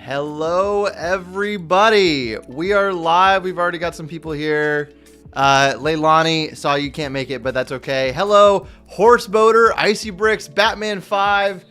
Hello, everybody. We are live. We've already got some people here. Leilani, saw you can't make it, but that's okay. Hello, Horse Boater, Icy Bricks, Batman 5,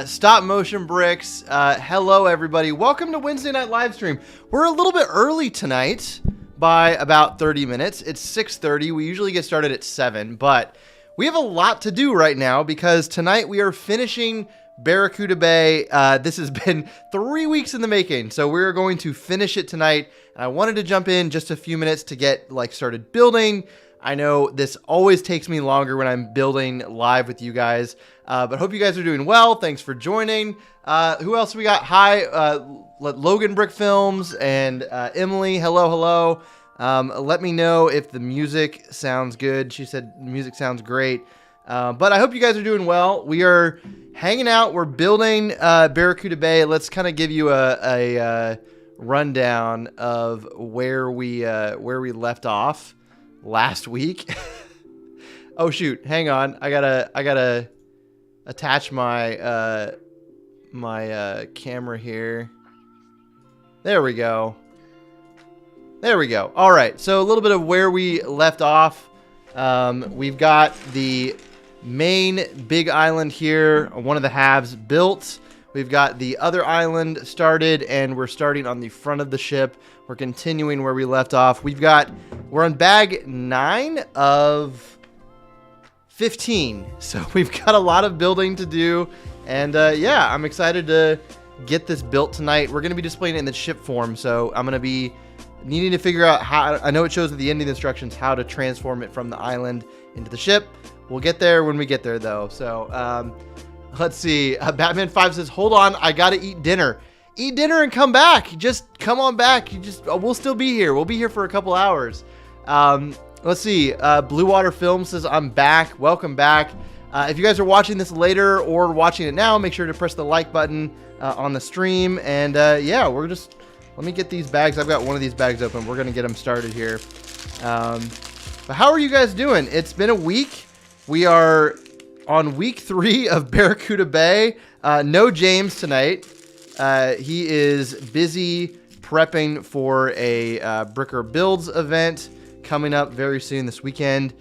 Stop Motion Bricks. Hello, everybody. Welcome to Wednesday Night Livestream. We're a little bit early tonight by about 30 minutes. It's 6:30. We usually get started at 7, but we have a lot to do right now because tonight we are finishing Barracuda Bay. This has been 3 weeks in the making, so we're going to finish it tonight. And I wanted to jump in just a few minutes to get started building. I know this always takes me longer when I'm building live with you guys, but hope you guys are doing well. Thanks for joining. Who else we got? Hi, Logan Brick Films and Emily. Hello. Let me know if the music sounds good. She said music sounds great. But I hope you guys are doing well. We are hanging out. We're building Barracuda Bay. Let's kind of give you a rundown of where we left off last week. Oh shoot! Hang on. I gotta attach my my camera here. There we go. All right. So a little bit of where we left off. We've got the main big island here, one of the halves built. We've got the other island started, and we're starting on the front of the ship. We're continuing where we left off. We're on bag 9 of 15, so we've got a lot of building to do. And yeah, I'm excited to get this built tonight. We're going to be displaying it in the ship form, so I'm going to be needing to figure out how. I know it shows at the end of the instructions how to transform it from the island into the ship. We'll get there when we get there, though. So, let's see. Batman 5 says, hold on, I got to eat dinner. Eat dinner and come back. Just come on back. We'll still be here. We'll be here for a couple hours. Let's see. Blue Water Film says, I'm back. Welcome back. If you guys are watching this later or watching it now, make sure to press the like button on the stream. And yeah, let me get these bags. I've got one of these bags open. We're going to get them started here. But how are you guys doing? It's been a week. We are on week 3 of Barracuda Bay. No James tonight. He is busy prepping for a Bricker Builds event coming up very soon this weekend.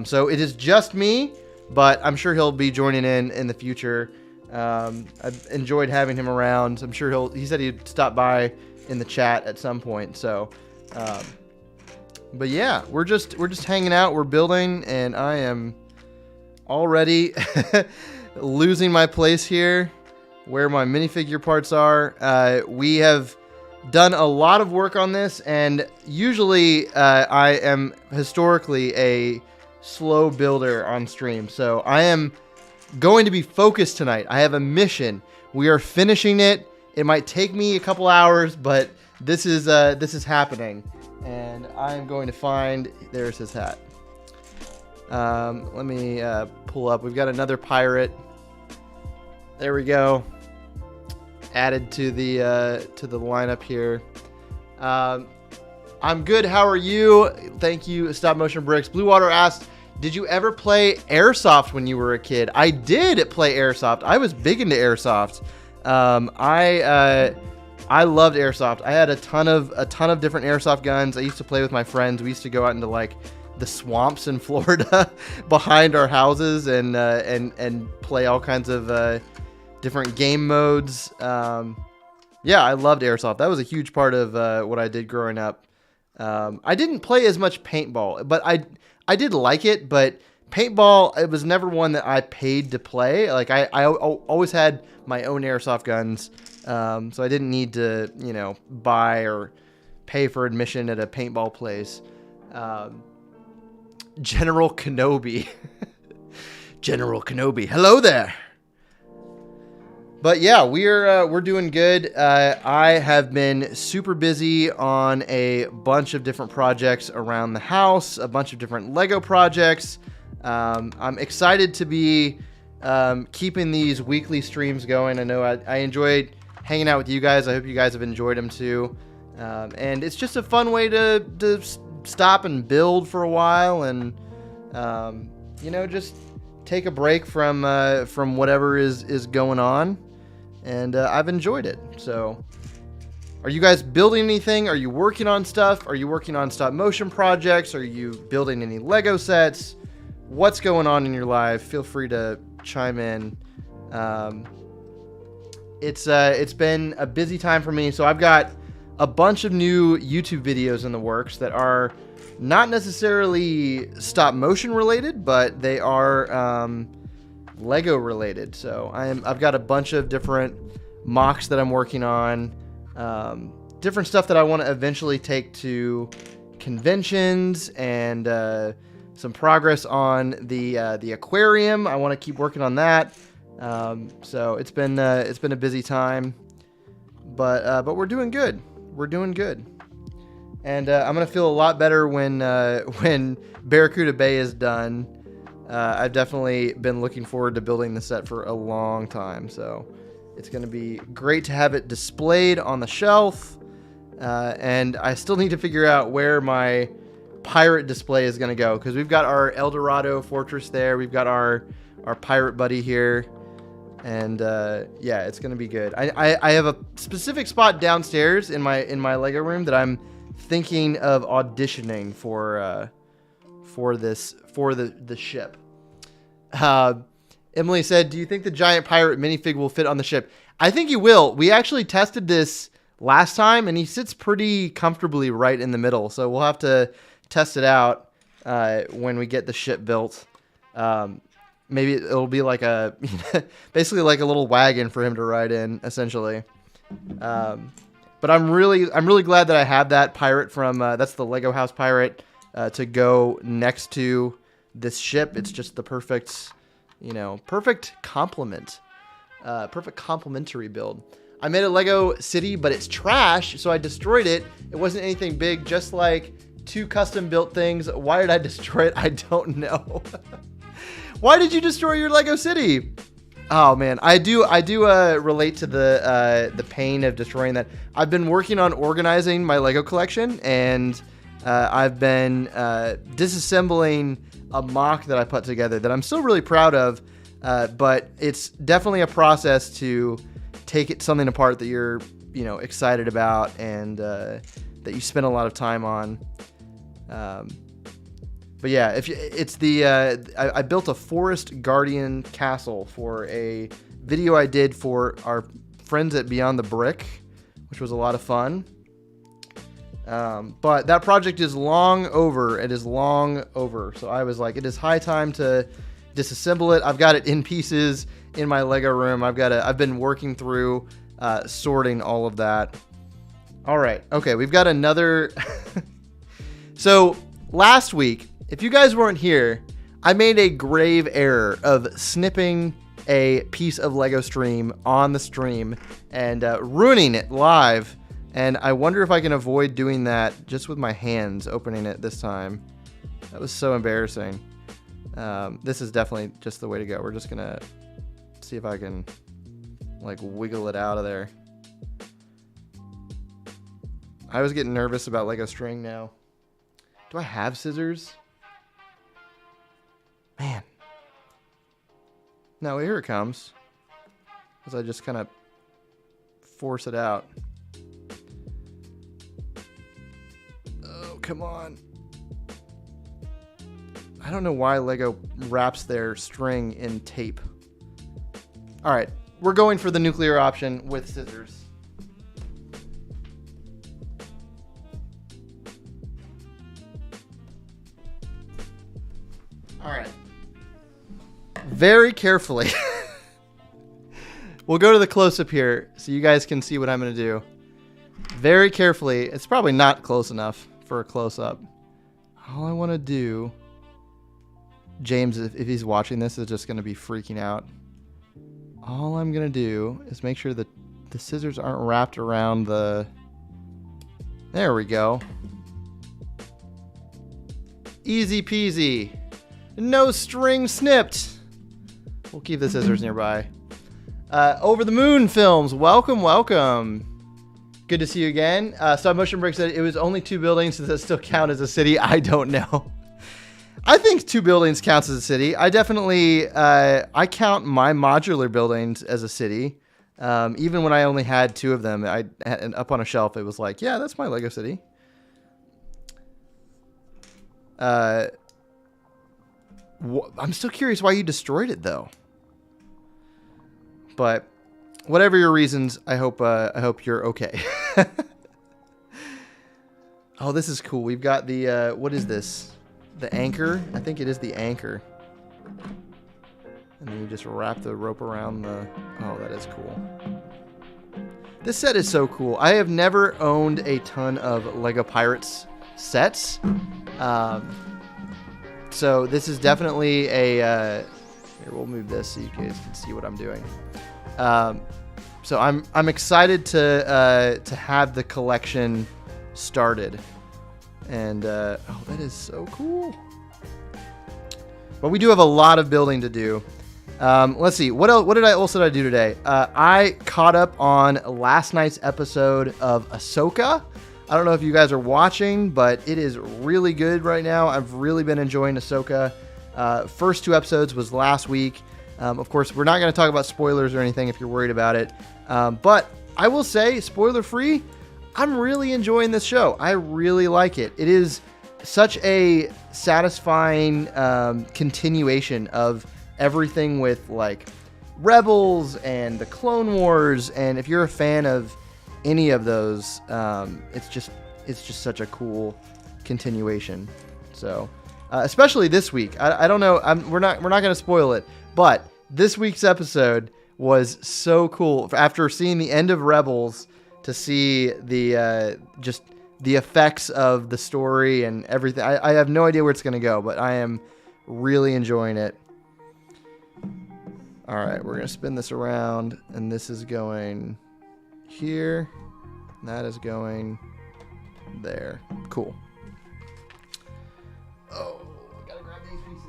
So it is just me, but I'm sure he'll be joining in the future. I've enjoyed having him around. I'm sure he said he'd stop by in the chat at some point. So, but yeah, we're just hanging out. We're building, and I am already losing my place here where my minifigure parts are. We have done a lot of work on this, and usually I am historically a slow builder on stream, so I am going to be focused tonight. I have a mission. We are finishing it. It might take me a couple hours, but this is happening, and I am going to find. There's his hat. Let me pull up. We've got another pirate. There we go. Added to the lineup here. I'm good. How are you? Thank you, Stop Motion Bricks. Blue Water asked, did you ever play Airsoft when you were a kid? I did play Airsoft. I was big into Airsoft. I loved Airsoft. I had a ton of different Airsoft guns. I used to play with my friends. We used to go out into the swamps in Florida behind our houses and play all kinds of different game modes. Yeah, I loved Airsoft. That was a huge part of what I did growing up. I didn't play as much paintball, but I did like it, but paintball, it was never one that I paid to play. I always had my own Airsoft guns, so I didn't need to, buy or pay for admission at a paintball place. General Kenobi. General Kenobi. Hello there. But yeah, we're doing good. I have been super busy on a bunch of different projects around the house, a bunch of different Lego projects. I'm excited to be keeping these weekly streams going. I know I enjoyed hanging out with you guys. I hope you guys have enjoyed them too. And it's just a fun way to stop and build for a while, and just take a break from whatever is going on. And I've enjoyed it. So Are you guys building anything? Are you working on stuff? Are you working on stop motion projects? Are you building any Lego sets? What's going on in your life? Feel free to chime in. It's been a busy time for me, so I've got a bunch of new YouTube videos in the works that are not necessarily stop motion related, but they are Lego related. So I've got a bunch of different mocks that I'm working on, different stuff that I want to eventually take to conventions, and some progress on the aquarium. I want to keep working on that. So it's been a busy time, but we're doing good. We're doing good, and I'm gonna feel a lot better when Barracuda Bay is done. I've definitely been looking forward to building the set for a long time, so it's gonna be great to have it displayed on the shelf. And I still need to figure out where my pirate display is gonna go, because we've got our El Dorado fortress there. We've got our pirate buddy here. And yeah, it's gonna be good. I have a specific spot downstairs in my Lego room that I'm thinking of auditioning for the ship. Emily said, "Do you think the giant pirate minifig will fit on the ship?" I think he will. We actually tested this last time, and he sits pretty comfortably right in the middle. So we'll have to test it out when we get the ship built. Maybe it'll be like basically like a little wagon for him to ride in, essentially. But I'm really glad that I have that pirate from that's the Lego House pirate to go next to this ship. It's just the perfect, perfect complement, perfect complementary build. I made a Lego city, but it's trash, so I destroyed it. It wasn't anything big, just like 2 custom built things. Why did I destroy it? I don't know. Why did you destroy your Lego city? Oh man, I do relate to the pain of destroying that. I've been working on organizing my Lego collection, and I've been disassembling a mock that I put together that I'm still really proud of, but it's definitely a process to take something apart that you're excited about, and that you spend a lot of time on. But yeah, I built a Forest Guardian castle for a video I did for our friends at Beyond the Brick, which was a lot of fun. But that project is long over. It is long over. So I was like, it is high time to disassemble it. I've got it in pieces in my Lego room. I've been working through sorting all of that. All right. Okay, we've got another. So last week, if you guys weren't here, I made a grave error of snipping a piece of Lego stream on the stream and ruining it live. And I wonder if I can avoid doing that just with my hands opening it this time. That was so embarrassing. This is definitely just the way to go. We're just gonna see if I can like wiggle it out of there. I was getting nervous about Lego string now. Do I have scissors? Man. No, here it comes. As I just kind of force it out. Oh, come on. I don't know why Lego wraps their string in tape. All right, we're going for the nuclear option with scissors. All right. Very carefully. We'll go to the close-up here so you guys can see what I'm going to do. Very carefully. It's probably not close enough for a close-up. All I want to do... James, if he's watching this, is just going to be freaking out. All I'm going to do is make sure that the scissors aren't wrapped around the... There we go. Easy peasy. No string snipped. We'll keep the scissors nearby. Over the Moon Films, welcome, welcome. Good to see you again. Stop Motion Brick said it was only 2 buildings. Does that still count as a city? I don't know. I think 2 buildings counts as a city. I definitely, I count my modular buildings as a city. Even when I only had 2 of them, I had up on a shelf. It was like, yeah, that's my Lego City. I'm still curious why you destroyed it, though. But whatever your reasons, I hope you're okay. Oh, this is cool. We've got the what is this? The anchor? I think it is the anchor. And then you just wrap the rope around the... Oh, that is cool. This set is so cool. I have never owned a ton of Lego Pirates sets. So this is definitely a... here, we'll move this so you guys can see what I'm doing. So I'm excited to have the collection started. And, oh, that is so cool. But we do have a lot of building to do. Let's see. What else did I do today? I caught up on last night's episode of Ahsoka. I don't know if you guys are watching, but it is really good right now. I've really been enjoying Ahsoka. First 2 episodes was last week. Of course, we're not going to talk about spoilers or anything if you're worried about it. But I will say, spoiler free, I'm really enjoying this show. I really like it. It is such a satisfying continuation of everything with like Rebels and the Clone Wars. And if you're a fan of any of those, it's just such a cool continuation. So, especially this week, I don't know. We're not going to spoil it, but this week's episode was so cool. After seeing the end of Rebels, to see the just the effects of the story and everything. I have no idea where it's going to go, but I am really enjoying it. All right, we're going to spin this around, and this is going here. And that is going there. Cool. Oh, gotta grab these pieces.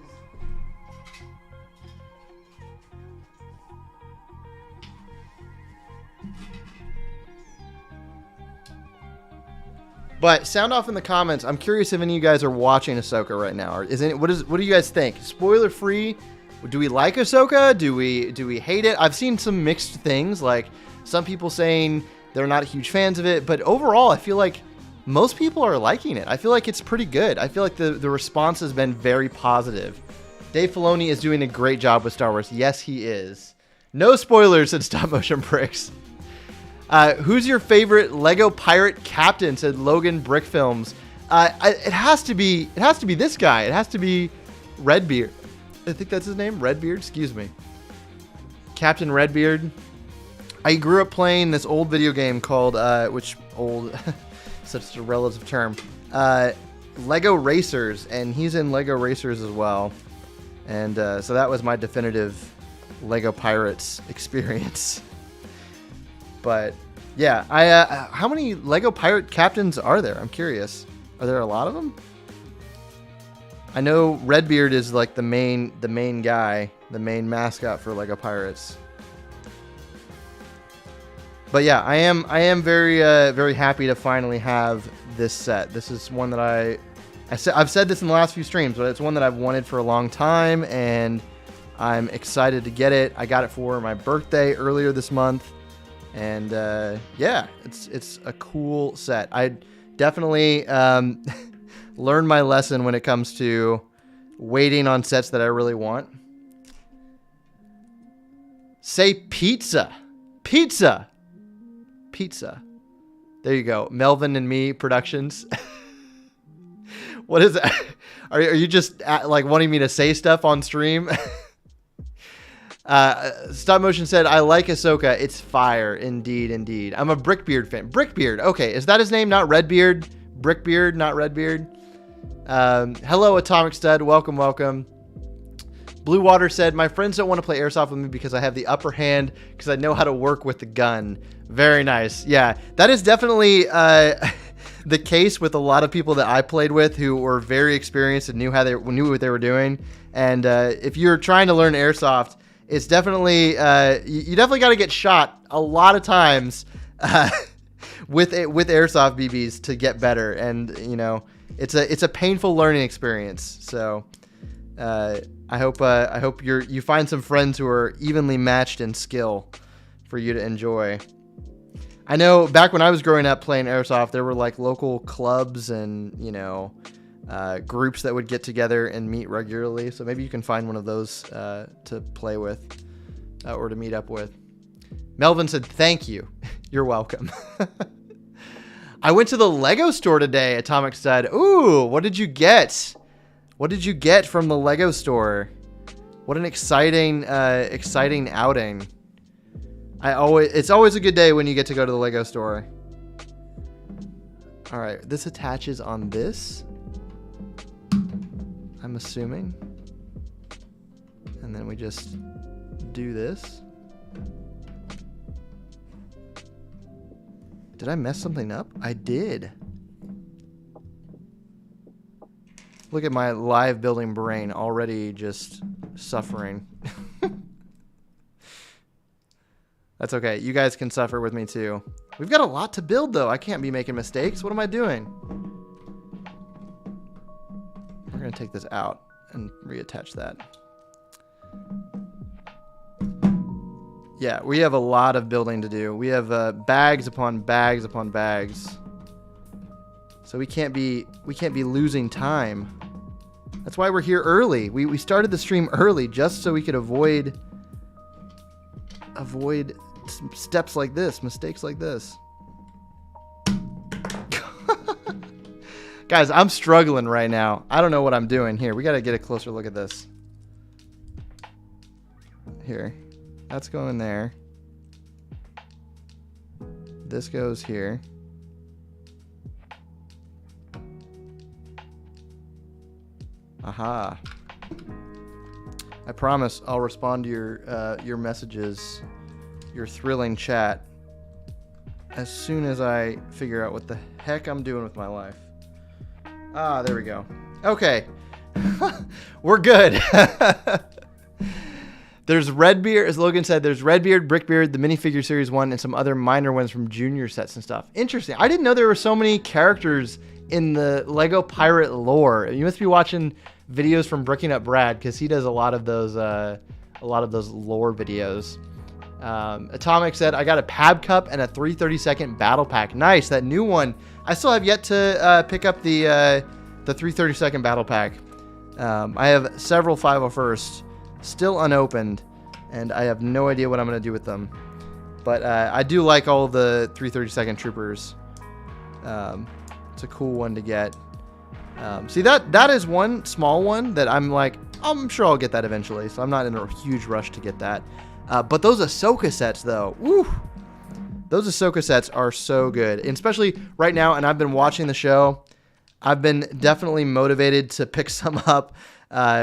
But sound off in the comments. I'm curious if any of you guys are watching Ahsoka right now. Or what do you guys think? Spoiler free. Do we like Ahsoka? Do we hate it? I've seen some mixed things. Like some people saying they're not huge fans of it, but overall, I feel like most people are liking it. I feel like it's pretty good. I feel like the response has been very positive. Dave Filoni is doing a great job with Star Wars. Yes, he is. No spoilers, said Stop Motion Bricks. Who's your favorite Lego pirate captain? Said Logan Brick Films. It has to be this guy. It has to be Redbeard. I think that's his name. Redbeard. Excuse me. Captain Redbeard. I grew up playing this old video game called which old such a relative term. Lego Racers, and he's in Lego Racers as well. And so that was my definitive Lego Pirates experience. But yeah, how many Lego Pirate captains are there? I'm curious. Are there a lot of them? I know Redbeard is like the main guy, the main mascot for Lego Pirates. But yeah, I am very very happy to finally have this set. This is one that I've said this in the last few streams, but it's one that I've wanted for a long time, and I'm excited to get it. I got it for my birthday earlier this month. And yeah, it's a cool set. I definitely learned my lesson when it comes to waiting on sets that I really want. Say pizza. Pizza. Pizza. There you go. Melvin and Me Productions. What is that? Are you just like wanting me to say stuff on stream? Stop Motion said, I like Ahsoka. It's fire. Indeed. I'm a Brickbeard fan. Brickbeard. Okay. Is that his name? Not Redbeard? Brickbeard, not Redbeard. Hello, Atomic Stud. Welcome. Blue Water said, my friends don't want to play Airsoft with me because I have the upper hand because I know how to work with the gun. Very nice. Yeah, that is definitely the case with a lot of people that I played with who were very experienced and knew what they were doing. And if you're trying to learn Airsoft, it's definitely you definitely got to get shot a lot of times with airsoft BBs to get better, and you know it's a painful learning experience. So I hope you find some friends who are evenly matched in skill for you to enjoy. I know back when I was growing up playing Airsoft, there were like local clubs and, you know, groups that would get together and meet regularly. So maybe you can find one of those to play with or to meet up with. Melvin said, thank you. You're welcome. I went to the Lego store today, Atomic said. Ooh, what did you get? What did you get from the Lego store? What an exciting outing. It's always a good day when you get to go to the Lego store. All right, this attaches on this, I'm assuming. And then we just do this. Did I mess something up? I did. Look at my live building brain already just suffering. That's okay. You guys can suffer with me too. We've got a lot to build though. I can't be making mistakes. What am I doing? We're going to take this out and reattach that. Yeah, we have a lot of building to do. We have bags upon bags upon bags. So we can't be losing time. That's why we're here early. We started the stream early just so we could avoid steps like this, mistakes like this. Guys, I'm struggling right now. I don't know what I'm doing here. We got to get a closer look at this. Here. That's going there. This goes here. Aha. I promise I'll respond to your messages, your thrilling chat, as soon as I figure out what the heck I'm doing with my life. Ah, there we go. Okay. We're good. There's Redbeard, as Logan said, there's Redbeard, Brickbeard, the minifigure series 1, and some other minor ones from junior sets and stuff. Interesting. I didn't know there were so many characters in the Lego Pirate lore. You must be watching videos from Bricking Up Brad, because he does a lot of those lore videos. Atomic said, I got a Pab Cup and a 332nd Battle Pack. Nice, that new one. I still have yet to pick up the 332nd Battle Pack. I have several 501st still unopened, and I have no idea what I'm going to do with them. But I do like all the 332nd Troopers. It's a cool one to get. See, that is one small one that I'm like, I'm sure I'll get that eventually, so I'm not in a huge rush to get that. But those Ahsoka sets, though, woo! Those Ahsoka sets are so good, and especially right now, and I've been watching the show. I've been definitely motivated to pick some up.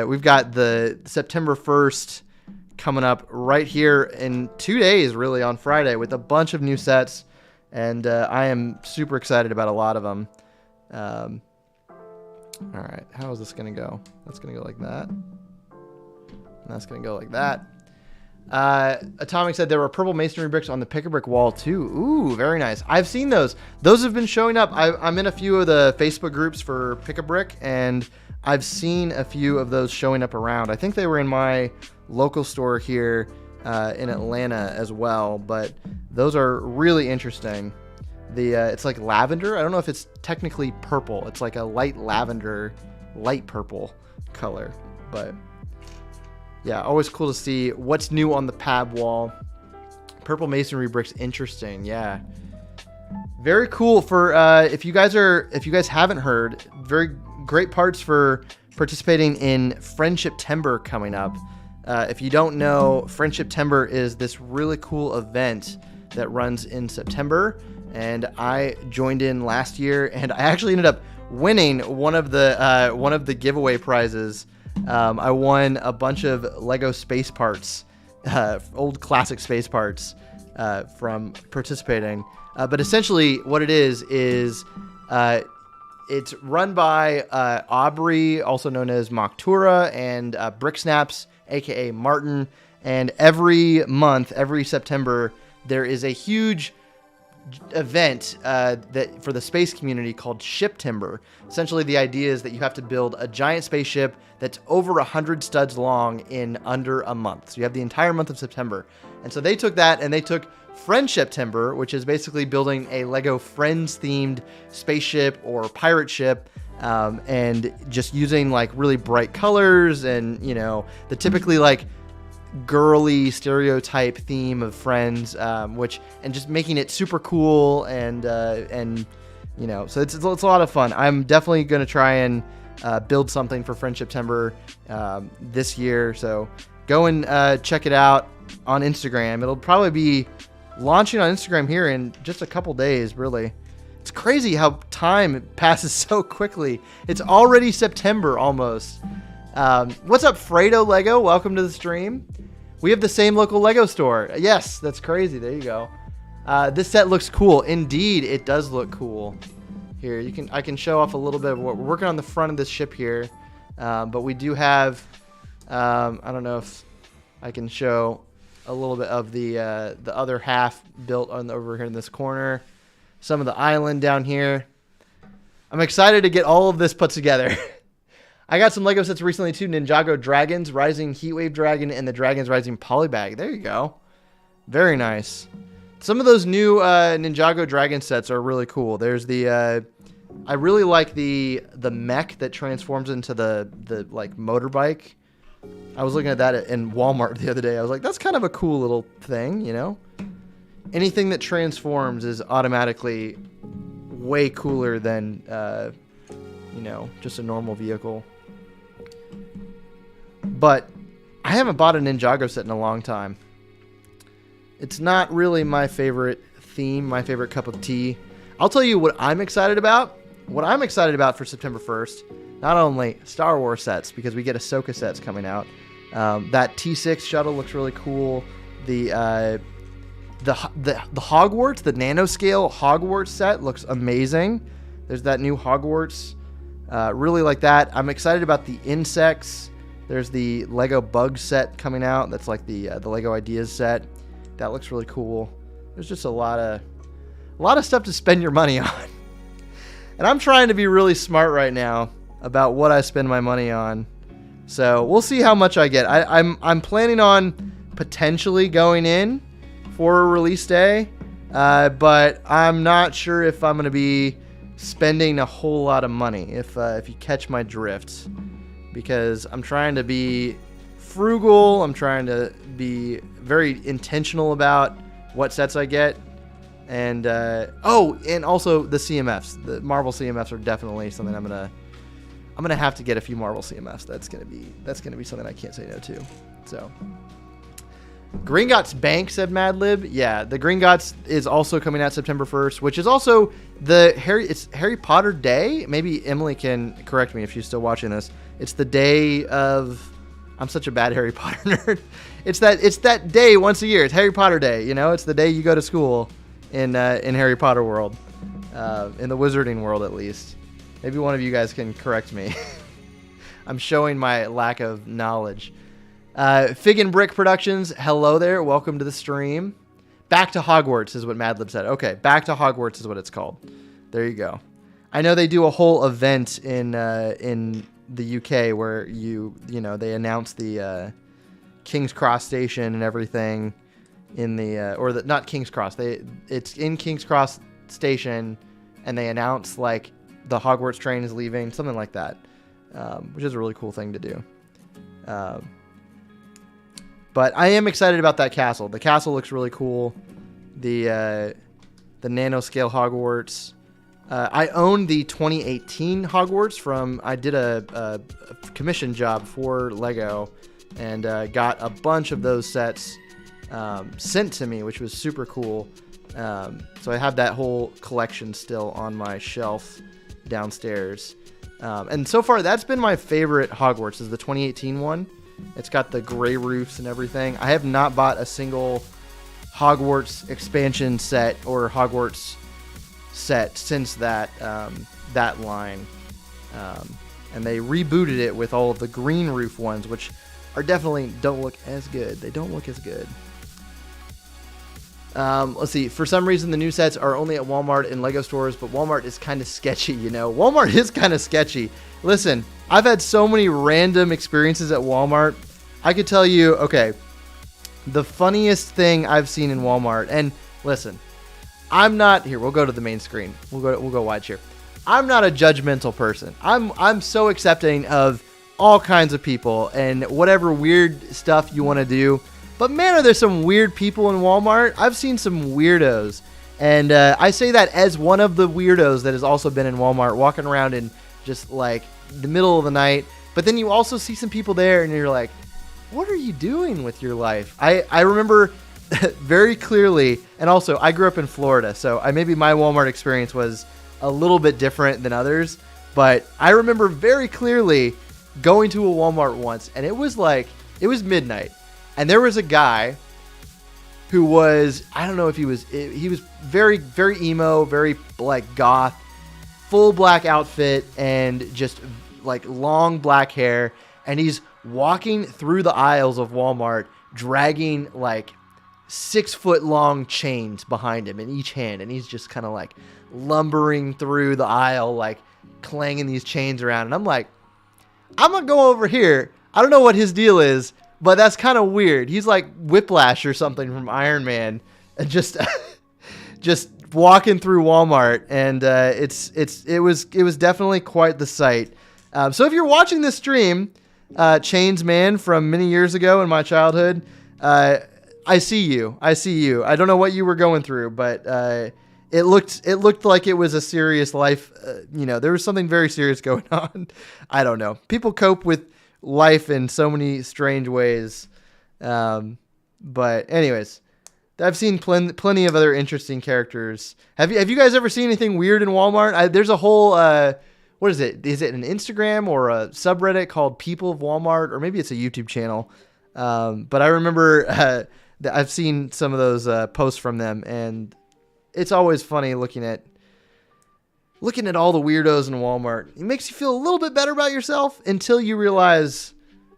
We've got the September 1st coming up right here in 2 days, really, on Friday, with a bunch of new sets, and I am super excited about a lot of them. All right, how is this going to go? That's going to go like that. And that's going to go like that. Atomic said there were purple masonry bricks on the pick-a-brick wall too. Ooh, very nice. I've seen those. Those have been showing up. I'm in a few of the Facebook groups for pick-a-brick, and I've seen a few of those showing up around. I think they were in my local store here in Atlanta as well, but those are really interesting. It's like lavender. I don't know if it's technically purple. It's like a light lavender, light purple color, but yeah, always cool to see what's new on the pab wall. Purple masonry bricks, interesting. Yeah, very cool. For if you guys haven't heard, very great parts for participating in Friendship Timber coming up. If you don't know, Friendship Timber is this really cool event that runs in September, and I joined in last year, and I actually ended up winning one of the giveaway prizes. I won a bunch of Lego space parts, old classic space parts, from participating. But essentially what it is it's run by Aubrey, also known as Moktura, and Brick Snaps, aka Martin. And every month, every September, there is a huge event that for the space community called Ship Timber. Essentially, the idea is that you have to build a giant spaceship that's over 100 studs long in under a month. So you have the entire month of September. And so they took that and they took Friendship Timber, which is basically building a Lego Friends themed spaceship or pirate ship, and just using like really bright colors and, you know, the typically like girly stereotype theme of Friends, and just making it super cool and you know, so it's a lot of fun. I'm definitely going to try and build something for Friendship Timber this year. So go and check it out on Instagram. It'll probably be launching on Instagram here in just a couple days, really. It's crazy how time passes so quickly. It's already September almost. What's up, Fredo Lego? Welcome to the stream. We have the same local Lego store. Yes, that's crazy. There you go. This set looks cool. Indeed, it does look cool. Here, I can show off a little bit of what we're working on the front of this ship here. But we do have, I don't know if I can show a little bit of the other half built over here in this corner. Some of the island down here. I'm excited to get all of this put together. I got some Lego sets recently too. Ninjago Dragons, Rising Heatwave Dragon, and the Dragons Rising Polybag. There you go. Very nice. Some of those new Ninjago Dragon sets are really cool. There's the I really like the mech that transforms into the like motorbike. I was looking at that in Walmart the other day. I was like, that's kind of a cool little thing, you know? Anything that transforms is automatically way cooler than you know, just a normal vehicle. But I haven't bought a Ninjago set in a long time. It's not really my favorite theme, my favorite cup of tea. I'll tell you what I'm excited about. What I'm excited about for September 1st, not only Star Wars sets, because we get Ahsoka sets coming out. That T6 shuttle looks really cool. The Hogwarts, the nanoscale Hogwarts set looks amazing. There's that new Hogwarts. Really like that. I'm excited about the insects. There's the Lego bug set coming out. That's like the Lego Ideas set. That looks really cool. There's just a lot of stuff to spend your money on. And I'm trying to be really smart right now about what I spend my money on. So we'll see how much I get. I'm planning on potentially going in for a release day, but I'm not sure if I'm going to be spending a whole lot of money, if you catch my drift, because I'm trying to be frugal. I'm trying to be very intentional about what sets I get. And and also the CMFs, the Marvel CMFs are definitely something I'm gonna have to get a few Marvel CMFs. That's gonna be something I can't say no to. So, Gringotts Bank, said Madlib. Yeah, the Gringotts is also coming out September 1st, which is also it's Harry Potter Day. Maybe Emily can correct me if she's still watching this. It's the day of. I'm such a bad Harry Potter nerd. It's that day once a year. It's Harry Potter Day. You know, it's the day you go to school in Harry Potter world, in the wizarding world at least. Maybe one of you guys can correct me. I'm showing my lack of knowledge. Fig and Brick Productions, hello there. Welcome to the stream. Back to Hogwarts is what Madlib said. Okay, Back to Hogwarts is what it's called. There you go. I know they do a whole event in the UK where they announce the King's Cross station and everything in not King's Cross. It's in King's Cross station, and they announce like the Hogwarts train is leaving, something like that, which is a really cool thing to do. But I am excited about that castle. The castle looks really cool. The nanoscale Hogwarts. I own the 2018 Hogwarts I did a commission job for Lego, and got a bunch of those sets sent to me, which was super cool. So I have that whole collection still on my shelf downstairs. And so far, that's been my favorite Hogwarts, is the 2018 one. It's got the gray roofs and everything. I have not bought a single Hogwarts expansion set or Hogwarts set since that line. And they rebooted it with all of the green roof ones, which are definitely don't look as good. They don't look as good. Let's see. For some reason, the new sets are only at Walmart and Lego stores, but Walmart is kind of sketchy, you know. Walmart is kind of sketchy. Listen, I've had so many random experiences at Walmart. I could tell you, okay, the funniest thing I've seen in Walmart, and listen, I'm not here. We'll go to the main screen. We'll go wide here. I'm not a judgmental person. I'm so accepting of all kinds of people and whatever weird stuff you want to do. But man, are there some weird people in Walmart? I've seen some weirdos. And I say that as one of the weirdos that has also been in Walmart, walking around in just like the middle of the night. But then you also see some people there and you're like, what are you doing with your life? I remember very clearly, and also I grew up in Florida, so maybe my Walmart experience was a little bit different than others. But I remember very clearly going to a Walmart once, and it was midnight. And there was a guy who was, I don't know if he was very, very emo, very like goth, full black outfit and just like long black hair. And he's walking through the aisles of Walmart, dragging like 6-foot long chains behind him in each hand. And he's just kind of like lumbering through the aisle, like clanging these chains around. And I'm like, I'm going to go over here. I don't know what his deal is, but that's kind of weird. He's like Whiplash or something from Iron Man, and just walking through Walmart, and it was definitely quite the sight. So if you're watching this stream, Chains Man from many years ago in my childhood, I see you. I don't know what you were going through, but it looked like it was a serious life. There was something very serious going on. I don't know. People cope with life in so many strange ways. But anyways, I've seen plenty of other interesting characters. Have you guys ever seen anything weird in Walmart? There's a whole, what is it? Is it an Instagram or a subreddit called People of Walmart? Or maybe it's a YouTube channel. But I remember that I've seen some of those posts from them, and it's always funny looking at all the weirdos in Walmart. It makes you feel a little bit better about yourself until you realize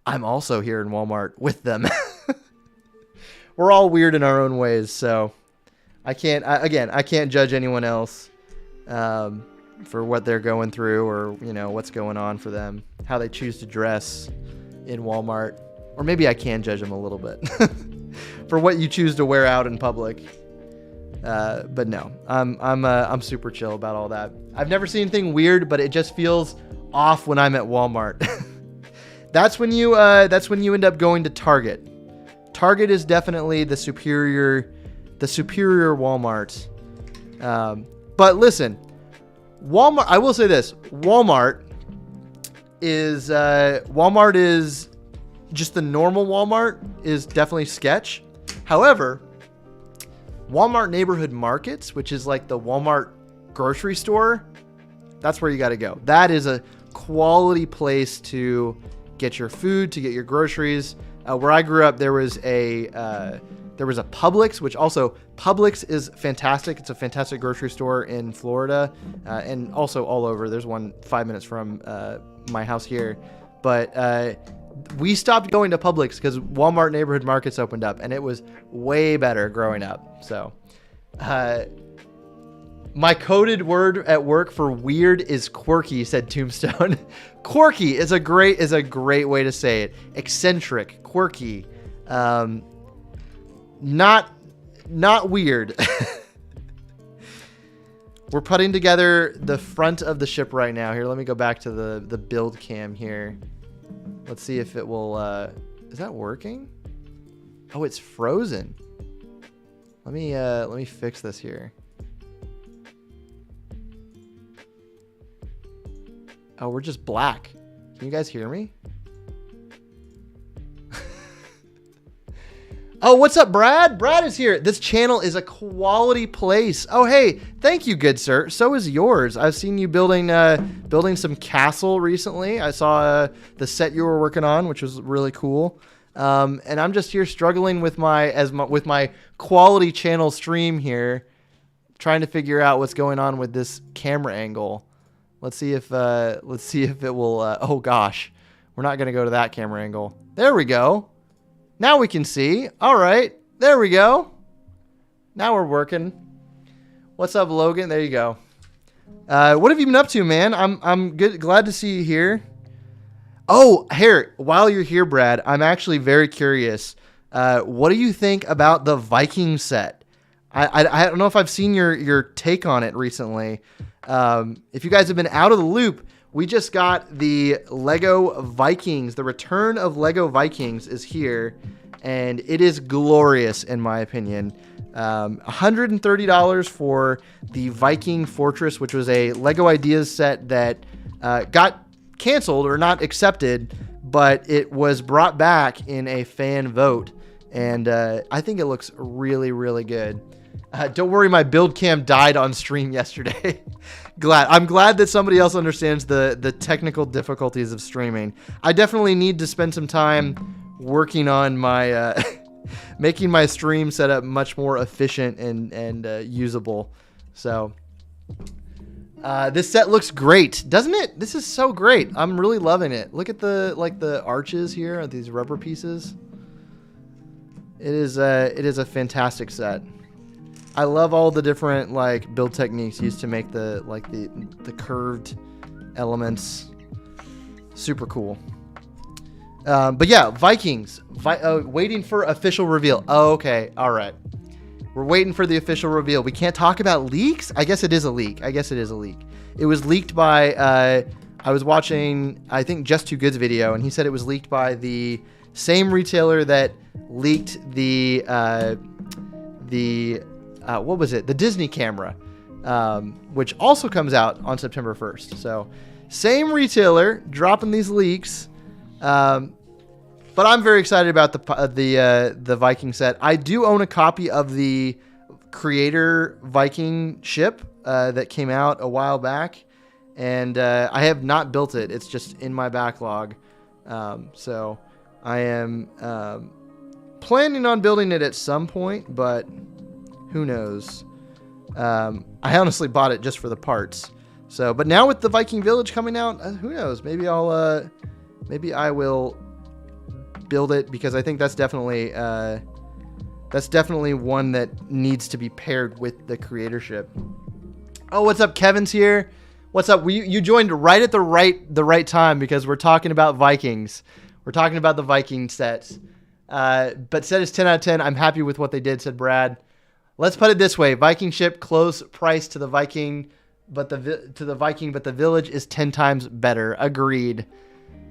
I'm also here in Walmart with them. We're all weird in our own ways, so I can't judge anyone else for what they're going through, or what's going on for them, how they choose to dress in Walmart, or maybe I can judge them a little bit for what you choose to wear out in public. But no, I'm super chill about all that. I've never seen anything weird, but it just feels off when I'm at Walmart. That's when you end up going to Target. Target is definitely the superior Walmart. But listen, Walmart. I will say this: Walmart is just the normal Walmart is definitely sketch. However, Walmart neighborhood markets, which is like the Walmart grocery store, that's where you got to go. That is a quality place to get your food, to get your groceries. Where I grew up, there was a Publix, which also Publix is fantastic. It's a fantastic grocery store in Florida, and also all over. There's one 5 minutes from my house here, but we stopped going to Publix because Walmart neighborhood markets opened up, and it was way better growing up. So, my coded word at work for weird is quirky, said Tombstone. Quirky is a great way to say it. Eccentric, quirky, not weird. We're putting together the front of the ship right now. Here, let me go back to the build cam here. Let's see if it will, is that working? Oh, it's frozen. Let me fix this here. Oh, we're just black. Can you guys hear me? Oh, what's up, Brad? Brad is here. This channel is a quality place. Oh, hey, thank you, good sir. So is yours. I've seen you building some castle recently. I saw the set you were working on, which was really cool. And I'm just here struggling with my quality channel stream here, trying to figure out what's going on with this camera angle. Let's see if it will. Oh gosh, we're not gonna go to that camera angle. There we go. Now we can see. All right, there we go. Now we're working. What's up, Logan? There you go. What have you been up to, man? I'm good. Glad to see you here. Oh, here, while you're here, Brad, I'm actually very curious. What do you think about the Viking set? I don't know if I've seen your take on it recently. If you guys have been out of the loop, we just got the Lego Vikings. The return of Lego Vikings is here, and it is glorious in my opinion. $130 for the Viking Fortress, which was a Lego Ideas set that got canceled or not accepted, but it was brought back in a fan vote, and I think it looks really, really good. Don't worry, my build cam died on stream yesterday. I'm glad that somebody else understands the technical difficulties of streaming. I definitely need to spend some time working on my making my stream setup much more efficient and usable. So this set looks great, doesn't it? This is so great. I'm really loving it. Look at the arches here, these rubber pieces. It is a fantastic set. I love all the different build techniques used to make the curved elements. Super cool. But yeah, Vikings. Waiting for official reveal. Oh, okay. All right. We're waiting for the official reveal. We can't talk about leaks? I guess it is a leak. It was leaked by, I was watching, I think, Just Too Good's video, and he said it was leaked by the same retailer that leaked the what was it? The Disney camera, which also comes out on September 1st. So same retailer dropping these leaks. But I'm very excited about the Viking set. I do own a copy of the Creator Viking ship that came out a while back, and I have not built it. It's just in my backlog. So I am planning on building it at some point, but who knows? I honestly bought it just for the parts. So, but now with the Viking Village coming out, who knows? Maybe I will build it, because I think that's definitely one that needs to be paired with the creatorship. Oh, what's up? Kevin's here. What's up? You joined right at the right time, because we're talking about Vikings. We're talking about the Viking sets. But set is 10 out of 10. I'm happy with what they did, said Brad. Let's put it this way: Viking ship, close price to the Viking, but the village is 10 times better. Agreed.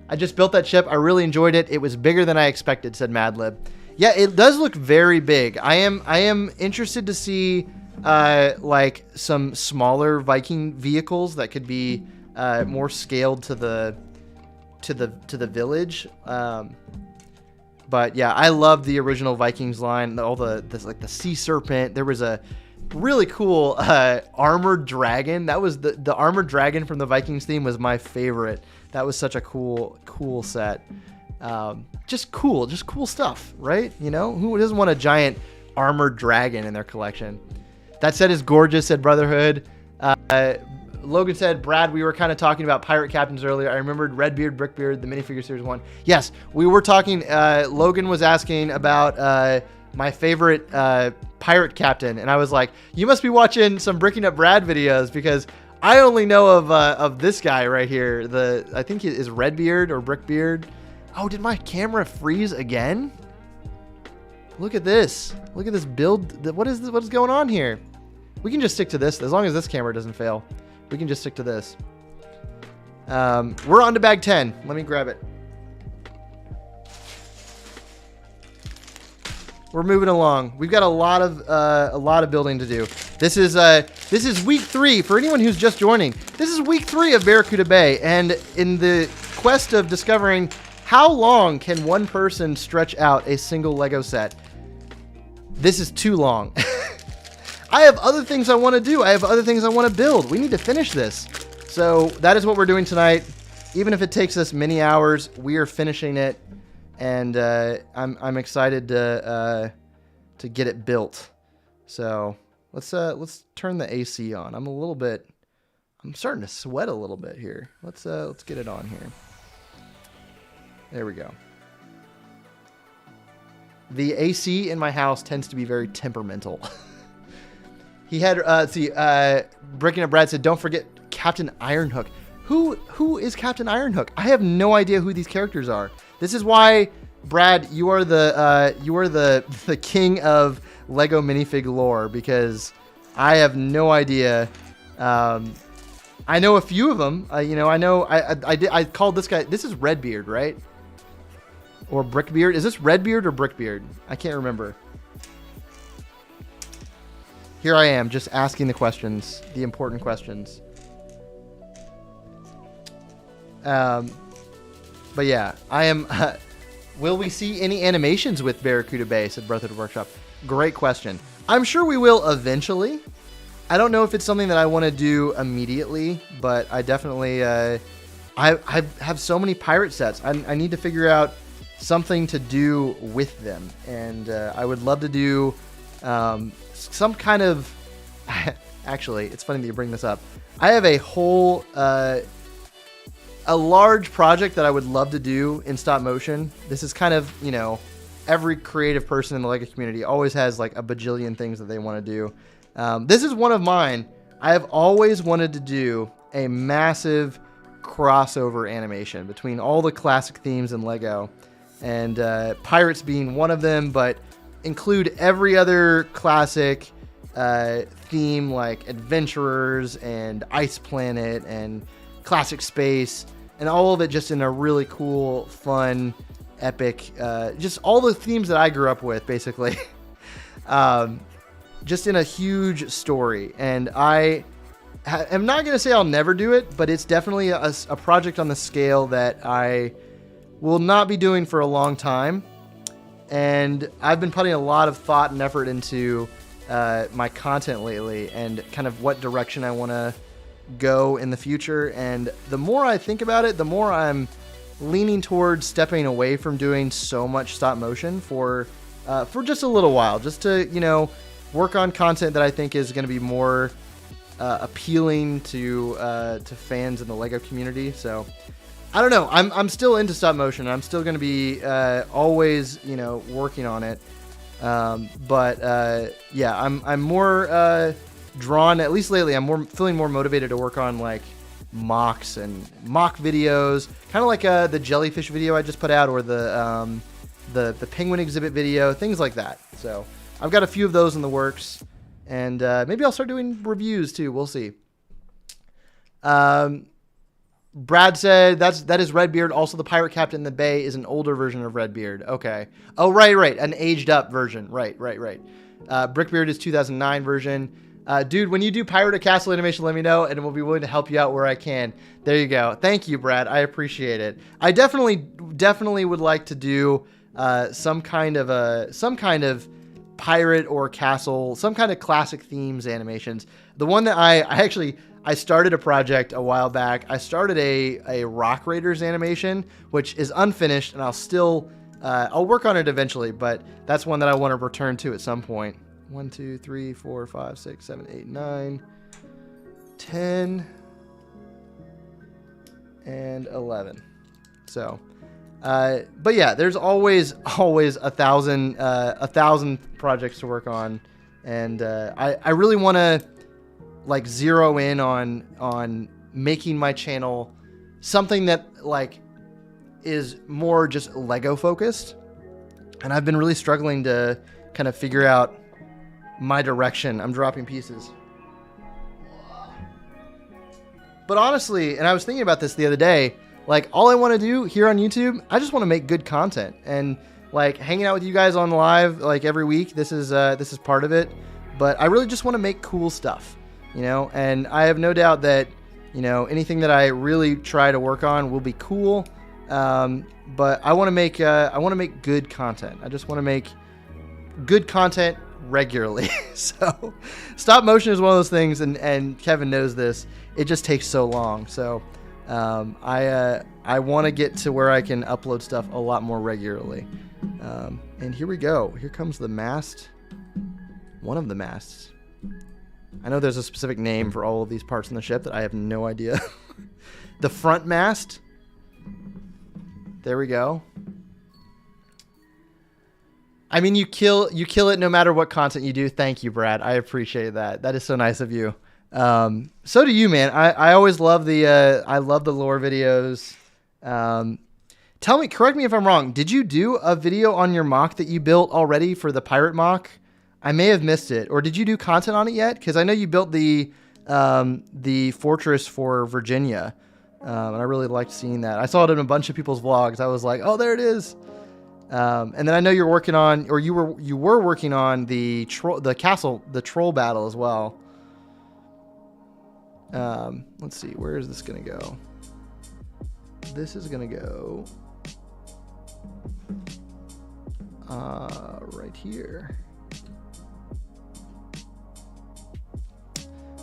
I just built that ship. I really enjoyed it. It was bigger than I expected, said Madlib. Yeah, it does look very big. I am interested to see some smaller Viking vehicles that could be more scaled to the village. But yeah, I love the original Vikings line. All the sea serpent. There was a really cool armored dragon. That was the armored dragon from the Vikings theme was my favorite. That was such a cool set. Just cool stuff, right? You know, who doesn't want a giant armored dragon in their collection? That set is gorgeous, said Brotherhood. Logan said, Brad, we were kind of talking about pirate captains earlier. I remembered Redbeard, Brickbeard, the minifigure series 1. Yes, we were talking. Logan was asking about my favorite pirate captain, and I was like, you must be watching some Bricking Up Brad videos, because I only know of this guy right here. I think it is Redbeard or Brickbeard. Oh, did my camera freeze again? Look at this. Look at this build. What is going on here? We can just stick to this as long as this camera doesn't fail. We can just stick to this. We're on to bag 10. Let me grab it. We're moving along. We've got a lot of building to do. This is week 3 for anyone who's just joining. This is week 3 of Barracuda Bay, and in the quest of discovering how long can one person stretch out a single Lego set, this is too long. I have other things I want to do. I have other things I want to build. We need to finish this. So that is what we're doing tonight. Even if it takes us many hours, we are finishing it, and I'm excited to get it built. So let's turn the AC on. I'm starting to sweat a little bit here. Let's get it on here. There we go. The AC in my house tends to be very temperamental. He had, Bricking Up Brad said, don't forget Captain Ironhook. Who is Captain Ironhook? I have no idea who these characters are. This is why Brad, you are the king of Lego minifig lore, because I have no idea. I know a few of them. I called this guy. This is Redbeard, right? Or Brickbeard? Is this Redbeard or Brickbeard? I can't remember. Here I am, just asking the questions, the important questions. But yeah, I am. Will we see any animations with Barracuda Bay? Said Breath of the Workshop. Great question. I'm sure we will eventually. I don't know if it's something that I want to do immediately, but I definitely. I have so many pirate sets. I need to figure out something to do with them, and I would love to do some kind of. Actually, it's funny that you bring this up. I have a whole. A large project that I would love to do in stop motion. This is kind of, every creative person in the LEGO community always has like a bajillion things that they want to do. This is one of mine. I have always wanted to do a massive crossover animation between all the classic themes in LEGO, and pirates being one of them, but include every other classic theme like adventurers and Ice Planet and classic space, and all of it just in a really cool, fun, epic, just all the themes that I grew up with, basically. Just in a huge story. And I am not going to say I'll never do it, but it's definitely a project on the scale that I will not be doing for a long time. And I've been putting a lot of thought and effort into my content lately, and kind of what direction I want to go in the future. And the more I think about it, the more I'm leaning towards stepping away from doing so much stop motion for just a little while, just to work on content that I think is going to be more appealing to fans in the LEGO community. So I don't know. I'm still into stop motion. I'm still going to be always working on it. But yeah, I'm more drawn, at least lately. I'm feeling more motivated to work on like mocks and mock videos, kind of like the jellyfish video I just put out, or the penguin exhibit video, things like that. So I've got a few of those in the works, and maybe I'll start doing reviews too. We'll see. Brad said that is Redbeard. Also, the pirate captain in the bay is an older version of Redbeard. Okay. Oh, right. An aged up version. Right. Brickbeard is 2009 version. Dude, when you do Pirate of Castle animation, let me know, and we'll be willing to help you out where I can. There you go. Thank you, Brad. I appreciate it. I definitely would like to do some kind of pirate or castle, some kind of classic themes animations. The one that I started a project a while back. I started a Rock Raiders animation, which is unfinished, and I'll work on it eventually, but that's one that I want to return to at some point. 1, 2, 3, 4, 5, 6, 7, 8, 9, 10, and 11. So, but yeah, there's always a thousand projects to work on, and I really want to like zero in on making my channel something that like is more just LEGO focused, and I've been really struggling to kind of figure out my direction. I'm dropping pieces. But honestly, and I was thinking about this the other day, like all I want to do here on YouTube, I just want to make good content, and like hanging out with you guys on live like every week. This is part of it, but I really just want to make cool stuff, and I have no doubt that, anything that I really try to work on will be cool. But I want to make good content. I just want to make good content regularly. So stop motion is one of those things, and Kevin knows this. It just takes so long. So I want to get to where I can upload stuff a lot more regularly. And here we go. Here comes the mast. One of the masts. I know there's a specific name for all of these parts in the ship that I have no idea. The front mast. There we go. I mean, you kill it no matter what content you do. Thank you, Brad. I appreciate that. That is so nice of you. So do you, man. I always love the lore videos. Tell me, correct me if I'm wrong. Did you do a video on your mock that you built already for the pirate mock? I may have missed it. Or did you do content on it yet? Because I know you built the fortress for Virginia. And I really liked seeing that. I saw it in a bunch of people's vlogs. I was like, oh, there it is. And then I know you're working on, or you were working on the troll battle as well. Let's see, where is this going to go? This is going to go right here.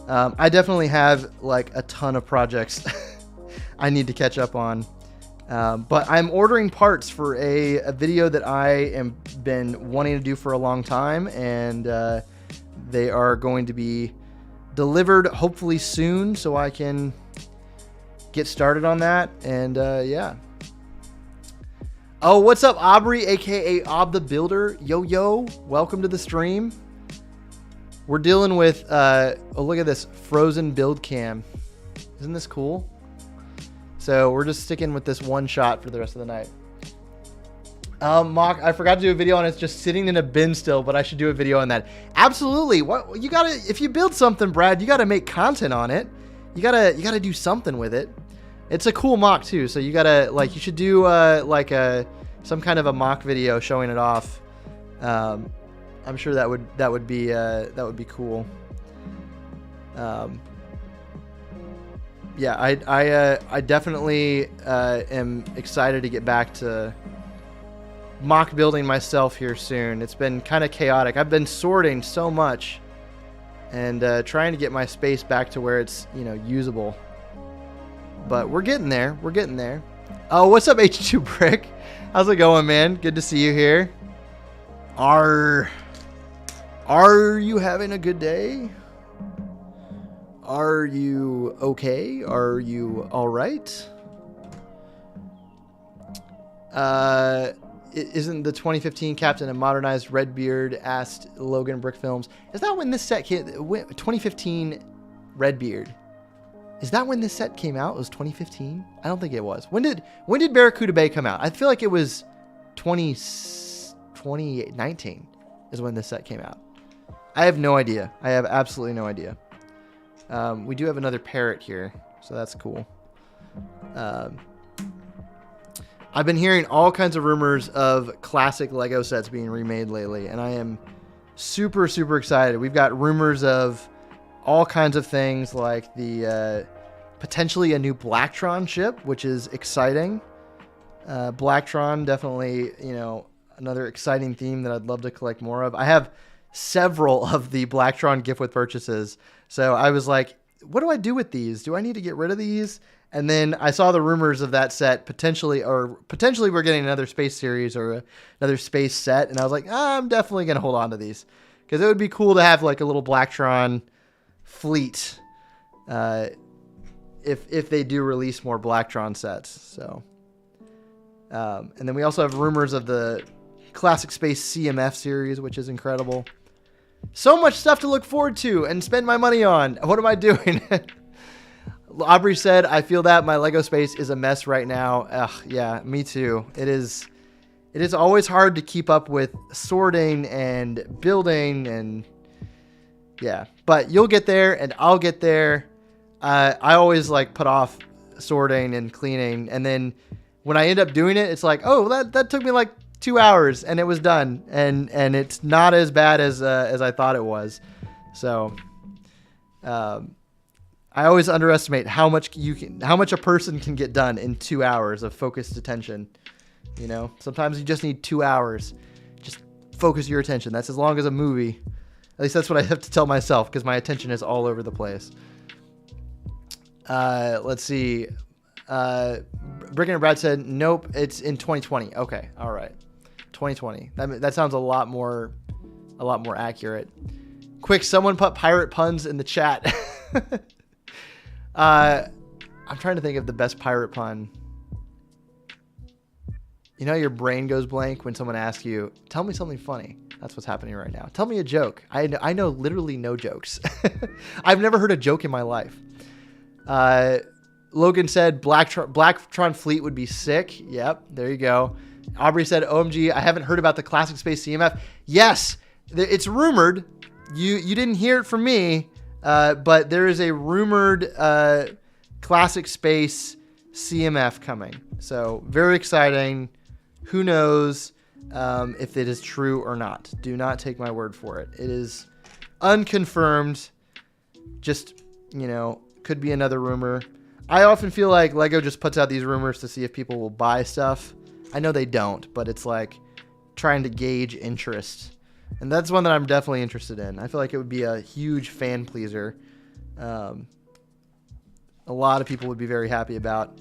I definitely have like a ton of projects I need to catch up on. But I'm ordering parts for a video that I am been wanting to do for a long time, and they are going to be delivered hopefully soon, so I can get started on that. And yeah. Oh, what's up, Aubrey, aka Ob the Builder? Yo, welcome to the stream. We're dealing with oh, look at this frozen build cam. Isn't this cool? So we're just sticking with this one shot for the rest of the night. Mock, I forgot to do a video on it. It's just sitting in a bin still, but I should do a video on that. Absolutely. What you gotta, if you build something, Brad, you gotta make content on it. You gotta do something with it. It's a cool mock too, so you gotta like you should do like some kind of a mock video showing it off. I'm sure that would be cool. Yeah, I definitely am excited to get back to mock building myself here soon. It's been kind of chaotic. I've been sorting so much and trying to get my space back to where it's, you know, usable. But we're getting there. We're getting there. Oh, what's up, H2 Brick? How's it going, man? Good to see you here. Are you having a good day? Are you okay? Are you all right? Isn't the 2015 Captain a modernized Redbeard? Asked Logan Brick Films. Is that when this set came? 2015 Redbeard. Is that when this set came out? It was 2015? I don't think it was. When did Barracuda Bay come out? I feel like it was 2019 is when this set came out. I have no idea. I have absolutely no idea. We do have another parrot here, so that's cool. I've been hearing all kinds of rumors of classic Lego sets being remade lately, and I am super, super excited. We've got rumors of all kinds of things like the potentially a new Blacktron ship, which is exciting. Blacktron, definitely, you know, another exciting theme that I'd love to collect more of. I have several of the Blacktron gift with purchases, so I was like, what do I do with these? Do I need to get rid of these? And then I saw the rumors of that set potentially we're getting another space series or another space set, and I was like, I'm definitely gonna hold on to these because it would be cool to have like a little Blacktron fleet if they do release more Blacktron sets. So and then we also have rumors of the Classic Space CMF series, which is incredible. So much stuff to look forward to and spend my money on. What am I doing? Aubrey said, I feel that my Lego space is a mess right now. Ugh, yeah, me too. It is always hard to keep up with sorting and building, and yeah, but you'll get there and I'll get there. I always like put off sorting and cleaning, and then when I end up doing it, it's like, oh, that took me like 2 hours and it was done, and it's not as bad as I thought it was. So I always underestimate how much a person can get done in 2 hours of focused attention. You know, sometimes you just need 2 hours. Just focus your attention. That's as long as a movie. At least that's what I have to tell myself, because my attention is all over the place. Let's see. Brick and Brad said, nope, it's in 2020. Okay, all right. 2020. That sounds a lot more accurate. Quick, someone put pirate puns in the chat. I'm trying to think of the best pirate pun. You know, your brain goes blank when someone asks you, tell me something funny. That's what's happening right now. Tell me a joke. I know literally no jokes. I've never heard a joke in my life. Logan said Blacktron Fleet would be sick. Yep, there you go. Aubrey said, OMG, I haven't heard about the Classic Space CMF. Yes, it's rumored. You didn't hear it from me, but there is a rumored Classic Space CMF coming. So very exciting. Who knows if it is true or not. Do not take my word for it. It is unconfirmed. Just, could be another rumor. I often feel like Lego just puts out these rumors to see if people will buy stuff. I know they don't, but it's like trying to gauge interest. And that's one that I'm definitely interested in. I feel like it would be a huge fan pleaser. A lot of people would be very happy about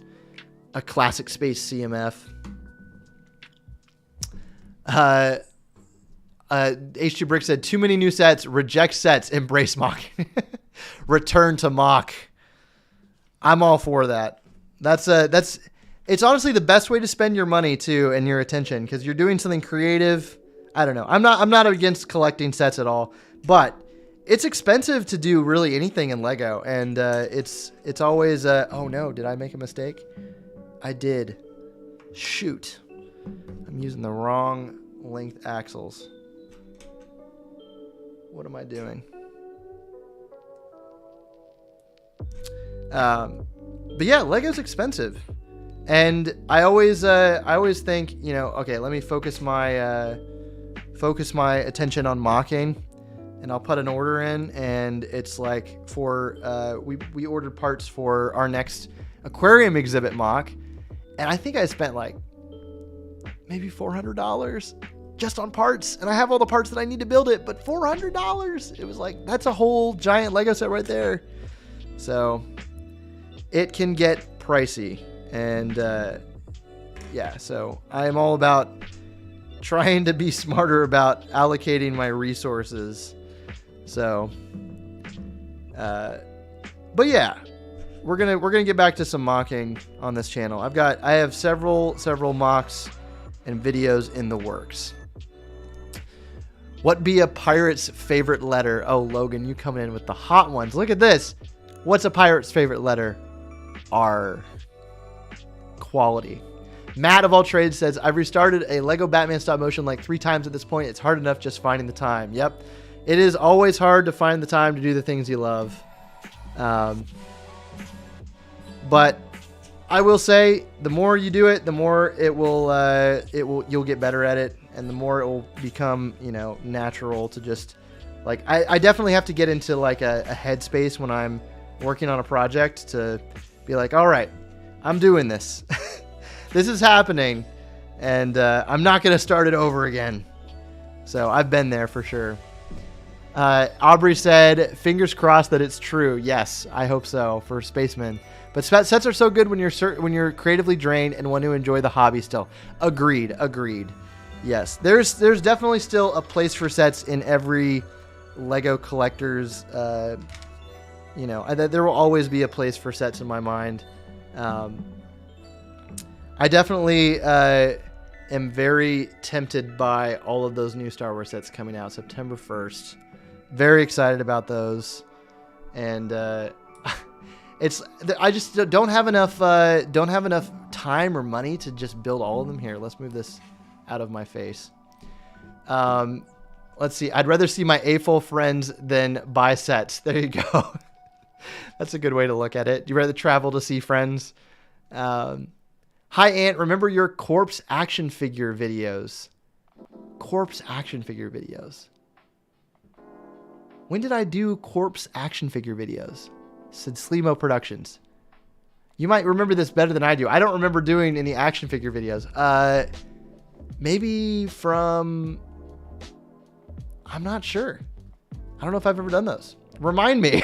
a Classic Space CMF. H2 Brick said, too many new sets, reject sets, embrace mock. Return to mock. I'm all for that. It's honestly the best way to spend your money too and your attention, because you're doing something creative. I don't know. I'm not against collecting sets at all, but it's expensive to do really anything in Lego, and it's always oh no, did I make a mistake? I did. Shoot. I'm using the wrong length axles. What am I doing? But yeah, Lego's expensive. And I always think, okay, let me focus my attention on mocking, and I'll put an order in, and it's like for we ordered parts for our next aquarium exhibit mock, and I think I spent like maybe $400 just on parts, and I have all the parts that I need to build it, but $400. It was like, that's a whole giant Lego set right there. So it can get pricey. And yeah, so I am all about trying to be smarter about allocating my resources. So, but yeah, we're gonna get back to some mocking on this channel. I have several mocks and videos in the works. What be a pirate's favorite letter? Oh, Logan, you coming in with the hot ones. Look at this. What's a pirate's favorite letter? R. Quality. Matt of all trades says, I've restarted a Lego Batman stop motion like 3 times at this point. It's hard enough just finding the time. Yep. It is always hard to find the time to do the things you love. But I will say, the more you do it, the more you'll get better at it, and the more it will become, natural to just, like, I definitely have to get into like a headspace when I'm working on a project to be like, all right, I'm doing this. This is happening, and I'm not going to start it over again. So I've been there for sure. Aubrey said, fingers crossed that it's true. Yes, I hope so for Spaceman. But sets are so good when you're creatively drained and want to enjoy the hobby still. Agreed. Yes, there's definitely still a place for sets in every Lego collector's. There will always be a place for sets in my mind. I definitely am very tempted by all of those new Star Wars sets coming out September 1st. Very excited about those, and I just don't have enough time or money to just build all of them. Here, let's move this out of my face. Let's see. I'd rather see my AFOL friends than buy sets. There you go. That's a good way to look at it. Do you rather travel to see friends? Hi, Ant. Remember your corpse action figure videos? Corpse action figure videos. When did I do corpse action figure videos? Said Slimo Productions. You might remember this better than I do. I don't remember doing any action figure videos. Maybe from... I'm not sure. I don't know if I've ever done those. Remind me.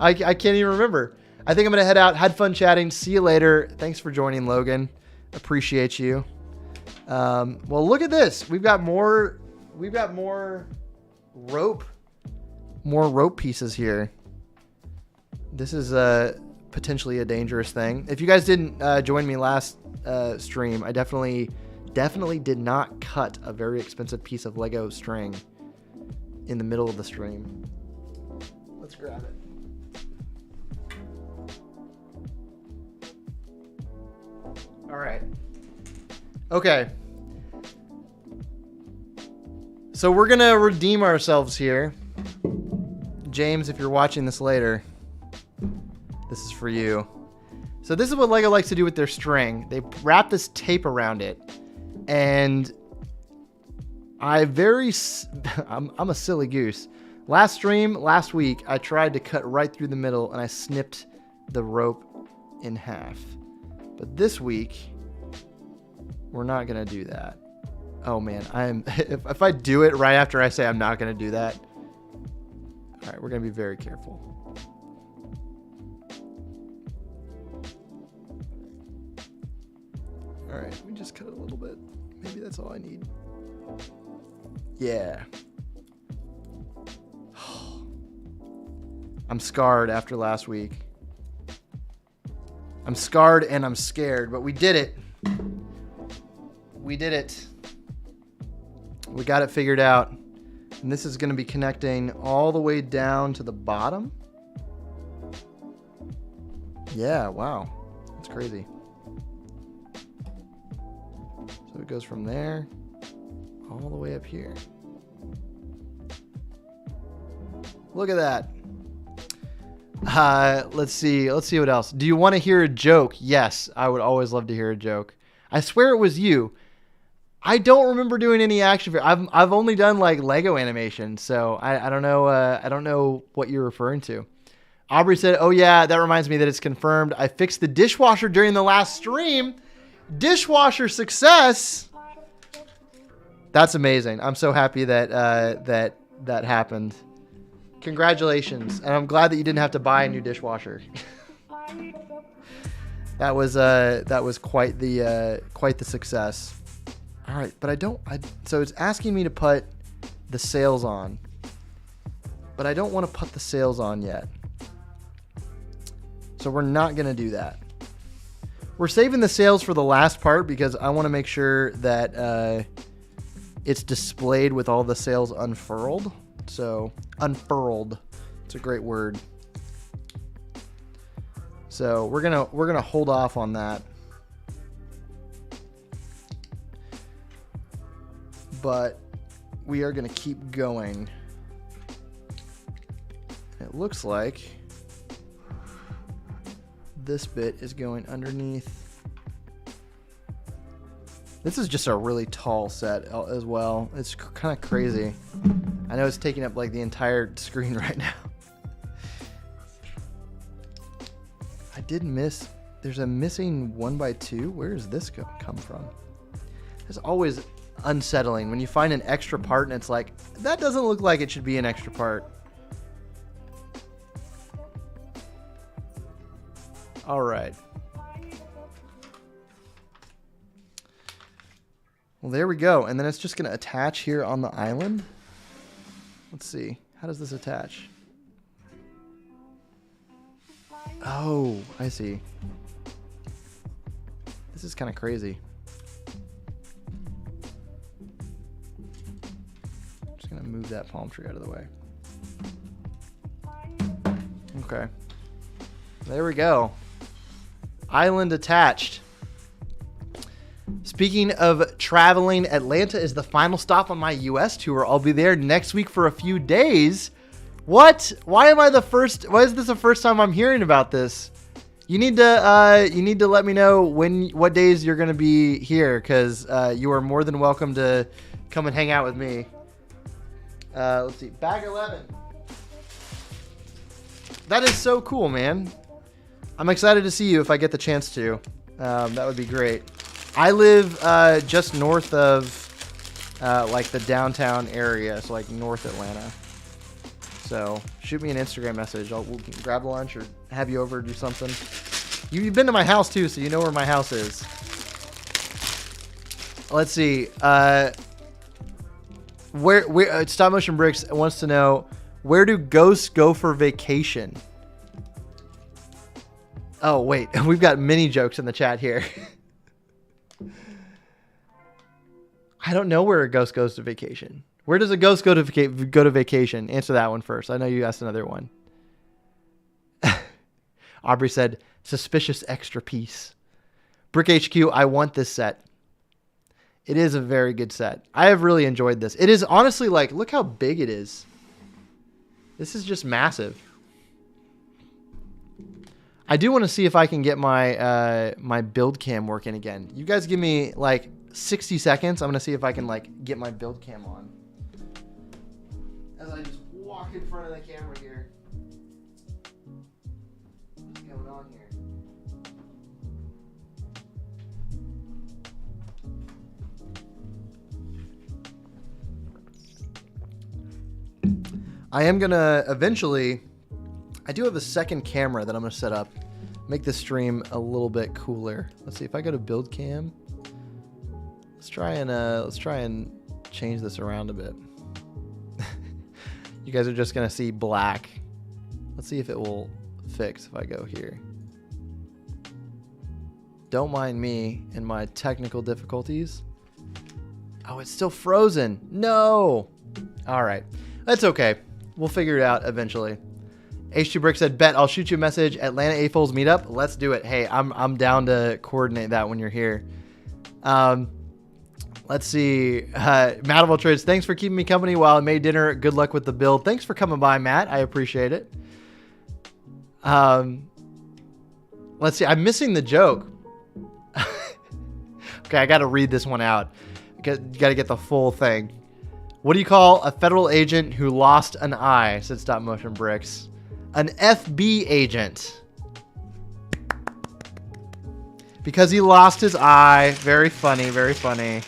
I can't even remember. I think I'm going to head out. Had fun chatting. See you later. Thanks for joining, Logan. Appreciate you. Well, look at this. We've got more rope pieces here. This is potentially a dangerous thing. If you guys didn't join me last stream, I definitely did not cut a very expensive piece of Lego string in the middle of the stream. Let's grab it. right. Okay. So we're going to redeem ourselves here. James, if you're watching this later, this is for you. So this is what LEGO likes to do with their string. They wrap this tape around it. And I'm a silly goose. Last week, I tried to cut right through the middle and I snipped the rope in half. But this week, we're not going to do that. Oh man, if I do it right after I say I'm not going to do that. All right, we're going to be very careful. All right, we just cut it a little bit. Maybe that's all I need. Yeah. I'm scarred after last week. I'm scarred and I'm scared, but we did it. We did it. We got it figured out. And this is going to be connecting all the way down to the bottom. Yeah, wow. That's crazy. So it goes from there all the way up here. Look at that. Let's see what else. Do you want to hear a joke? Yes, I would always love to hear a joke. I swear it was you. I don't remember doing any action figure. I've only done like Lego animation, so I don't know. I don't know what you're referring to. Aubrey said, "Oh yeah, that reminds me that it's confirmed. I fixed the dishwasher during the last stream. Dishwasher success. That's amazing. I'm so happy that that happened. Congratulations, and I'm glad that you didn't have to buy a new dishwasher. That was quite the success." All right, but so it's asking me to put the sails on, but I don't want to put the sails on yet. So we're not going to do that. We're saving the sails for the last part because I want to make sure that it's displayed with all the sails unfurled. So unfurled, it's a great word. So we're gonna hold off on that. But we are going to keep going. It looks like this bit is going underneath. This is just a really tall set as well. It's kind of crazy. I know it's taking up like the entire screen right now. I did miss. There's a missing 1x2. Where does this come from? There's always unsettling when you find an extra part and it's like, that doesn't look like it should be an extra part. All right. Well, there we go. And then it's just going to attach here on the island. Let's see. How does this attach? Oh, I see. This is kind of crazy. Gonna move that palm tree out of the way. Okay, there we go. Island attached. Speaking of traveling, Atlanta is the final stop on my US tour. I'll be there next week for a few days. What? Why am I the first? Why is this the first time I'm hearing about this? You need to let me know what days you're gonna be here, because you are more than welcome to come and hang out with me. Let's see. Bag 11. That is so cool, man. I'm excited to see you if I get the chance to. That would be great. I live just north of like the downtown area, so like North Atlanta. So shoot me an Instagram message. We'll grab lunch or have you over, do something. You've been to my house too, so you know where my house is. Let's see. Where Stop Motion Bricks wants to know, where do ghosts go for vacation? Oh wait, we've got mini jokes in the chat here. I don't know where a ghost goes to vacation. Where does a ghost go to vacation? Answer that one first. I know you asked another one. Aubrey said, suspicious extra piece. Brick HQ, I want this set. It is a very good set. I have really enjoyed this. It is honestly like, look how big it is. This is just massive. I do want to see if I can get my my build cam working again. You guys give me like 60 seconds. I'm going to see if I can like get my build cam on. As I just walk in front of the camera here. What's going on here? I am going to eventually, I do have a second camera that I'm going to set up. Make the stream a little bit cooler. Let's see if I go to build cam. Let's try and change this around a bit. You guys are just going to see black. Let's see if it will fix if I go here. Don't mind me and my technical difficulties. Oh, it's still frozen. No. All right. That's okay. We'll figure it out eventually. H2 Brick said, bet I'll shoot you a message. Atlanta AFOLs meetup. Let's do it. Hey, I'm down to coordinate that when you're here. Let's see. Matt of all trades, thanks for keeping me company while I made dinner. Good luck with the build. Thanks for coming by, Matt. I appreciate it. Let's see. I'm missing the joke. Okay, I got to read this one out. You got to get the full thing. What do you call a federal agent who lost an eye? Said Stop Motion Bricks. An FB agent. Because he lost his eye. Very funny, very funny.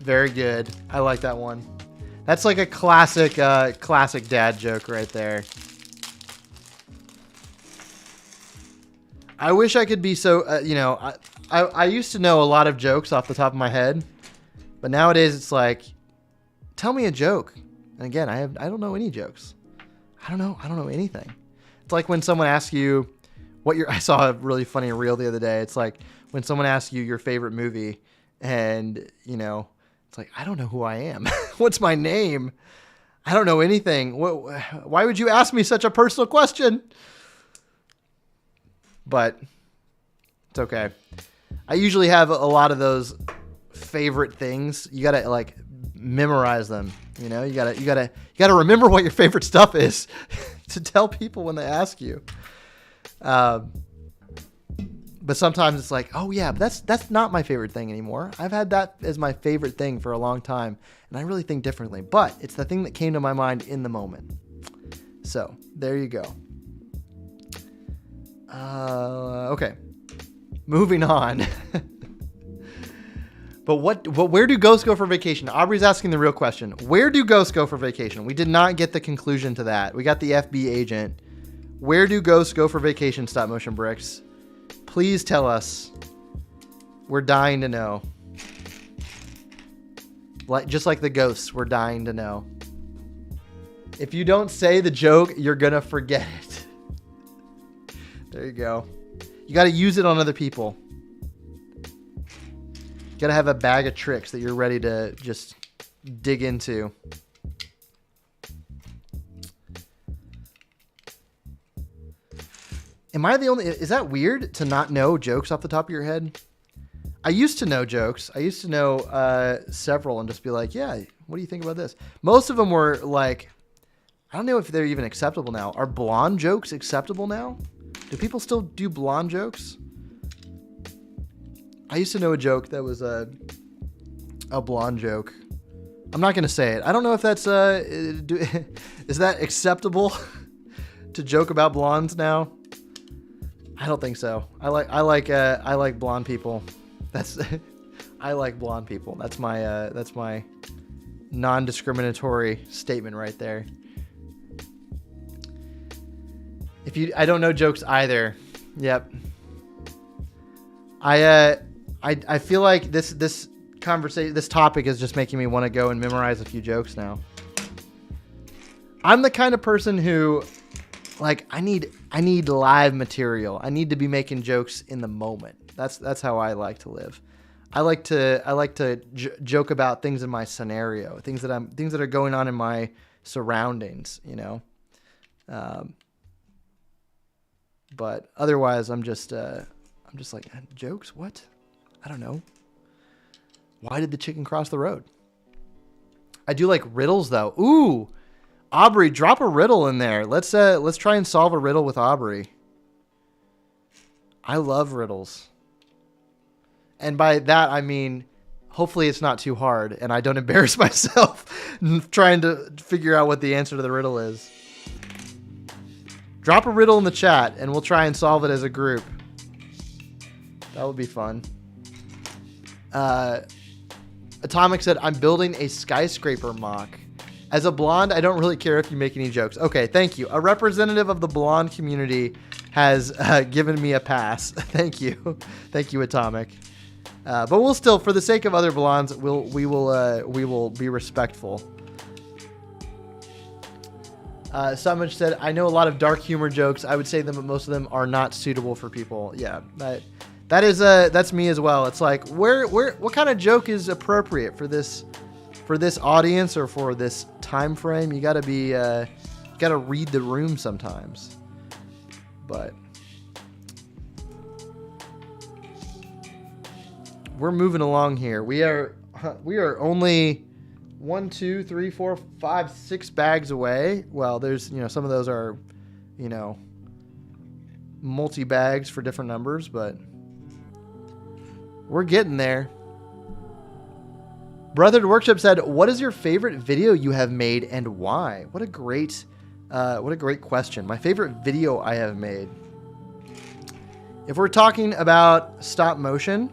Very good. I like that one. That's like a classic classic dad joke right there. I wish I could be so, you know, I used to know a lot of jokes off the top of my head. But nowadays it's like, tell me a joke. And again, I don't know any jokes. I don't know anything. It's like when someone asks you what I saw a really funny reel the other day. It's like when someone asks you your favorite movie and, you know, it's like, I don't know who I am. What's my name? I don't know anything. Why would you ask me such a personal question? But it's okay. I usually have a lot of those favorite things. You got to like memorize them. You know, you gotta remember what your favorite stuff is to tell people when they ask you. But sometimes it's like, oh yeah, but that's not my favorite thing anymore. I've had that as my favorite thing for a long time, and I really think differently. But it's the thing that came to my mind in the moment. So there you go. Okay, moving on. But where do ghosts go for vacation? Aubrey's asking the real question. Where do ghosts go for vacation? We did not get the conclusion to that. We got the FB agent. Where do ghosts go for vacation, Stop Motion Bricks? Please tell us. We're dying to know. Just like the ghosts, we're dying to know. If you don't say the joke, you're going to forget it. There you go. You got to use it on other people. You got to have a bag of tricks that you're ready to just dig into. Am I the only... Is that weird to not know jokes off the top of your head? I used to know jokes. I used to know several and just be like, yeah, what do you think about this? Most of them were like... I don't know if they're even acceptable now. Are blonde jokes acceptable now? Do people still do blonde jokes? I used to know a joke that was a blonde joke. I'm not going to say it. I don't know if that's... is that acceptable to joke about blondes now? I don't think so. I like blonde people. I like blonde people. That's my non-discriminatory statement right there. I don't know jokes either. Yep. I feel like this conversation, this topic is just making me want to go and memorize a few jokes now. I'm the kind of person who, like, I need live material. I need to be making jokes in the moment. That's how I like to live. I like to joke about things in my scenario, things that are going on in my surroundings, you know. But otherwise, I'm I'm just like, jokes? What? I don't know. Why did the chicken cross the road? I do like riddles though. Ooh, Aubrey, drop a riddle in there. Let's try and solve a riddle with Aubrey. I love riddles. And by that, I mean, hopefully it's not too hard and I don't embarrass myself trying to figure out what the answer to the riddle is. Drop a riddle in the chat and we'll try and solve it as a group. That would be fun. Atomic said, I'm building a skyscraper mock. As a blonde, I don't really care if you make any jokes. Okay, thank you. A representative of the blonde community has given me a pass. Thank you. Thank you, Atomic. But we'll still, for the sake of other blondes, we will be respectful. Someone said, I know a lot of dark humor jokes. I would say that most of them are not suitable for people. Yeah, that's me as well. It's like, what kind of joke is appropriate for this audience or for this time frame? You gotta be, you gotta read the room sometimes. But we're moving along here. We are only 1, 2, 3, 4, 5, 6 bags away. Well, there's, some of those are, multi bags for different numbers, but we're getting there. Brother to Workshop said, what is your favorite video you have made and why? What a great question. My favorite video I have made. If we're talking about stop motion,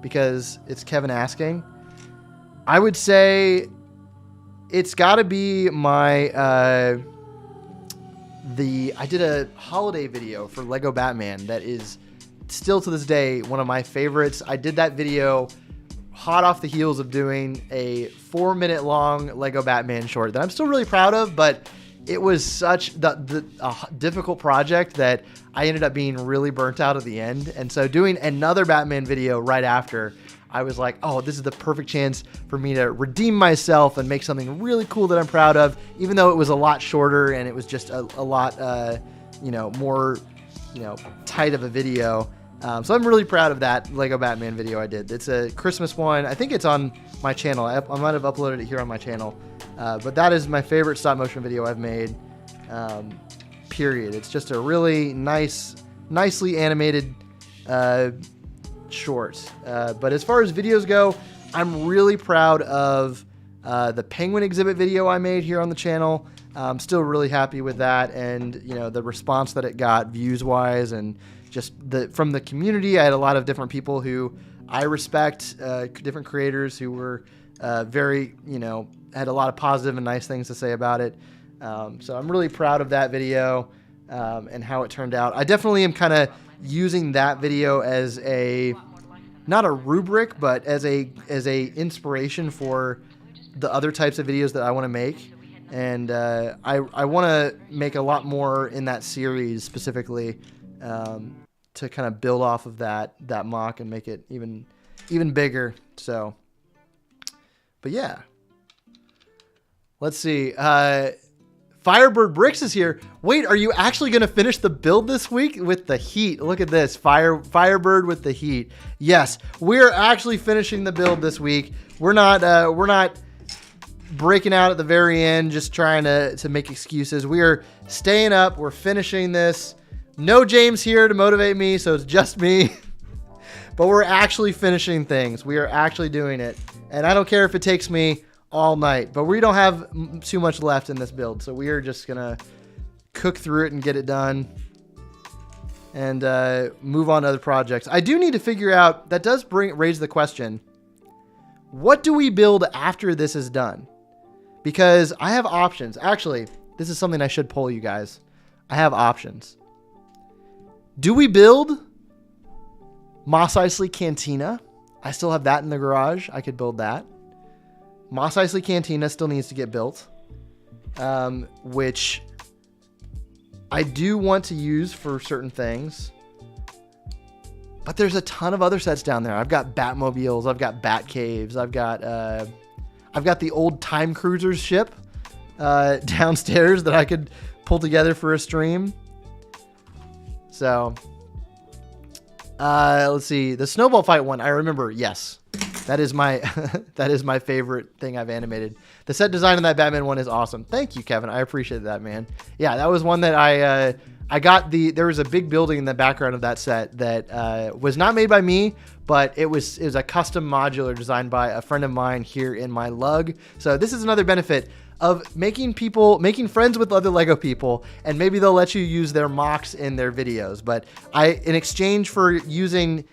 because it's Kevin asking, I would say it's got to be my, I did a holiday video for Lego Batman that is still to this day one of my favorites. I did that video hot off the heels of doing a 4-minute long Lego Batman short that I'm still really proud of, but it was such a difficult project that I ended up being really burnt out at the end. And so doing another Batman video right after, I was like, oh, this is the perfect chance for me to redeem myself and make something really cool that I'm proud of, even though it was a lot shorter and it was just a lot, more, tight of a video. So I'm really proud of that Lego Batman video I did. It's a Christmas one. I think it's on my channel. I might have uploaded it here on my channel. But that is my favorite stop motion video I've made, period. It's just a really nicely animated short. But as far as videos go, I'm really proud of the penguin exhibit video I made here on the channel. I'm still really happy with that, and the response that it got views-wise, and just from the community. I had a lot of different people who I respect, different creators who were very, had a lot of positive and nice things to say about it. So I'm really proud of that video and how it turned out. I definitely am kind of using that video as not a rubric, but as a inspiration for the other types of videos that I want to make. And I want to make a lot more in that series specifically to kind of build off of that mock and make it even bigger. So, but yeah. Let's see. Firebird Bricks is here. Wait, are you actually going to finish the build this week with the heat? Look at this. Firebird with the heat. Yes, we're actually finishing the build this week. We're not breaking out at the very end, just trying to make excuses. We are staying up. We're finishing this. No James here to motivate me, so it's just me. But we're actually finishing things. We are actually doing it. And I don't care if it takes me all night, but we don't have too much left in this build, so we are just gonna cook through it and get it done and move on to other projects. I do need to figure out, that does raise the question, what do we build after this is done? Because I have options. Actually, this is something I should poll you guys. I have options. Do we build Mos Eisley Cantina? I still have that in the garage. I could build that. Mos Eisley Cantina still needs to get built, which I do want to use for certain things. But there's a ton of other sets down there. I've got Batmobiles. I've got Bat Caves. I've got the old Time Cruisers ship downstairs that I could pull together for a stream. So Let's see. The snowball fight one, I remember. Yes. That is my that is my favorite thing I've animated. The set design in that Batman one is awesome. Thank you, Kevin. I appreciate that, man. Yeah, that was one that I got there was a big building in the background of that set that was not made by me, but it was a custom modular designed by a friend of mine here in my lug. So this is another benefit of making friends with other Lego people, and maybe they'll let you use their mocks in their videos. But in exchange for using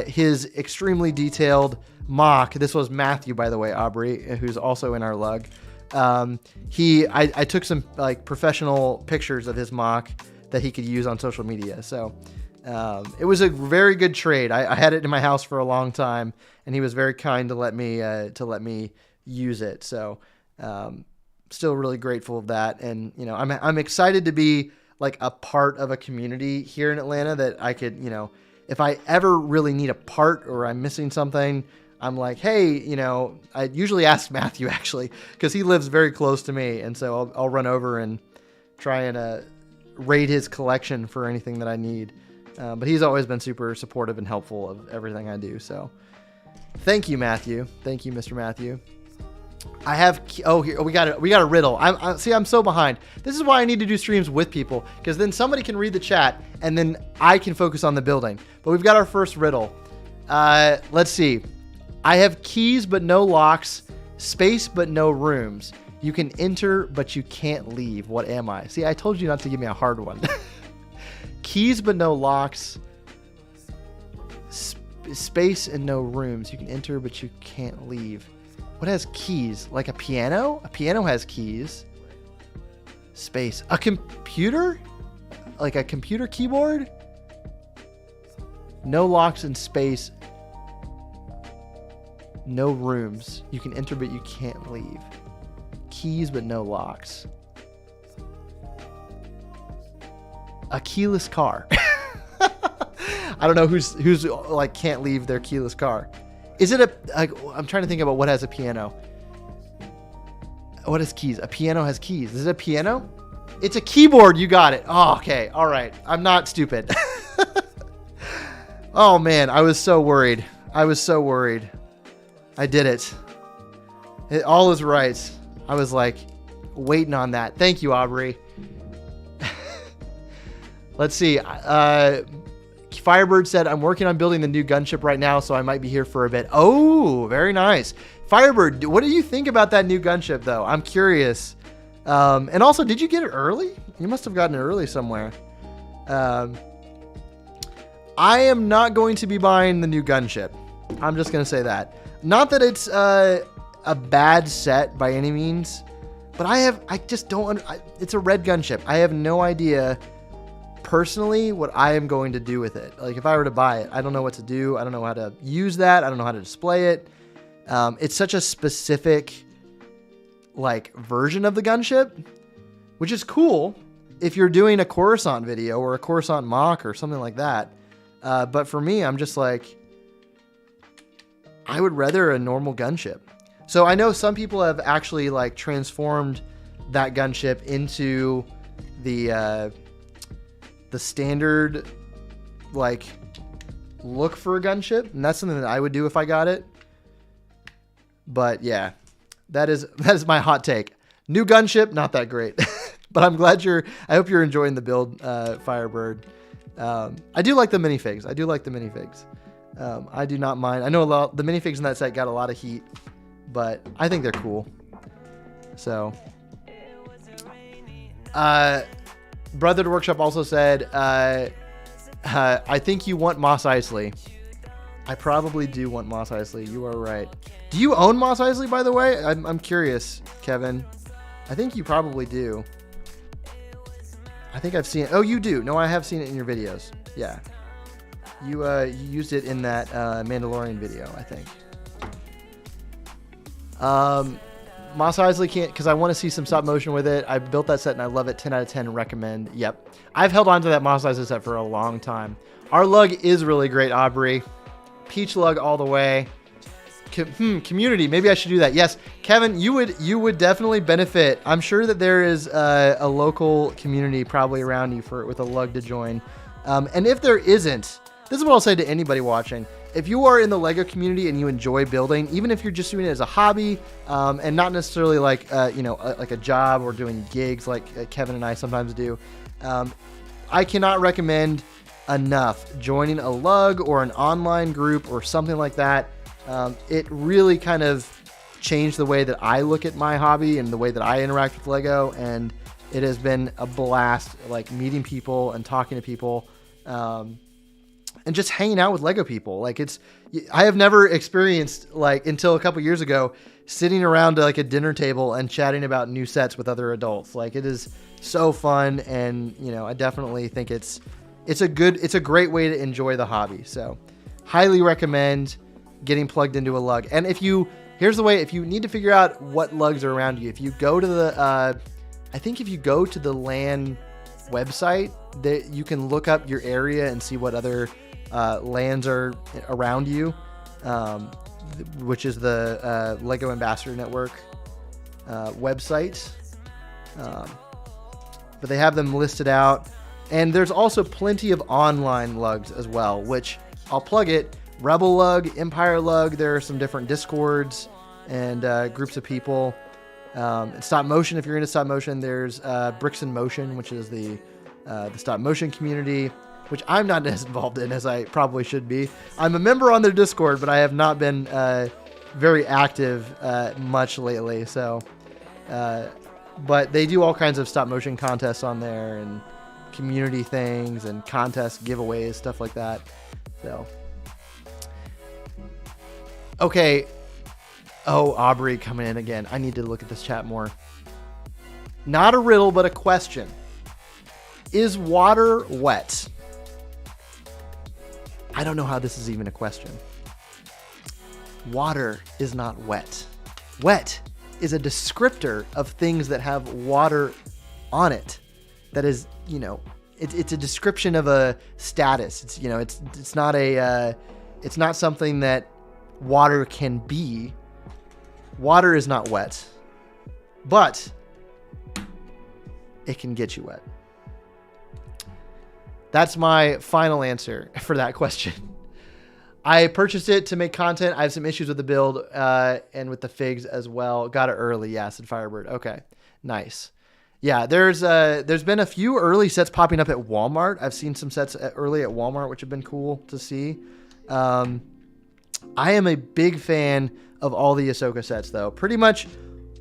his extremely detailed mock, this was Matthew, by the way, Aubrey, who's also in our lug. I took some like professional pictures of his mock that he could use on social media. So it was a very good trade. I had it in my house for a long time, and he was very kind to let me use it. So still really grateful of that. And you know, I'm excited to be like a part of a community here in Atlanta that I could, you know, if I ever really need a part or I'm missing something, I'm like, hey, you know, I usually ask Matthew actually, because he lives very close to me. And so I'll run over and try and raid his collection for anything that I need. But he's always been super supportive and helpful of everything I do. So thank you, Matthew. Thank you, Mr. Matthew. I have, here we got a riddle. I'm so behind. This is why I need to do streams with people, because then somebody can read the chat and then I can focus on the building. But we've got our first riddle. Let's see. I have keys but no locks, space but no rooms. You can enter but you can't leave. What am I? See, I told you not to give me a hard one. Keys but no locks, space and no rooms. You can enter but you can't leave. What has keys? Like a piano? A piano has keys. Space. A computer? Like a computer keyboard? No locks in space. No rooms. You can enter but you can't leave. Keys but no locks. A keyless car. I don't know who's like can't leave their keyless car. Is it I'm trying to think about what has a piano. What has keys? A piano has keys. Is it a piano? It's a keyboard. You got it. Oh, okay. All right. I'm not stupid. Oh man, I was so worried. I did it. All is right. I was like waiting on that. Thank you, Aubrey. Let's see. Firebird said, I'm working on building the new gunship right now, so I might be here for a bit. Oh, very nice. Firebird, what do you think about that new gunship, though? I'm curious. And also, did you get it early? You must have gotten it early somewhere. I am not going to be buying the new gunship. I'm just going to say that. Not that it's a bad set by any means, but it's a red gunship. I have no idea personally what I am going to do with it. Like if I were to buy it, I don't know what to do. I don't know how to use that. I don't know how to display it. It's such a specific like version of the gunship, which is cool if you're doing a Coruscant video or a Coruscant mock or something like that. But for me, I'm just like, I would rather a normal gunship. So I know some people have actually like transformed that gunship into the standard like look for a gunship, and that's something that I would do if I got it. But yeah, that is my hot take. New gunship, not that great. But I'm glad I hope you're enjoying the build, Firebird. I do like the minifigs. I do not mind. I know the minifigs in that set got a lot of heat, but I think they're cool. So Brother Workshop also said, I think you want Mos Eisley. I probably do want Mos Eisley. You are right. Do you own Mos Eisley, by the way? I'm curious, Kevin. I think you probably do. I think I've seen it. Oh, you do. No, I have seen it in your videos. Yeah. You used it in that Mandalorian video, I think. Mos Eisley can't, because I want to see some stop motion with it. I built that set and I love it. 10 out of 10 recommend. Yep. I've held on to that Mos Eisley set for a long time. Our lug is really great, Aubrey. Peach lug all the way. Community. Maybe I should do that. Yes, Kevin, you would definitely benefit. I'm sure that there is a local community probably around you with a lug to join. And if there isn't, this is what I'll say to anybody watching. If you are in the Lego community and you enjoy building, even if you're just doing it as a hobby, and not necessarily like, like a job or doing gigs like Kevin and I sometimes do, I cannot recommend enough joining a lug or an online group or something like that. It really kind of changed the way that I look at my hobby and the way that I interact with Lego, and it has been a blast, like meeting people and talking to people, and just hanging out with Lego people. Like I have never experienced, like until a couple years ago, sitting around like a dinner table and chatting about new sets with other adults. Like it is so fun, and I definitely think it's a great way to enjoy the hobby. So highly recommend getting plugged into a lug. And here's the way, if you need to figure out what lugs are around you, if you go to the LAN website, that you can look up your area and see what other LANs are around you, which is the Lego Ambassador Network website. But they have them listed out, and there's also plenty of online lugs as well, which I'll plug it. Rebel Lug, Empire Lug, there are some different Discords and groups of people. Stop motion, if you're into stop motion, there's Bricks in Motion, which is the stop motion community, which I'm not as involved in as I probably should be. I'm a member on their Discord, but I have not been very active much lately. So, but they do all kinds of stop motion contests on there, and community things and contests, giveaways, stuff like that. So, okay. Oh, Aubrey coming in again. I need to look at this chat more. Not a riddle, but a question. Is water wet? I don't know how this is even a question. Water is not wet. Wet is a descriptor of things that have water on it. That is, it's a description of a status. It's not something that water can be. Water is not wet, but it can get you wet. That's my final answer for that question. I purchased it to make content. I have some issues with the build and with the figs as well. Got it early, yeah, said Firebird. Okay, nice. Yeah, there's been a few early sets popping up at Walmart. I've seen some sets early at Walmart, which have been cool to see. I am a big fan of all the Ahsoka sets, though. Pretty much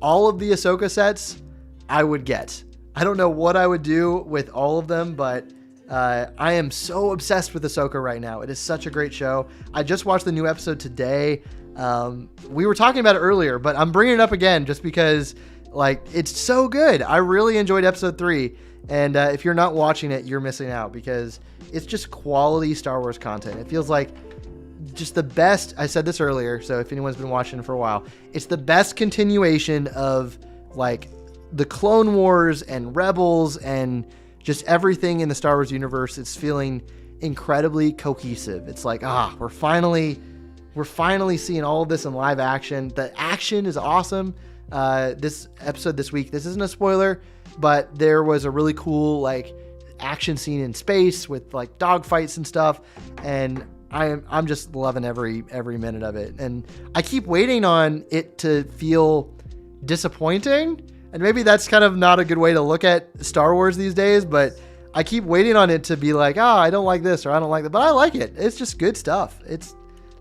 all of the Ahsoka sets I would get. I don't know what I would do with all of them, but I am so obsessed with Ahsoka right now. It is such a great show. I just watched the new episode today. We were talking about it earlier, but I'm bringing it up again just because, it's so good. I really enjoyed episode 3. And if you're not watching it, you're missing out, because it's just quality Star Wars content. It feels like just the best. I said this earlier, so if anyone's been watching for a while, it's the best continuation of the Clone Wars and Rebels and just everything in the Star Wars universe. It's feeling incredibly cohesive. It's like, we're finally seeing all of this in live action. The action is awesome. This episode this week, this isn't a spoiler, but there was a really cool action scene in space with dogfights and stuff, and I'm just loving every minute of it. And I keep waiting on it to feel disappointing. And maybe that's kind of not a good way to look at Star Wars these days, but I keep waiting on it to be like, I don't like this or I don't like that, but I like it. It's just good stuff.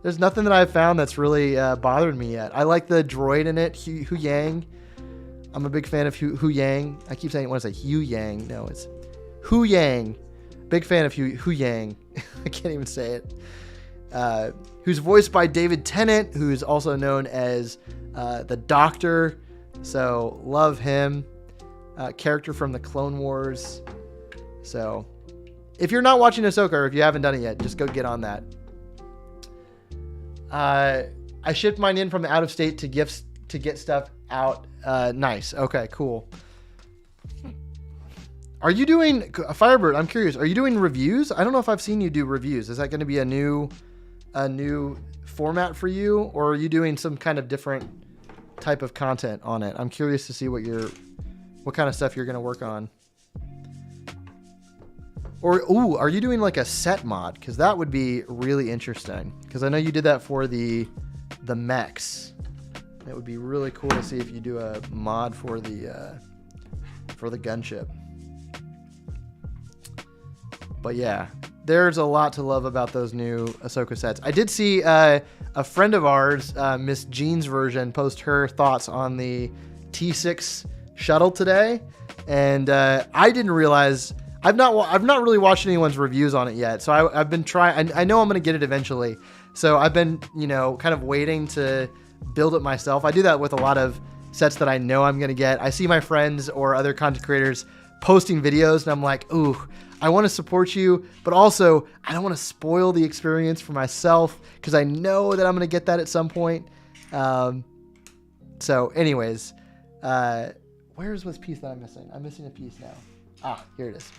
There's nothing that I've found that's really bothered me yet. I like the droid in it, Hu Yang. I'm a big fan of Hu Yang. I keep saying, what is it, Hu Yang? No, it's Hu Yang. Big fan of Hu Yang. I can't even say it. Who's voiced by David Tennant, who's also known as the Doctor. So love him. Character from the Clone Wars. So if you're not watching Ahsoka, or if you haven't done it yet, just go get on that. I shipped mine in from out of state to gifts to get stuff out. Nice. Okay, cool. Are you doing Firebird? I'm curious. Are you doing reviews? I don't know if I've seen you do reviews. Is that going to be a new format for you, or are you doing some kind of different type of content on it? I'm curious to see what kind of stuff you're going to work on. Or, ooh, are you doing like a set mod? Because that would be really interesting. Because I know you did that for the mechs. It would be really cool to see if you do a mod for the gunship. But yeah, there's a lot to love about those new Ahsoka sets. I did see a friend of ours, Miss Jean's version, post her thoughts on the T6 shuttle today, and I didn't realize. I've not really watched anyone's reviews on it yet, so I've been trying. I know I'm gonna get it eventually, so I've been kind of waiting to build it myself. I do that with a lot of sets that I know I'm gonna get. I see my friends or other content creators posting videos, and I'm like, ooh, I want to support you, but also I don't want to spoil the experience for myself because I know that I'm gonna get that at some point. So, anyways, where's this piece that I'm missing? I'm missing a piece now. Ah, here it is.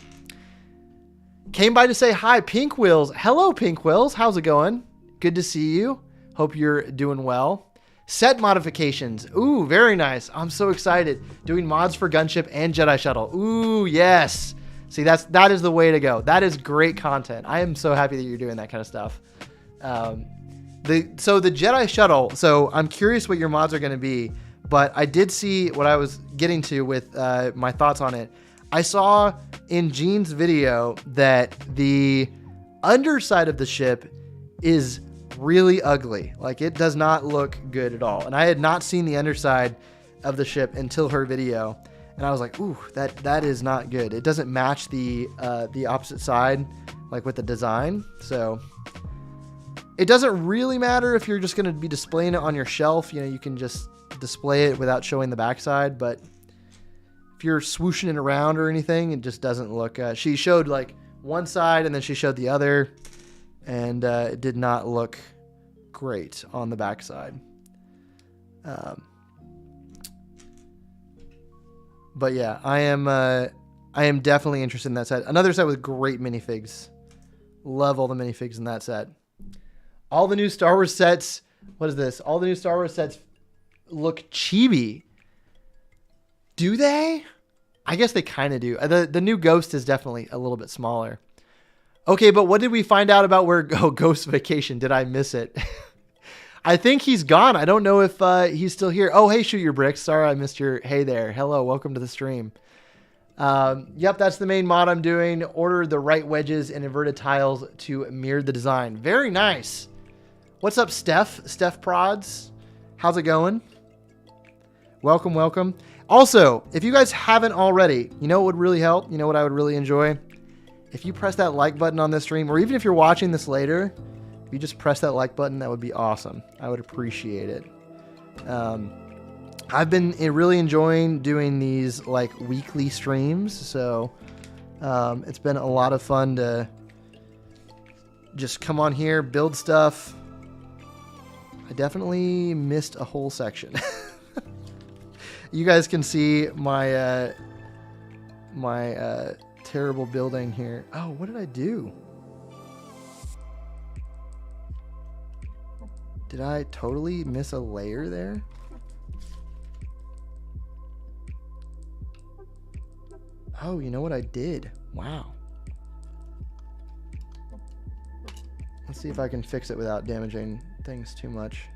Came by to say hi, Pink Wheels. Hello, Pink Wheels. How's it going? Good to see you. Hope you're doing well. Set modifications. Ooh, very nice. I'm so excited. Doing mods for Gunship and Jedi Shuttle. Ooh, yes. See, that is the way to go. That is great content. I am so happy that you're doing that kind of stuff. So the Jedi Shuttle. So I'm curious what your mods are going to be, but I did see what I was getting to with my thoughts on it. I saw in Jean's video that the underside of the ship is really ugly. Like, it does not look good at all. And I had not seen the underside of the ship until her video. And I was like, ooh, that is not good. It doesn't match the opposite side, like with the design. So it doesn't really matter if you're just going to be displaying it on your shelf. You can just display it without showing the backside. But if you're swooshing it around or anything, it just doesn't look. She showed like one side and then she showed the other, and it did not look great on the backside. But yeah, I am definitely interested in that set. Another set with great minifigs. Love all the minifigs in that set. All the new Star Wars sets. What is this? All the new Star Wars sets look chibi. Do they? I guess they kind of do. The new Ghost is definitely a little bit smaller. Okay, but what did we find out about where Ghost Vacation? Did I miss it? I think he's gone. I don't know if he's still here. Oh, hey, Shoot Your Bricks. Sorry, I missed your... Hey there. Hello. Welcome to the stream. Yep, that's the main mod I'm doing. Order the right wedges and inverted tiles to mirror the design. Very nice. What's up, Steph? Steph Prods. How's it going? Welcome, welcome. Also, if you guys haven't already, you know what would really help? You know what I would really enjoy? If you press that like button on this stream, or even if you're watching this later, if you just press that like button, that would be awesome. I would appreciate it. I've been really enjoying doing these like weekly streams, so it's been a lot of fun to just come on here, build stuff. I definitely missed a whole section. You guys can see my terrible building here. Oh, what did I do? Did I totally miss a layer there? Oh, you know what I did? Wow. Let's see if I can fix it without damaging things too much.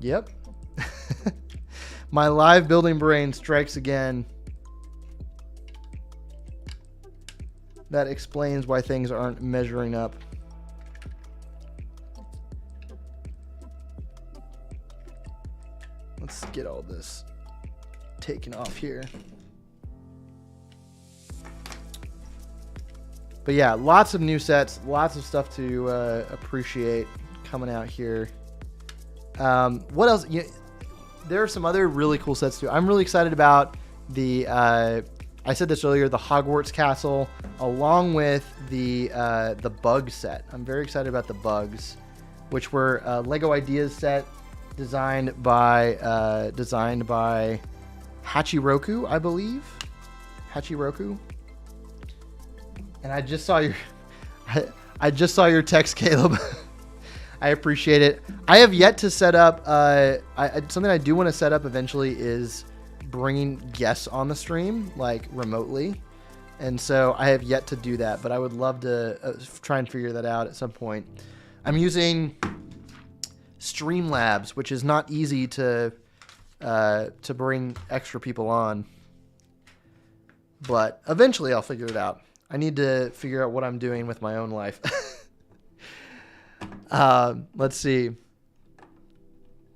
Yep. My live building brain strikes again. That explains why things aren't measuring up. Let's get all this taken off here. But yeah, lots of new sets, lots of stuff to appreciate coming out here. What else? There are some other really cool sets too. I'm really excited about the, I said this earlier, the Hogwarts Castle, along with the Bug set. I'm very excited about the Bugs, which were Lego Ideas set designed by Hachiroku, I believe. Hachiroku. And I just saw your, I just saw your text, Caleb. I appreciate it. I have yet to set up, something I do want to set up eventually is bringing guests on the stream, like remotely. And so I have yet to do that, but I would love to try and figure that out at some point. I'm using Streamlabs, which is not easy to bring extra people on, but eventually I'll figure it out. I need to figure out what I'm doing with my own life. Let's see.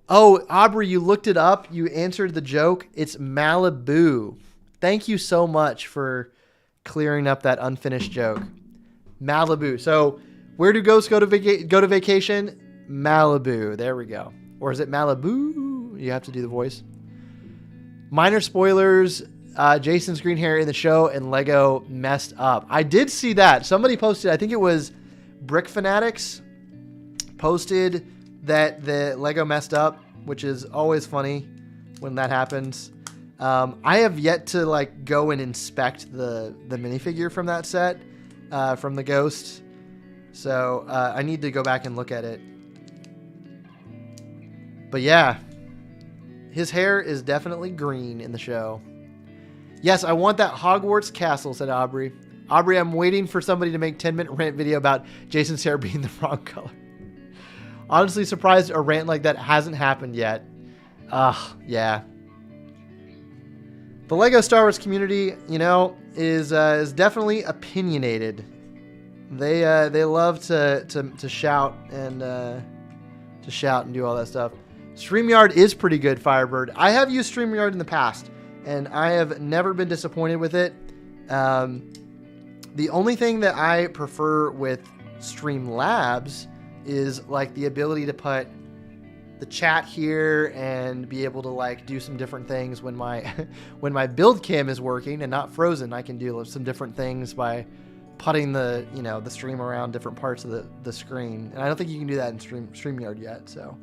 Oh, Aubrey, you looked it up. You answered the joke. It's Malibu. Thank you so much for clearing up that unfinished joke. Malibu. So where do ghosts go to vacation? Malibu. There we go. Or is it Malibu? You have to do the voice. Minor spoilers. Jason's green hair in the show and Lego messed up. I did see that. Somebody posted, I think it was Brick Fanatics, posted that the Lego messed up, which is always funny when that happens. I have yet to like go and inspect the minifigure from that set, from the Ghost. So I need to go back and look at it. But yeah, his hair is definitely green in the show. Yes, I want that Hogwarts castle, said Aubrey. Aubrey, I'm waiting for somebody to make 10-minute rant video about Jason's hair being the wrong color. Honestly surprised a rant like that hasn't happened yet. Yeah. The Lego Star Wars community, you know, is definitely opinionated. They love to shout and do all that stuff. StreamYard is pretty good, Firebird. I have used StreamYard in the past, and I have never been disappointed with it. The only thing that I prefer with Streamlabs is like the ability to put the chat here and be able to like do some different things when my when my build cam is working and not frozen. I can do some different things by putting the the stream around different parts of the screen, and I don't think you can do that in StreamYard yet. So.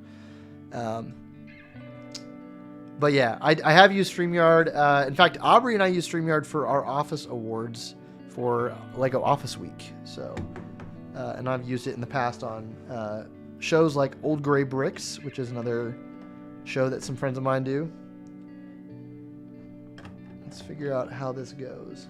But yeah, I have used StreamYard. In fact, Aubrey and I used StreamYard for our Office Awards for Lego Office Week. So, and I've used it in the past on shows like Old Gray Bricks, which is another show that some friends of mine do. Let's figure out how this goes.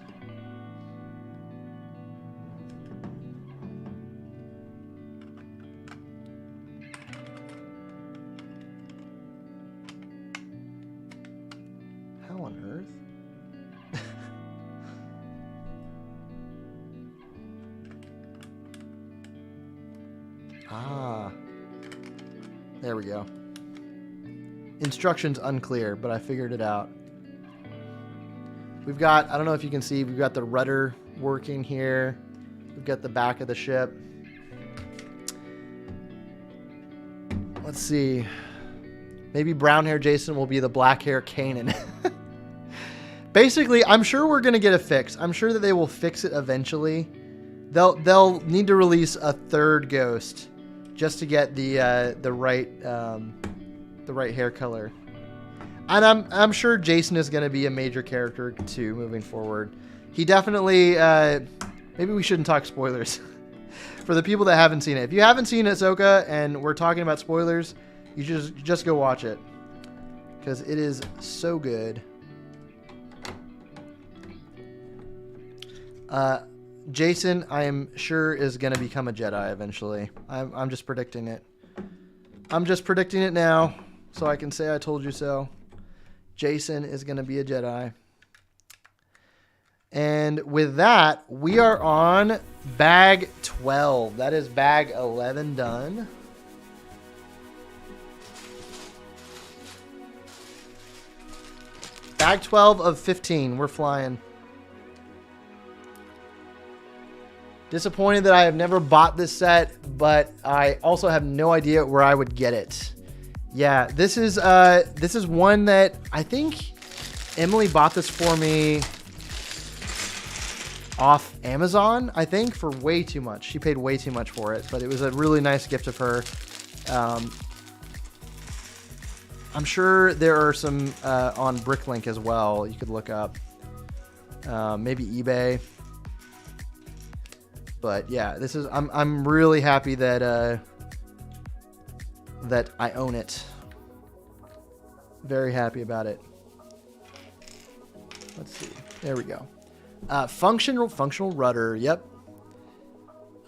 There we go. Instructions unclear, but I figured it out. We've got, I don't know if you can see, we've got the rudder working here. We've got the back of the ship. Let's see. Maybe brown hair Jason will be the black hair Kanan. Basically, I'm sure we're going to get a fix. I'm sure that they will fix it eventually. They'll need to release a third Ghost just to get the right hair color. And I'm sure Jason is going to be a major character too moving forward. He definitely maybe we shouldn't talk spoilers for the people that haven't seen it. If you haven't seen Ahsoka and we're talking about spoilers, you just go watch it because it is so good. Jason, I am sure, is going to become a Jedi eventually. I'm just predicting it. I'm just predicting it now, so I can say I told you so. Jason is going to be a Jedi. And with that, we are on bag 12. That is bag 11 done. Bag 12 of 15. We're flying. Disappointed that I have never bought this set, but I also have no idea where I would get it. Yeah, this is one that I think Emily bought this for me off Amazon, I think, for way too much. She paid way too much for it, but it was a really nice gift of her. I'm sure there are some on Bricklink as well. You could look up, maybe eBay. But yeah, this is I'm really happy that that I own it. Very happy about it. Let's see. There we go. Functional rudder. Yep.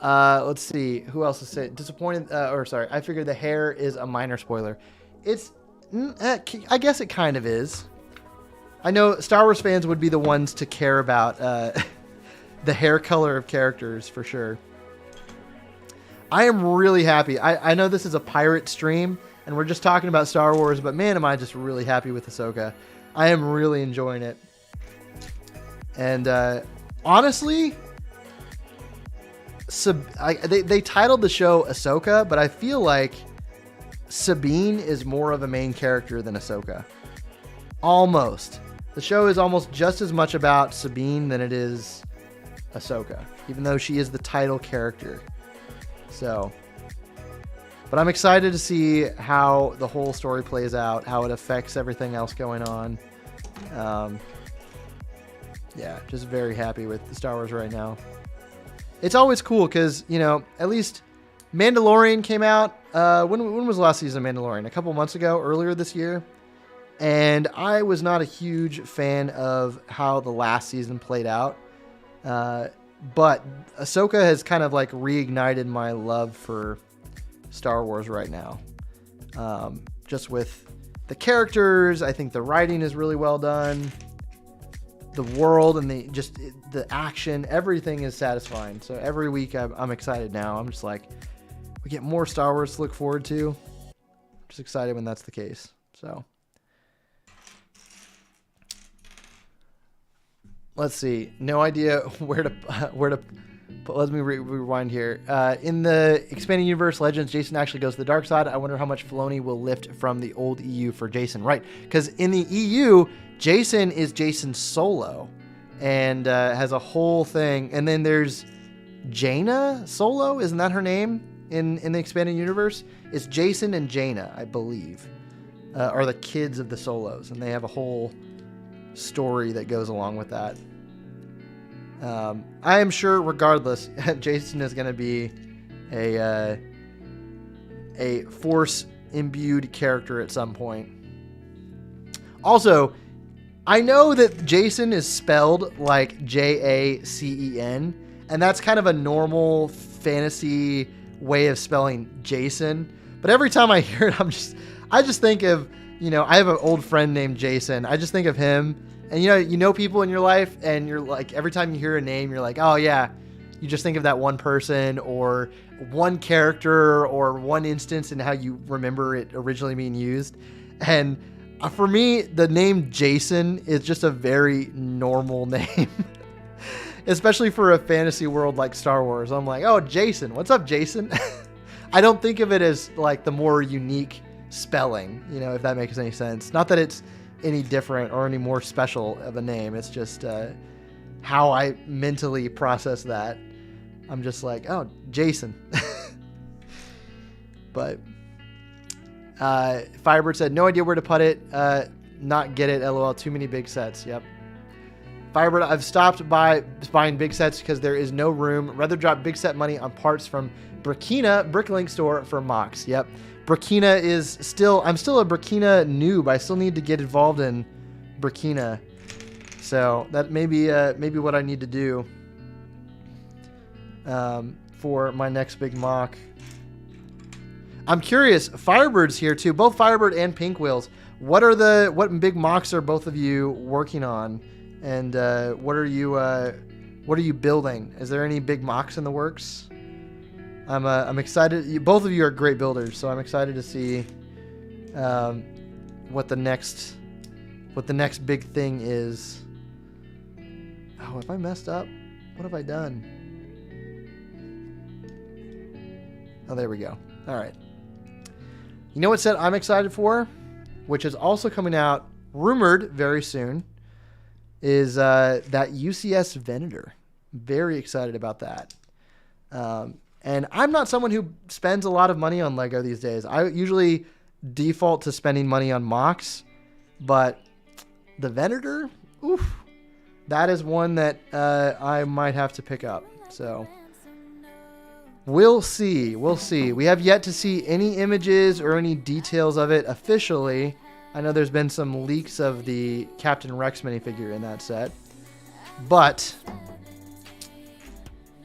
Let's see. Who else is saying disappointed? Sorry. I figured the hair is a minor spoiler. I guess it kind of is. I know Star Wars fans would be the ones to care about the hair color of characters for sure. I am really happy. I know this is a pirate stream and we're just talking about Star Wars, but man, am I just really happy with Ahsoka. I am really enjoying it. And honestly, they titled the show Ahsoka, but I feel like Sabine is more of a main character than Ahsoka. Almost. The show is almost just as much about Sabine than it is Ahsoka, even though she is the title character. So, but I'm excited to see how the whole story plays out, how it affects everything else going on. Yeah, just very happy with Star Wars right now. It's always cool because, you know, at least Mandalorian came out. When was the last season of Mandalorian? A couple months ago, earlier this year. And I was not a huge fan of how the last season played out. But Ahsoka has kind of like reignited my love for Star Wars right now. Just with the characters, I think the writing is really well done. The world and the action, everything is satisfying. So every week I'm excited now. I'm just like, we get more Star Wars to look forward to. Just excited when that's the case. So let's see. No idea where to put. Let me rewind here. In the expanding universe Legends, Jason actually goes to the dark side. I wonder how much Filoni will lift from the old EU for Jason. Right. Because in the EU, Jason is Jason Solo and has a whole thing. And then there's Jaina Solo. Isn't that her name in the expanded universe? It's Jason and Jaina, I believe, are the kids of the Solos. And they have a whole story that goes along with that. I am sure regardless, Jason is going to be a force imbued character at some point. Also, I know that Jason is spelled like Jacen, and that's kind of a normal fantasy way of spelling Jason. But every time I hear it, I just think of, you know, I have an old friend named Jason. I just think of him, and you know people in your life, and you're like, every time you hear a name, you're like, oh yeah, you just think of that one person or one character or one instance and how you remember it originally being used. And for me, the name Jason is just a very normal name, especially for a fantasy world like Star Wars. I'm like, oh, Jason, what's up, Jason? I don't think of it as like the more unique spelling, you know, if that makes any sense. Not that it's any different or any more special of a name. It's just how I mentally process that. I'm just like, oh, Jason. But Firebird said, no idea where to put it. Not get it, LOL. Too many big sets. Yep. Firebird, I've stopped buying big sets because there is no room. Rather drop big set money on parts from Burkina Bricklink store for Mox. Yep. Burkina is I'm still a Burkina noob. I still need to get involved in Burkina. So that may be what I need to do for my next big mock. I'm curious. Firebird's here too. Both Firebird and Pink Wheels. What big mocks are both of you working on? And what are you building? Is there any big mocks in the works? I'm excited. Both of you are great builders, so I'm excited to see what the next big thing is. Oh, have I messed up? What have I done? Oh, there we go. All right. You know what set I'm excited for, which is also coming out, rumored very soon, is that UCS Venator. Very excited about that. And I'm not someone who spends a lot of money on Lego these days. I usually default to spending money on mocks, but the Venator, oof, that is one that I might have to pick up. So We'll see. We'll see. We have yet to see any images or any details of it officially. I know there's been some leaks of the Captain Rex minifigure in that set, but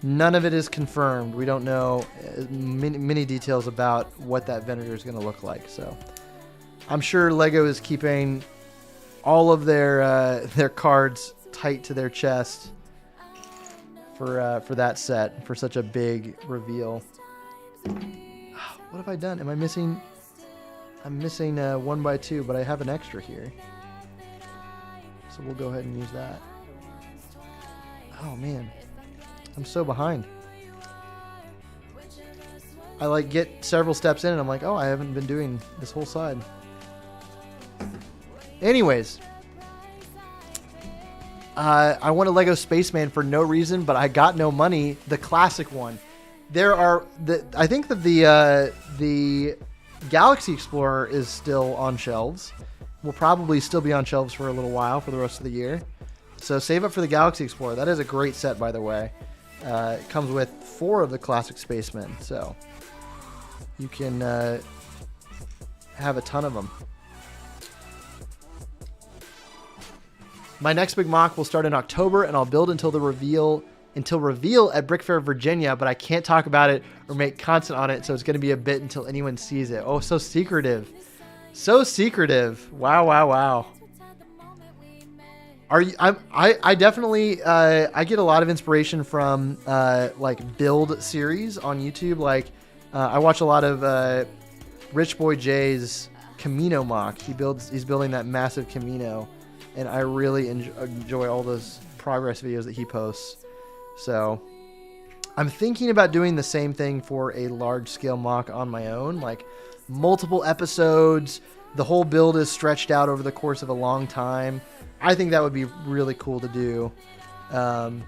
none of it is confirmed. We don't know many details about what that Venator is going to look like. So I'm sure Lego is keeping all of their cards tight to their chest for that set, for such a big reveal. What have I done? Am I missing? I'm missing 1x2, but I have an extra here. So we'll go ahead and use that. Oh man, I'm so behind. I like get several steps in and I'm like, oh, I haven't been doing this whole side. Anyways, I want a Lego Spaceman for no reason, but I got no money. The classic one. I think that the Galaxy Explorer is still on shelves. Will probably still be on shelves for a little while for the rest of the year. So save up for the Galaxy Explorer. That is a great set, by the way. It comes with 4 of the classic Spacemen, so you can have a ton of them. My next big mock will start in October, and I'll build until reveal at Brick Fair, Virginia, but I can't talk about it or make content on it, so it's going to be a bit until anyone sees it. Oh, so secretive. So secretive. Wow, wow, wow. I definitely I get a lot of inspiration from like build series on YouTube. Like I watch a lot of Rich Boy Jay's Camino mock. He's building that massive Camino, and I really enjoy all those progress videos that he posts. So I'm thinking about doing the same thing for a large scale mock on my own, like multiple episodes. The whole build is stretched out over the course of a long time. I think that would be really cool to do. And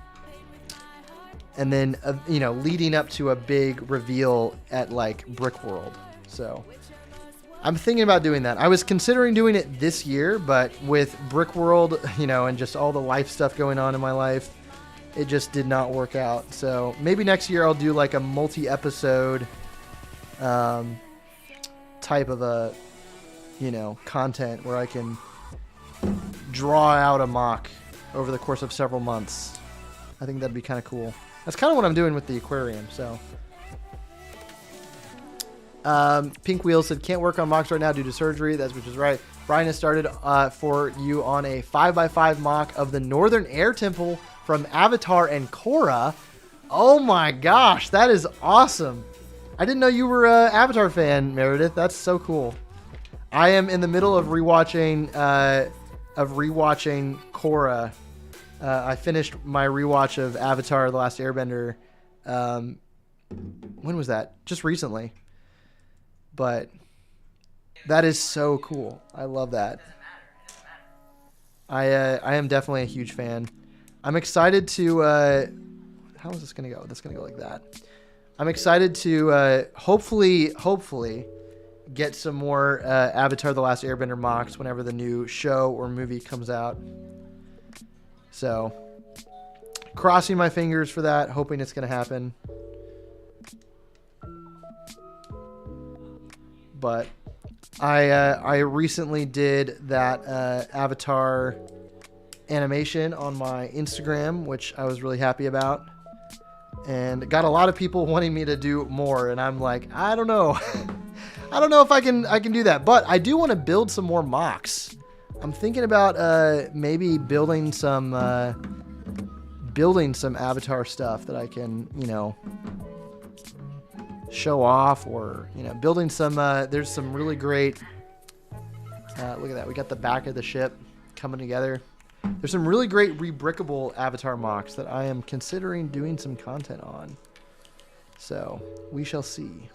then, leading up to a big reveal at like Brick World. So I'm thinking about doing that. I was considering doing it this year, but with Brick World, and just all the life stuff going on in my life, it just did not work out. So maybe next year I'll do like a multi-episode type of a, content where I can draw out a mock over the course of several months. I think that'd be kind of cool. That's kind of what I'm doing with the aquarium. So Pink Wheel said can't work on mocks right now due to surgery. That's which is right. Brian has started for you on a 5x5 mock of the Northern Air Temple from Avatar and Korra. Oh my gosh, that is awesome. I didn't know you were an Avatar fan, Meredith. That's so cool. I am in the middle of rewatching Korra. I finished my rewatch of Avatar: The Last Airbender. When was that? Just recently. But that is so cool. I love that. I am definitely a huge fan. I'm excited to. How is this gonna go? That's gonna go like that. I'm excited to hopefully get some more Avatar: The Last Airbender mocks whenever the new show or movie comes out. So, crossing my fingers for that, hoping it's going to happen. But I recently did that Avatar animation on my Instagram, which I was really happy about. And got a lot of people wanting me to do more, and I'm like, I don't know. I don't know if I can do that, but I do want to build some more mocks. I'm thinking about maybe building some Avatar stuff that I can, show off, or building some. There's some really great. Look at that. We got the back of the ship coming together. There's some really great rebrickable Avatar mocks that I am considering doing some content on. So we shall see.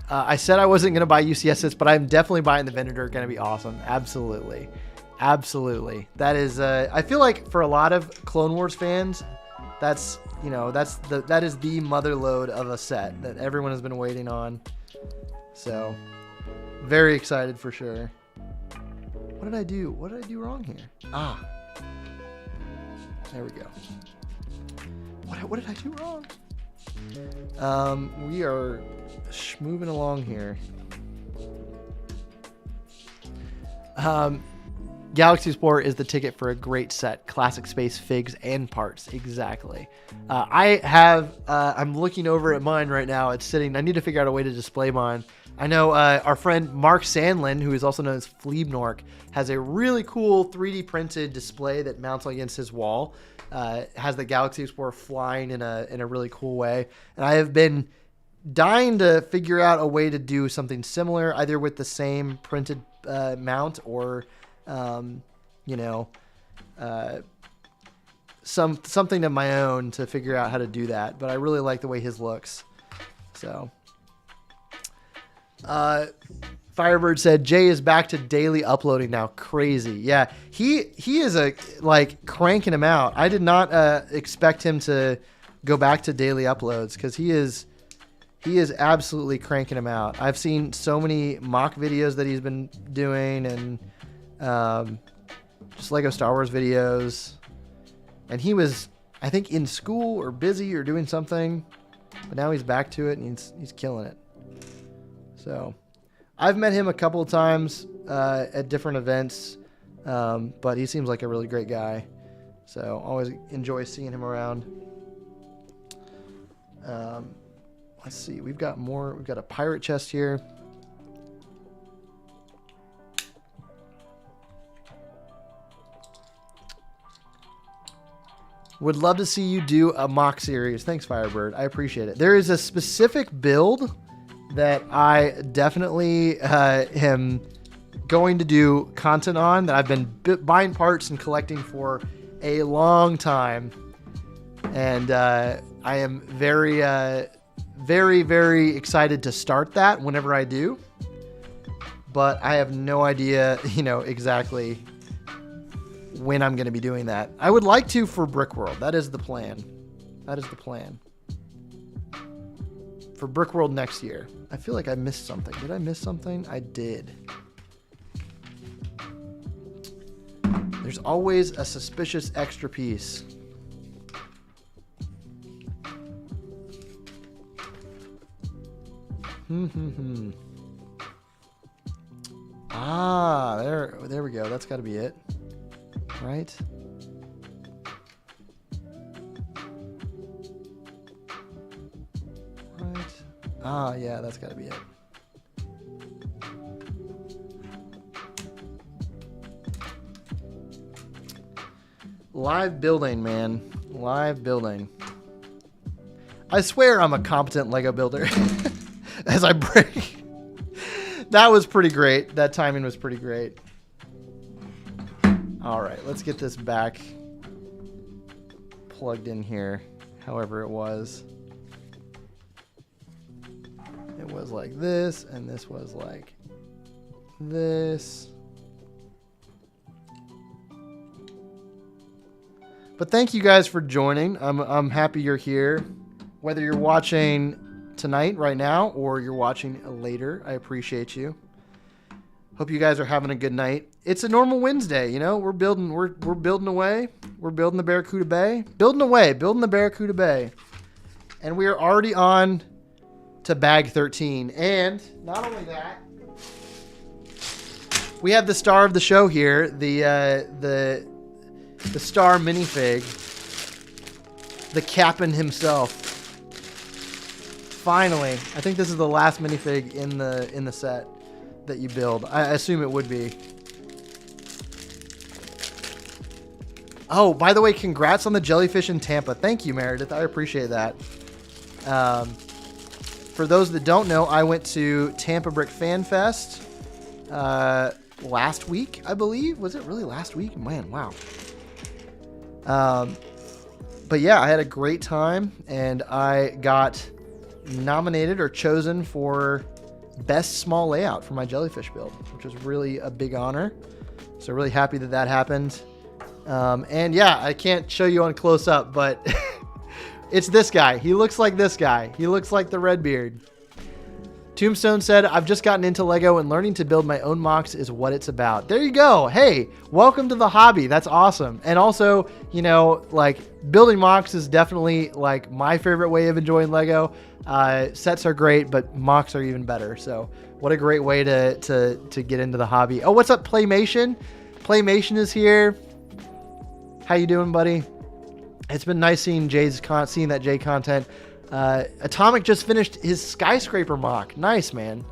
I said I wasn't going to buy UCSs, but I'm definitely buying the Venator. Going to be awesome. Absolutely. Absolutely. That is, I feel like for a lot of Clone Wars fans, that is the mother lode of a set that everyone has been waiting on. So very excited for sure. What did I do? What did I do wrong here? There we go. What did I do wrong? We are moving along here. Galaxy Sport is the ticket for a great set. Classic space, figs, and parts. Exactly. I'm looking over at mine right now. It's sitting. I need to figure out a way to display mine. I know our friend Mark Sandlin, who is also known as Fleebnork, has a really cool 3D printed display that mounts against his wall. Has the Galaxy Explorer flying in a really cool way. And I have been dying to figure out a way to do something similar, either with the same printed mount or, something of my own to figure out how to do that. But I really like the way his looks. So, Firebird said Jay is back to daily uploading now. Crazy. Yeah, he is cranking him out. I did not expect him to go back to daily uploads because he is absolutely cranking him out. I've seen so many mock videos that he's been doing and just Lego Star Wars videos. And he was, I think, in school or busy or doing something, but now he's back to it and he's killing it. So I've met him a couple of times at different events, but he seems like a really great guy. So always enjoy seeing him around. Let's see. We've got more. We've got a pirate chest here. Would love to see you do a mock series. Thanks, Firebird. I appreciate it. There is a specific build that I definitely am going to do content on that I've been buying parts and collecting for a long time. And I am very, very, very excited to start that whenever I do. But I have no idea, exactly when I'm going to be doing that. I would like to for Brickworld. That is the plan. That is the plan. For Brickworld next year. I feel like I missed something. Did I miss something? I did. There's always a suspicious extra piece. Ah, there we go. That's got to be it. Right? Right. Ah, yeah, that's got to be it. Live building, man. Live building. I swear I'm a competent Lego builder. As I break. That was pretty great. That timing was pretty great. All right, let's get this back plugged in here, however it was. It was like this, and this was like this. But thank you guys for joining. I'm happy you're here. Whether you're watching tonight, right now, or you're watching later, I appreciate you. Hope you guys are having a good night. It's a normal Wednesday, we're building away. We're building the Barracuda Bay. Building the Barracuda Bay. And we are already on to bag 13. And not only that, we have the star of the show here, the star minifig, the captain himself. Finally, I think this is the last minifig in the set that you build. I assume it would be. Oh, by the way, congrats on the jellyfish in Tampa. Thank you, Meredith. I appreciate that. For those that don't know, I went to Tampa Brick Fan Fest last week, I believe. Was it really last week? Man, wow. But yeah, I had a great time, and I got nominated or chosen for best small layout for my jellyfish build, which was really a big honor. So really happy that happened. And yeah, I can't show you on close up, but it's this guy. He looks like this guy. He looks like the Redbeard. Tombstone said, I've just gotten into Lego and learning to build my own MOCs is what it's about. There you go. Hey, welcome to the hobby. That's awesome. And also, you know, like building MOCs is definitely like my favorite way of enjoying Lego. Sets are great, but MOCs are even better. So what a great way to get into the hobby. Oh, what's up, Playmation? Playmation is here. How you doing, buddy? It's been nice seeing seeing that Jay content. Atomic just finished his skyscraper MOC. Nice, man.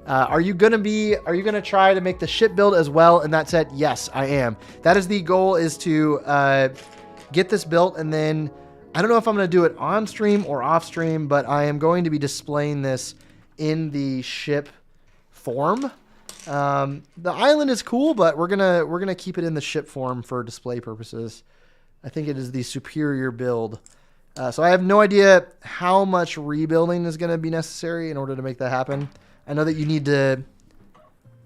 Are you gonna try to make the ship build as well in that set? Yes, I am. That is the goal, is to get this built, and then I don't know if I'm gonna do it on stream or off stream, but I am going to be displaying this in the ship form. The island is cool, but we're gonna keep it in the ship form for display purposes. I think it is the superior build. So I have no idea how much rebuilding is going to be necessary in order to make that happen. I know that you need to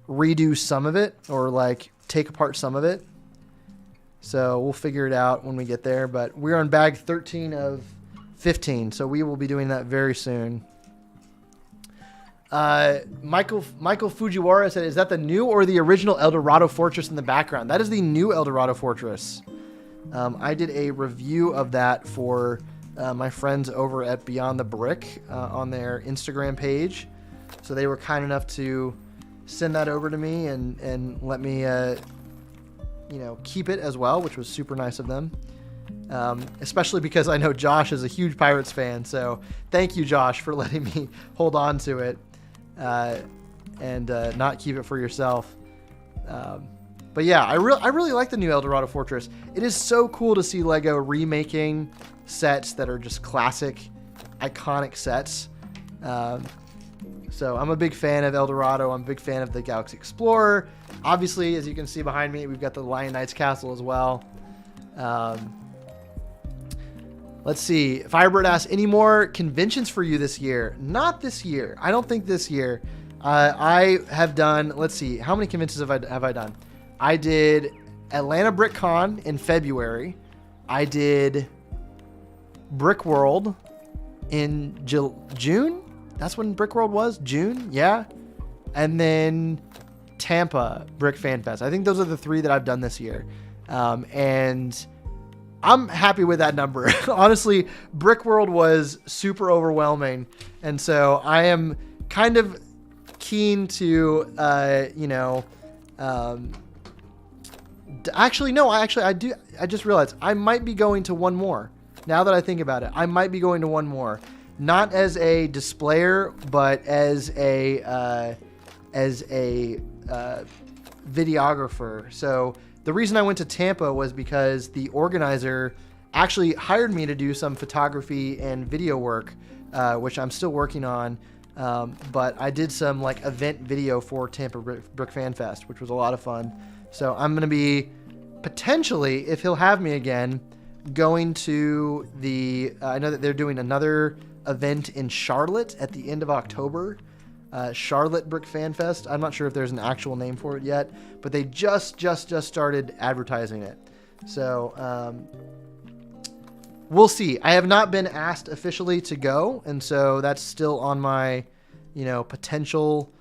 redo some of it, or like take apart some of it. So we'll figure it out when we get there. But we're on bag 13 of 15, so we will be doing that very soon. Michael Fujiwara said, is that the new or the original El Dorado Fortress in the background? That is the new El Dorado Fortress. I did a review of that for my friends over at Beyond the Brick on their Instagram page. So they were kind enough to send that over to me and let me, you know, keep it as well, which was super nice of them. Especially because I know Josh is a huge Pirates fan. So thank you, Josh, for letting me hold on to it and not keep it for yourself. But yeah, I really like the new El Dorado Fortress. It is so cool to see Lego remaking sets that are just classic, iconic sets. So I'm a big fan of El Dorado. I'm a big fan of the Galaxy Explorer. Obviously, as you can see behind me, we've got the Lion Knights Castle as well. Let's see. Firebird asks, any more conventions for you this year? Not this year. I don't think this year. I have done, let's see, how many conventions have I done? I did Atlanta Brick Con in February. I did Brick World in June. That's when Brick World was? June? Yeah. And then Tampa Brick Fan Fest. I think those are the 3 that I've done this year. And I'm happy with that number. Honestly, Brick World was super overwhelming. And so I am kind of keen to, you know, actually, no, I just realized I might be going to one more. Now that I think about it, I might be going to one more, not as a displayer, but as a videographer. So the reason I went to Tampa was because the organizer actually hired me to do some photography and video work, which I'm still working on. But I did some like event video for Tampa Brick Fan Fest, which was a lot of fun. So I'm going to be potentially, if he'll have me again, going to the, I know that they're doing another event in Charlotte at the end of October. Charlotte Brick Fan Fest. I'm not sure if there's an actual name for it yet, but they just started advertising it. So we'll see. I have not been asked officially to go, and so that's still on my, you know, potential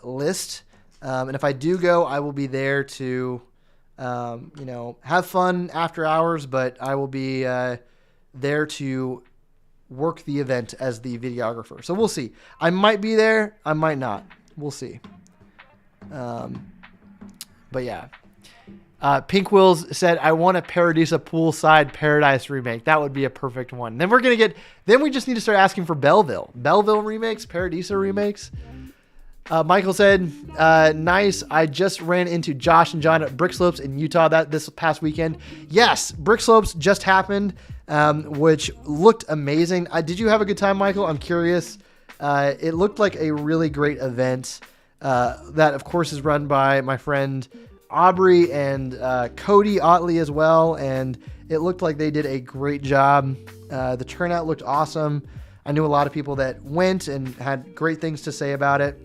list. And if I do go, I will be there to, you know, have fun after hours, but I will be there to work the event as the videographer. So we'll see. I might be there. I might not. We'll see. But yeah. Pink Wills said, I want a Paradisa Poolside Paradise remake. That would be a perfect one. Then we just need to start asking for Belleville remakes, Paradisa remakes. Michael said, nice. I just ran into Josh and John at Brick Slopes in Utah this past weekend. Yes, Brick Slopes just happened, which looked amazing. Did you have a good time, Michael? I'm curious. It looked like a really great event that, of course, is run by my friend Aubrey and Cody Otley as well, and it looked like they did a great job. The turnout looked awesome. I knew a lot of people that went and had great things to say about it.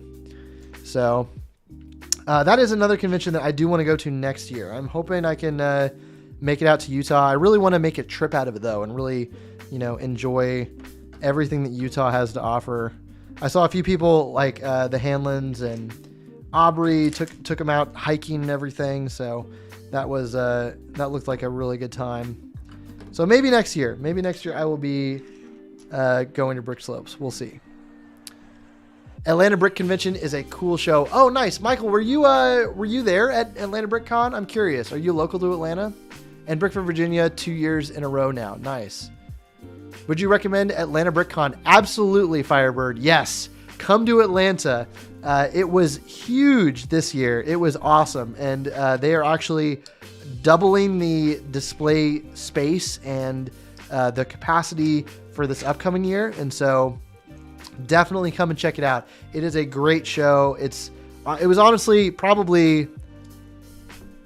So that is another convention that I do want to go to next year. I'm hoping I can make it out to Utah. I really want to make a trip out of it, though, and really, you know, enjoy everything that Utah has to offer. I saw a few people like the Hanlons and Aubrey took them out hiking and everything. So that was that looked like a really good time. So maybe next year I will be going to Brick Slopes. We'll see. Atlanta Brick Convention is a cool show. Oh, nice. Michael, were you there at Atlanta Brick Con? I'm curious. Are you local to Atlanta? And Brickford, Virginia, 2 years in a row now. Nice. Would you recommend Atlanta Brick Con? Absolutely, Firebird. Yes. Come to Atlanta. It was huge this year. It was awesome. And they are actually doubling the display space and the capacity for this upcoming year. And so definitely come and check it out. It is a great show. It was honestly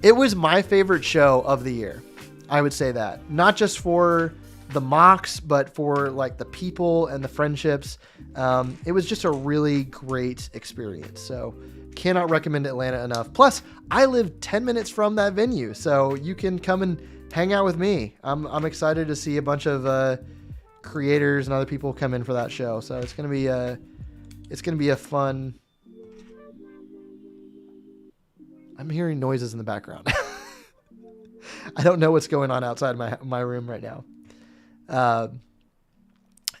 it was my favorite show of the year. I would say that. Not just for the mocks, but for like the people and the friendships. It was just a really great experience. So cannot recommend Atlanta enough. Plus, I live 10 minutes from that venue, so you can come and hang out with me. I'm excited to see a bunch of creators and other people come in for that show. So it's gonna be a fun. I'm hearing noises in the background. I don't know what's going on outside my room right now.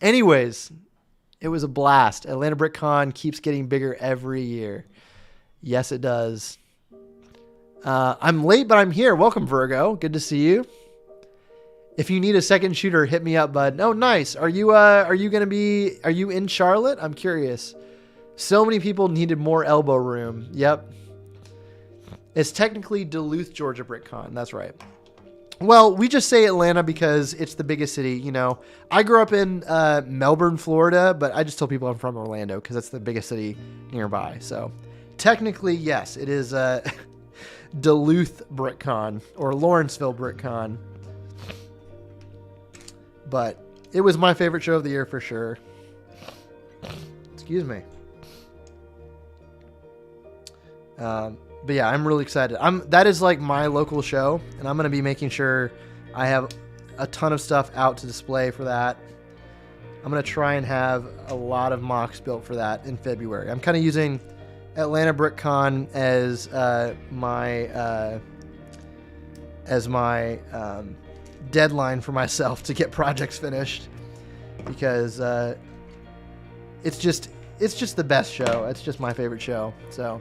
Anyways, it was a blast. Atlanta Brick Con keeps getting bigger every year. Yes, it does. I'm late, but I'm here. Welcome, Virgo. Good to see you. If you need a second shooter, hit me up, bud. Oh, nice. Are you in Charlotte? I'm curious. So many people needed more elbow room. Yep. It's technically Duluth, Georgia Brick Con. That's right. Well, we just say Atlanta because it's the biggest city. You know, I grew up in Melbourne, Florida, but I just tell people I'm from Orlando because it's the biggest city nearby. So technically, yes, it is Duluth Brick Con or Lawrenceville Brick Con. But it was my favorite show of the year for sure. Excuse me. But yeah, I'm really excited. That is like my local show, and I'm going to be making sure I have a ton of stuff out to display for that. I'm going to try and have a lot of mocks built for that in February. I'm kind of using Atlanta Brick Con as my deadline for myself to get projects finished, because it's just the best show. It's just my favorite show. So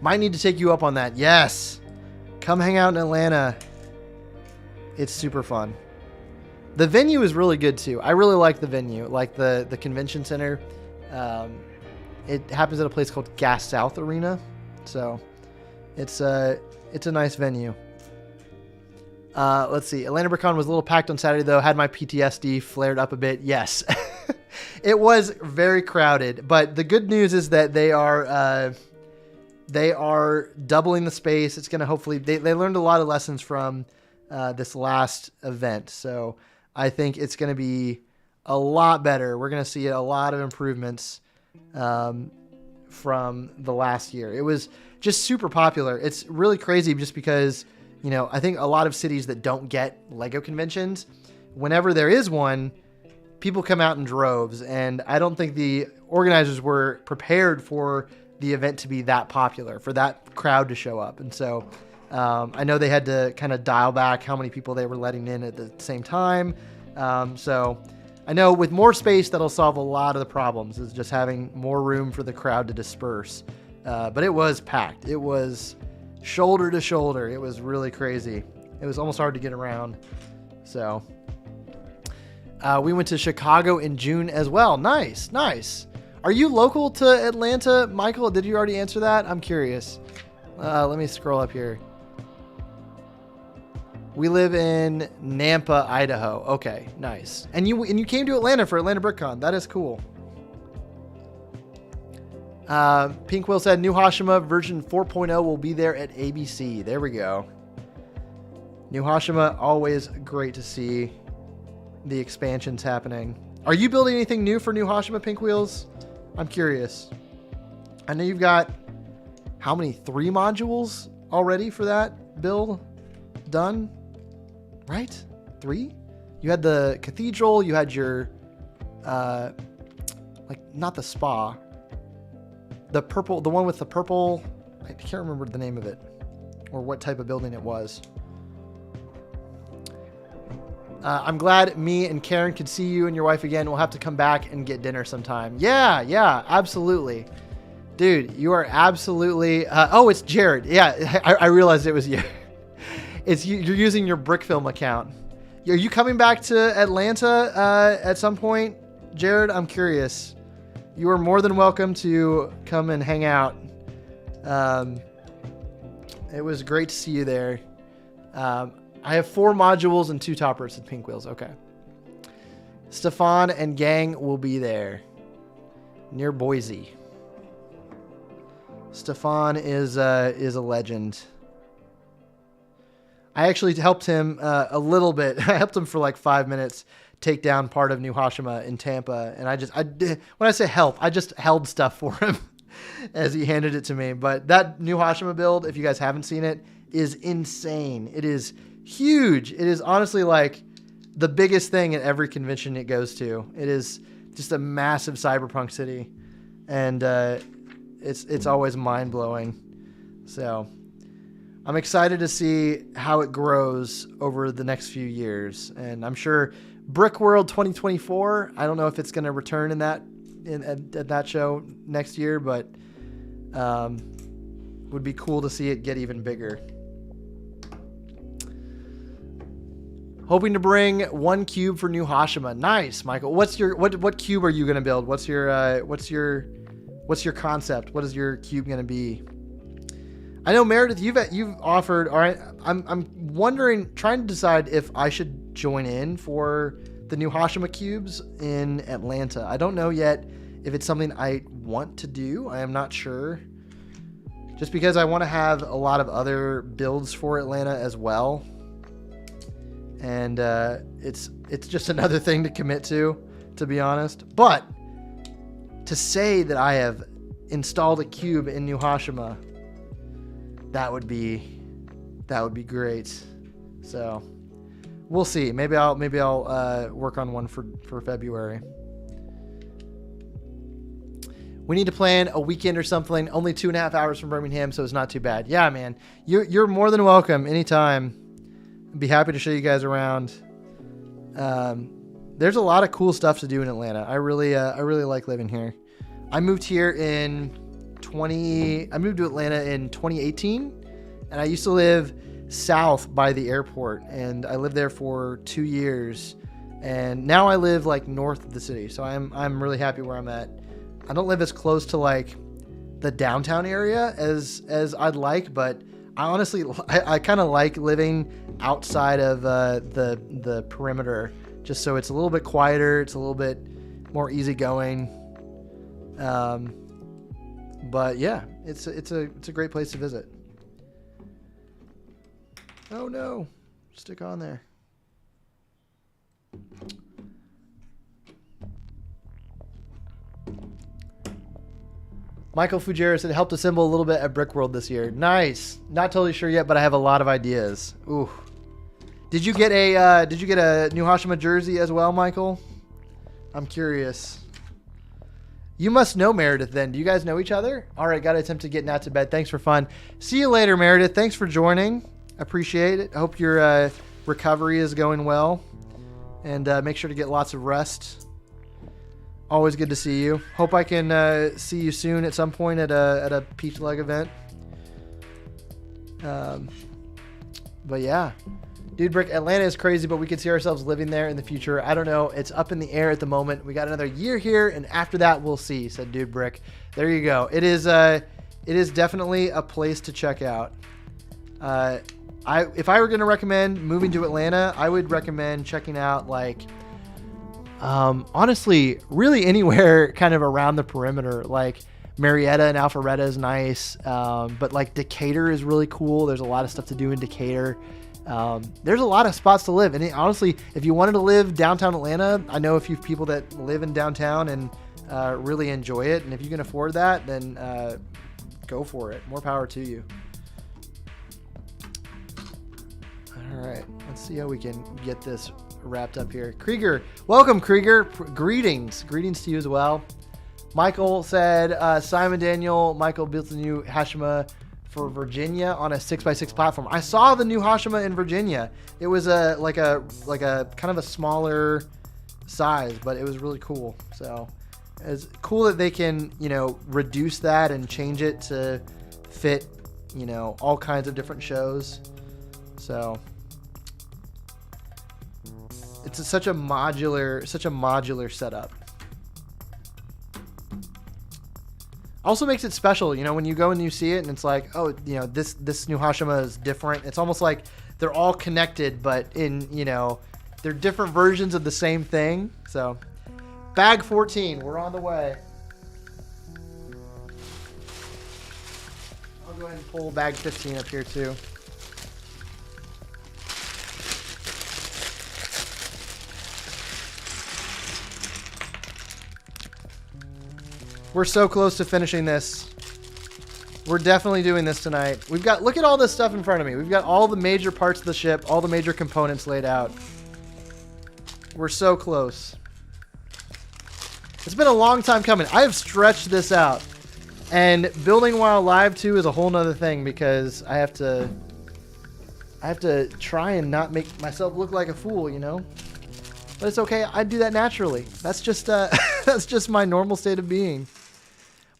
might need to take you up on that. Yes. Come hang out in Atlanta. It's super fun. The venue is really good too. I really like the venue, like the convention center. It happens at a place called Gas South Arena. So it's a nice venue. Let's see. Atlanta BrickCon was a little packed on Saturday though. Had my PTSD flared up a bit. Yes. It was very crowded, but the good news is that they are doubling the space. It's going to hopefully, they learned a lot of lessons from this last event. So I think it's going to be a lot better. We're going to see a lot of improvements from the last year. It was just super popular. It's really crazy just because, you know, I think a lot of cities that don't get Lego conventions, whenever there is one, people come out in droves. And I don't think the organizers were prepared for the event to be that popular, for that crowd to show up. And so I know they had to kind of dial back how many people they were letting in at the same time. So I know with more space, that'll solve a lot of the problems, is just having more room for the crowd to disperse. But it was packed. It was shoulder to shoulder. It was really crazy. It was almost hard to get around. So we went to Chicago in June as well. Nice, nice. Are you local to Atlanta, Michael? Did you already answer that? I'm curious. Let me scroll up here. We live in Nampa, Idaho. Okay, nice. And you came to Atlanta for Atlanta BrickCon. That is cool. Pink Will said New Hashima version 4.0 will be there at ABC. There we go. New Hashima, always great to see the expansions happening. Are you building anything new for New Hashima, Pink Wheels? I'm curious. I know you've got how many? 3 modules already for that build done, right? 3? You had the cathedral. You had your like not the spa. The one with the purple, I can't remember the name of it or what type of building it was. I'm glad me and Karen could see you and your wife again. We'll have to come back and get dinner sometime. Yeah, absolutely. Dude, you are absolutely... oh, it's Jared. Yeah, I realized it was you. It's you. You're using your Brick Film account. Are you coming back to Atlanta at some point? Jared, I'm curious. You are more than welcome to come and hang out. It was great to see you there. I have 4 modules and 2 toppers and pink wheels. Okay. Stefan and gang will be there near Boise. Stefan is a legend. I actually helped him a little bit. I helped him for like 5 minutes take down part of New Hashima in Tampa. And when I say help, I just held stuff for him as he handed it to me. But that New Hashima build, if you guys haven't seen it, is insane. It is huge. It is honestly like the biggest thing at every convention it goes to. It is just a massive cyberpunk city, and it's always mind blowing. So I'm excited to see how it grows over the next few years, and I'm sure Brick World 2024. I don't know if it's going to return at that show next year, but would be cool to see it get even bigger. Hoping to bring 1 cube for New Hashima. Nice, Michael. What cube are you gonna build? What's your concept? What is your cube gonna be? I know Meredith, you've offered. All right, I'm wondering, trying to decide if I should join in for the New Hashima cubes in Atlanta. I don't know yet if it's something I want to do. I am not sure. Just because I want to have a lot of other builds for Atlanta as well. And it's just another thing to commit to be honest. But to say that I have installed a cube in New Hashima, that would be great. So we'll see. Maybe I'll work on one for February. We need to plan a weekend or something. Only 2.5 hours from Birmingham, so it's not too bad. Yeah, man, you're more than welcome anytime. I'd be happy to show you guys around. There's a lot of cool stuff to do in Atlanta. I really like living here. I moved to Atlanta in 2018, and I used to live south by the airport, and I lived there for 2 years, and now I live like north of the city. So I'm really happy where I'm at. I don't live as close to like the downtown area as I'd like, but I honestly, I kind of like living outside of the perimeter, just so it's a little bit quieter. It's a little bit more easygoing. But yeah, it's a great place to visit. Oh no, stick on there. Michael Fujera said, helped assemble a little bit at Brick World this year. Nice. Not totally sure yet, but I have a lot of ideas. Ooh. Did you get a New Hashima jersey as well, Michael? I'm curious. You must know Meredith then. Do you guys know each other? All right, got to attempt to get Nat to bed. Thanks for fun. See you later, Meredith. Thanks for joining. Appreciate it. I hope your recovery is going well. And make sure to get lots of rest. Always good to see you. Hope I can see you soon at some point at a Peach Leg event. But yeah, Dude Brick, Atlanta is crazy, but we could see ourselves living there in the future. I don't know. It's up in the air at the moment. We got another year here, and after that, we'll see, said Dude Brick. There you go. It is definitely a place to check out. If I were going to recommend moving to Atlanta, I would recommend checking out like honestly, really anywhere kind of around the perimeter. Like Marietta and Alpharetta is nice, but like Decatur is really cool. There's a lot of stuff to do in Decatur. There's a lot of spots to live, and honestly, if you wanted to live downtown Atlanta, I know a few people that live in downtown and really enjoy it. And if you can afford that, then go for it. More power to you. All right, let's see how we can get this wrapped up here. Krieger, welcome, Krieger. Greetings to you as well. Michael said, Simon Daniel, Michael built the new Hashima for Virginia on a 6x6 platform. I saw the new Hashima in Virginia. It was like a kind of a smaller size, but it was really cool. So it's cool that they can, you know, reduce that and change it to fit, you know, all kinds of different shows. So it's such a modular setup. Also makes it special, you know, when you go and you see it and it's like, oh, you know, this new Hashima is different. It's almost like they're all connected, but in, you know, they're different versions of the same thing. So bag 14, we're on the way. I'll go ahead and pull bag 15 up here too. We're so close to finishing this. We're definitely doing this tonight. We've got, look at all this stuff in front of me. We've got all the major parts of the ship, all the major components laid out. We're so close. It's been a long time coming. I have stretched this out. And building while live too is a whole nother thing because I have to try and not make myself look like a fool, you know? But it's okay. I do that naturally. That's just that's just my normal state of being.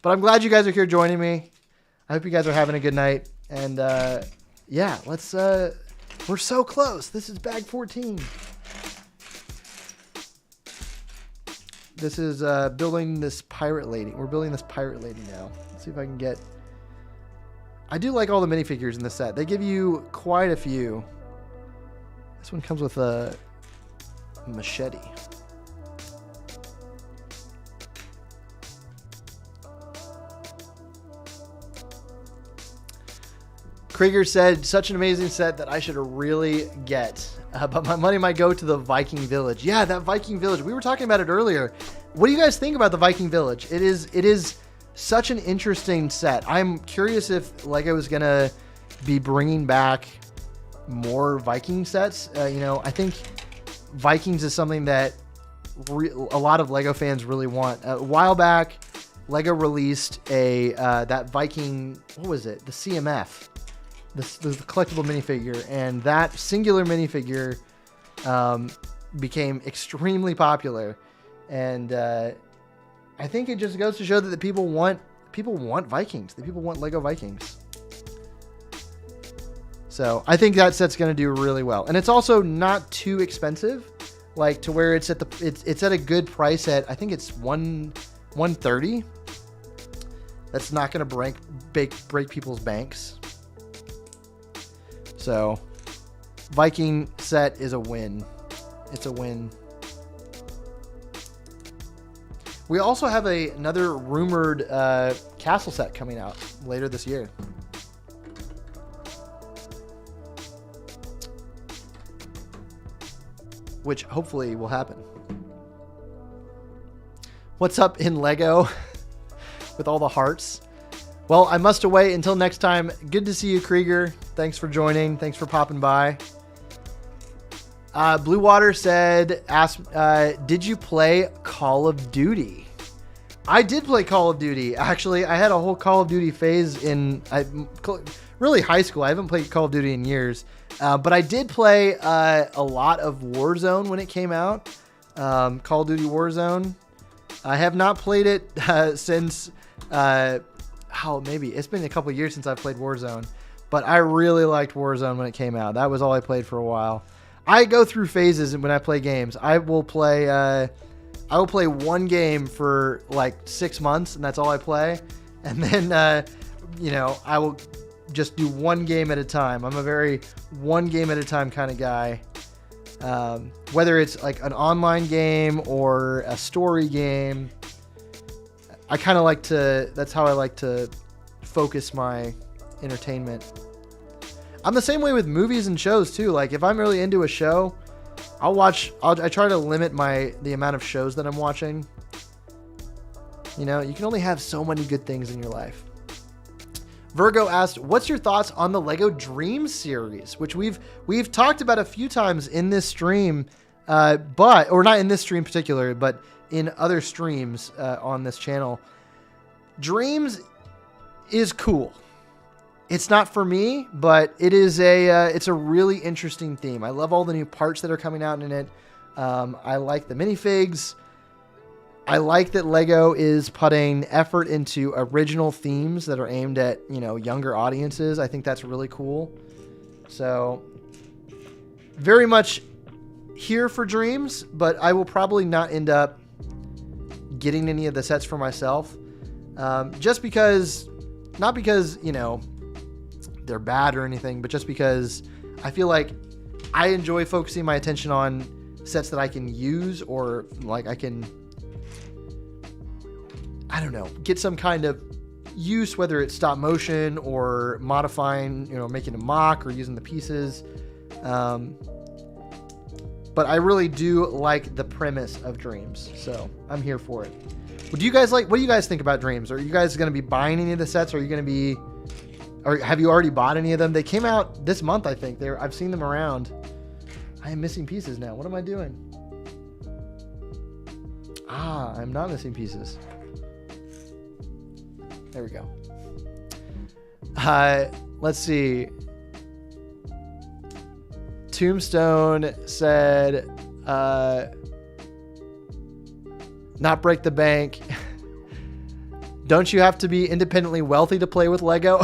But I'm glad you guys are here joining me. I hope you guys are having a good night. And yeah, let's we're so close. This is bag 14. This is building this pirate lady. We're building this pirate lady now. Let's see if I can get... I do like all the minifigures in this set. They give you quite a few. This one comes with a machete. Krieger said, such an amazing set that I should really get. But my money might go to the Viking Village. Yeah, that Viking Village. We were talking about it earlier. What do you guys think about the Viking Village? It is such an interesting set. I'm curious if LEGO is going to be bringing back more Viking sets. You know, I think Vikings is something that a lot of LEGO fans really want. A while back, LEGO released that Viking, what was it? The CMF. The collectible minifigure, and that singular minifigure became extremely popular, and I think it just goes to show that the people want Vikings. The people want LEGO Vikings. So I think that set's going to do really well, and it's also not too expensive, like to where it's at it's at a good price at, I think it's $130. That's not going to break people's banks. So, Viking set is a win. It's a win. We also have another rumored castle set coming out later this year. Which hopefully will happen. What's up in LEGO with all the hearts? Well, I must away until next time. Good to see you, Krieger. Thanks for joining. Thanks for popping by. Blue Water said, did you play Call of Duty? I did play Call of Duty. Actually, I had a whole Call of Duty phase in really high school. I haven't played Call of Duty in years. But I did play a lot of Warzone when it came out. Call of Duty Warzone. I have not played it since... maybe it's been a couple years since I played Warzone, but I really liked Warzone when it came out. That was all I played for a while. I go through phases when I play games. I will play one game for like 6 months, and that's all I play. And then, you know, I will just do one game at a time. I'm a very one game at a time kind of guy. Whether it's like an online game or a story game, I kind of like to, that's how I like to focus my entertainment. I'm the same way with movies and shows too. Like if I'm really into a show, I try to limit the amount of shows that I'm watching. You know, you can only have so many good things in your life. Virgo asked, what's your thoughts on the LEGO Dreams series, which we've talked about a few times in this stream. or not in this stream in particular, but in other streams on this channel. Dreams is cool. It's not for me, but it is it's a really interesting theme. I love all the new parts that are coming out in it. I like the minifigs. I like that Lego is putting effort into original themes that are aimed at, younger audiences. I think that's really cool. So very much here for Dreams, but I will probably not end up getting any of the sets for myself. Just because, not because, they're bad or anything, but just because I feel like I enjoy focusing my attention on sets that I can use, or like I can, I don't know, get some kind of use, whether it's stop motion or modifying, making a mock or using the pieces. But I really do like the premise of Dreams, so I'm here for it. What do you guys think about Dreams? Are you guys going to be buying any of the sets? Are you going to be, or have you already bought any of them? They came out this month, I think. I've seen them around. I am missing pieces now. What am I doing? I'm not missing pieces. There we go. Let's see. Tombstone said, not break the bank. Don't you have to be independently wealthy to play with Lego?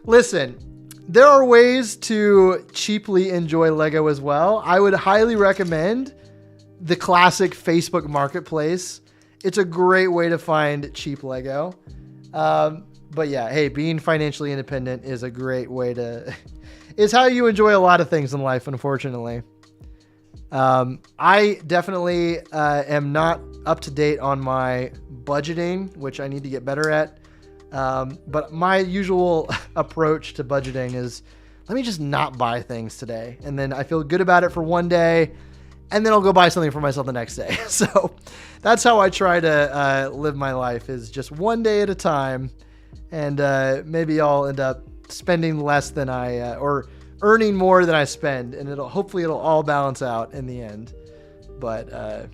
Listen, there are ways to cheaply enjoy Lego as well. I would highly recommend the classic Facebook Marketplace. It's a great way to find cheap Lego. But yeah, hey, being financially independent is a great way to... is how you enjoy a lot of things in life, unfortunately. I definitely am not up to date on my budgeting, which I need to get better at. But my usual approach to budgeting is, let me just not buy things today. And then I feel good about it for one day, and then I'll go buy something for myself the next day. So that's how I try to live my life, is just one day at a time. And maybe I'll end up spending less than or earning more than I spend, and hopefully it'll all balance out in the end. But I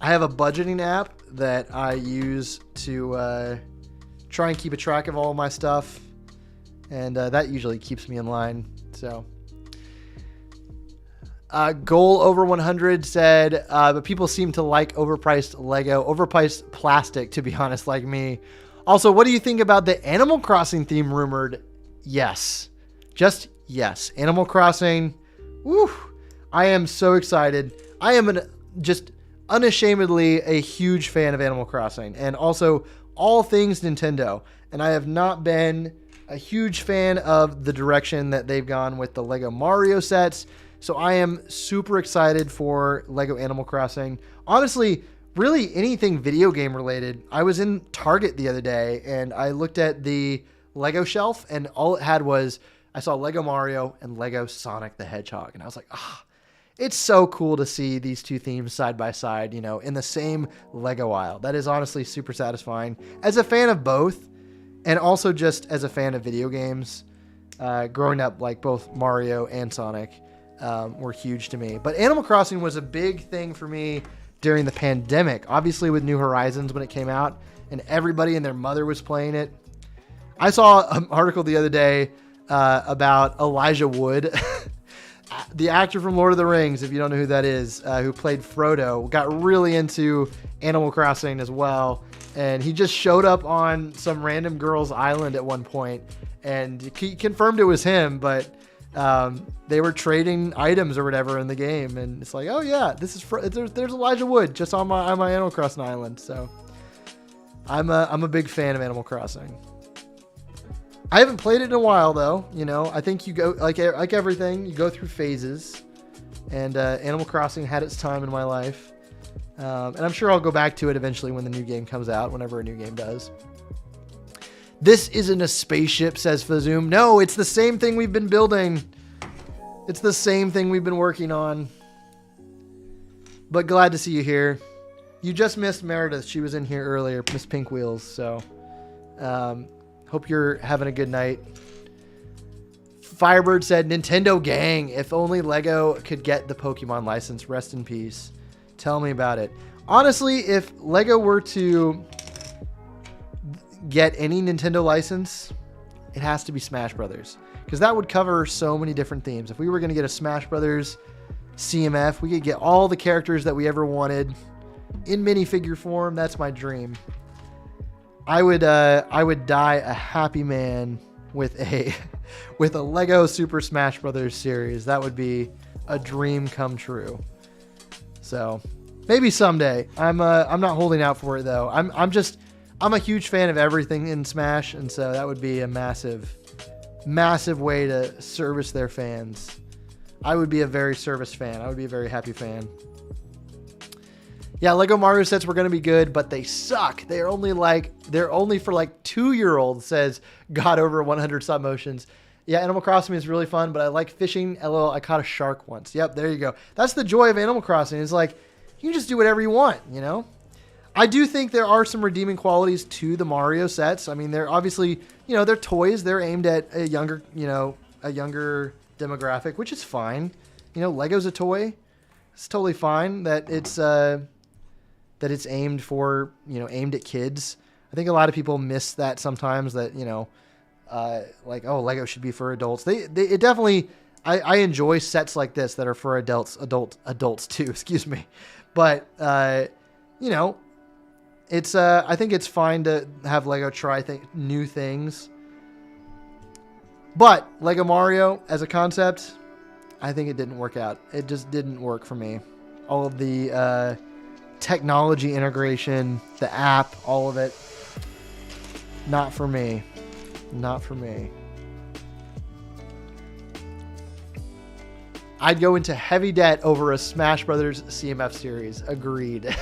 have a budgeting app that I use to try and keep a track of all of my stuff, and that usually keeps me in line. So Goal Over 100 said, but people seem to like overpriced Lego, overpriced plastic, to be honest, like me. Also, what do you think about the Animal Crossing theme rumored? Yes. Just yes. Animal Crossing. Woo. I am so excited. I am just unashamedly a huge fan of Animal Crossing, and also all things Nintendo. And I have not been a huge fan of the direction that they've gone with the Lego Mario sets. So I am super excited for Lego Animal Crossing. Honestly, really anything video game related. I was in Target the other day and I looked at the Lego shelf, and all it had was, I saw Lego Mario and Lego Sonic the Hedgehog. And I was like, it's so cool to see these two themes side by side, in the same Lego aisle. That is honestly super satisfying as a fan of both, and also just as a fan of video games. Growing up, like both Mario and Sonic were huge to me. But Animal Crossing was a big thing for me during the pandemic, obviously with New Horizons when it came out, and everybody and their mother was playing it. I saw an article the other day about Elijah Wood, the actor from Lord of the Rings, if you don't know who that is, who played Frodo, got really into Animal Crossing as well. And he just showed up on some random girl's island at one point, and he confirmed it was him, but they were trading items or whatever in the game, and it's like, oh yeah, this is there's Elijah Wood just on my Animal Crossing island. So I'm a big fan of Animal Crossing. I haven't played it in a while though. I think you go like everything, you go through phases, and Animal Crossing had its time in my life, and I'm sure I'll go back to it eventually when the new game comes out, whenever a new game does. This isn't a spaceship, says Fazoom. No, it's the same thing we've been building. It's the same thing we've been working on. But glad to see you here. You just missed Meredith. She was in here earlier, Miss Pink Wheels. So hope you're having a good night. Firebird said, Nintendo gang, if only Lego could get the Pokemon license. Rest in peace. Tell me about it. Honestly, if Lego were to get any Nintendo license, it has to be Smash Brothers, because that would cover so many different themes. If we were going to get a Smash Brothers CMF, we could get all the characters that we ever wanted in minifigure form. That's my dream. I would die a happy man with a Lego Super Smash Brothers series. That would be a dream come true. So maybe someday. I'm not holding out for it though. I'm a huge fan of everything in Smash, and so that would be a massive way to service their fans. I would be a very service fan. I would be a very happy fan. Yeah, Lego Mario sets were going to be good, but they suck. They're only for like 2-year-olds, says God over 100 stop motions. Yeah, Animal Crossing is really fun, but I like fishing. LOL, I caught a shark once. Yep, there you go. That's the joy of Animal Crossing. It's like, you can just do whatever you want, you know? I do think there are some redeeming qualities to the Mario sets. I mean, they're obviously, they're toys. They're aimed at a younger demographic, which is fine. Lego's a toy. It's totally fine that it's aimed at kids. I think a lot of people miss that sometimes, that, Lego should be for adults. It definitely, I enjoy sets like this that are for adults too, excuse me. But, it's, I think it's fine to have Lego try new things. But Lego Mario as a concept, I think it didn't work out. It just didn't work for me. All of the, technology integration, the app, all of it, not for me. Not for me. I'd go into heavy debt over a Smash Brothers CMF series. Agreed.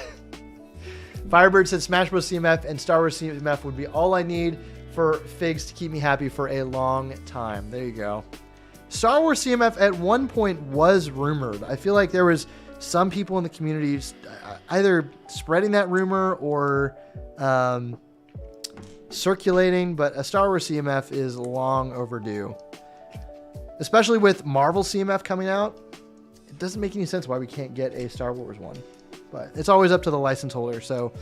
Firebird said Smash Bros. CMF and Star Wars CMF would be all I need for figs to keep me happy for a long time. There you go. Star Wars CMF at one point was rumored. I feel like there was some people in the community either spreading that rumor or circulating, but a Star Wars CMF is long overdue. Especially with Marvel CMF coming out, it doesn't make any sense why we can't get a Star Wars one. But it's always up to the license holder, so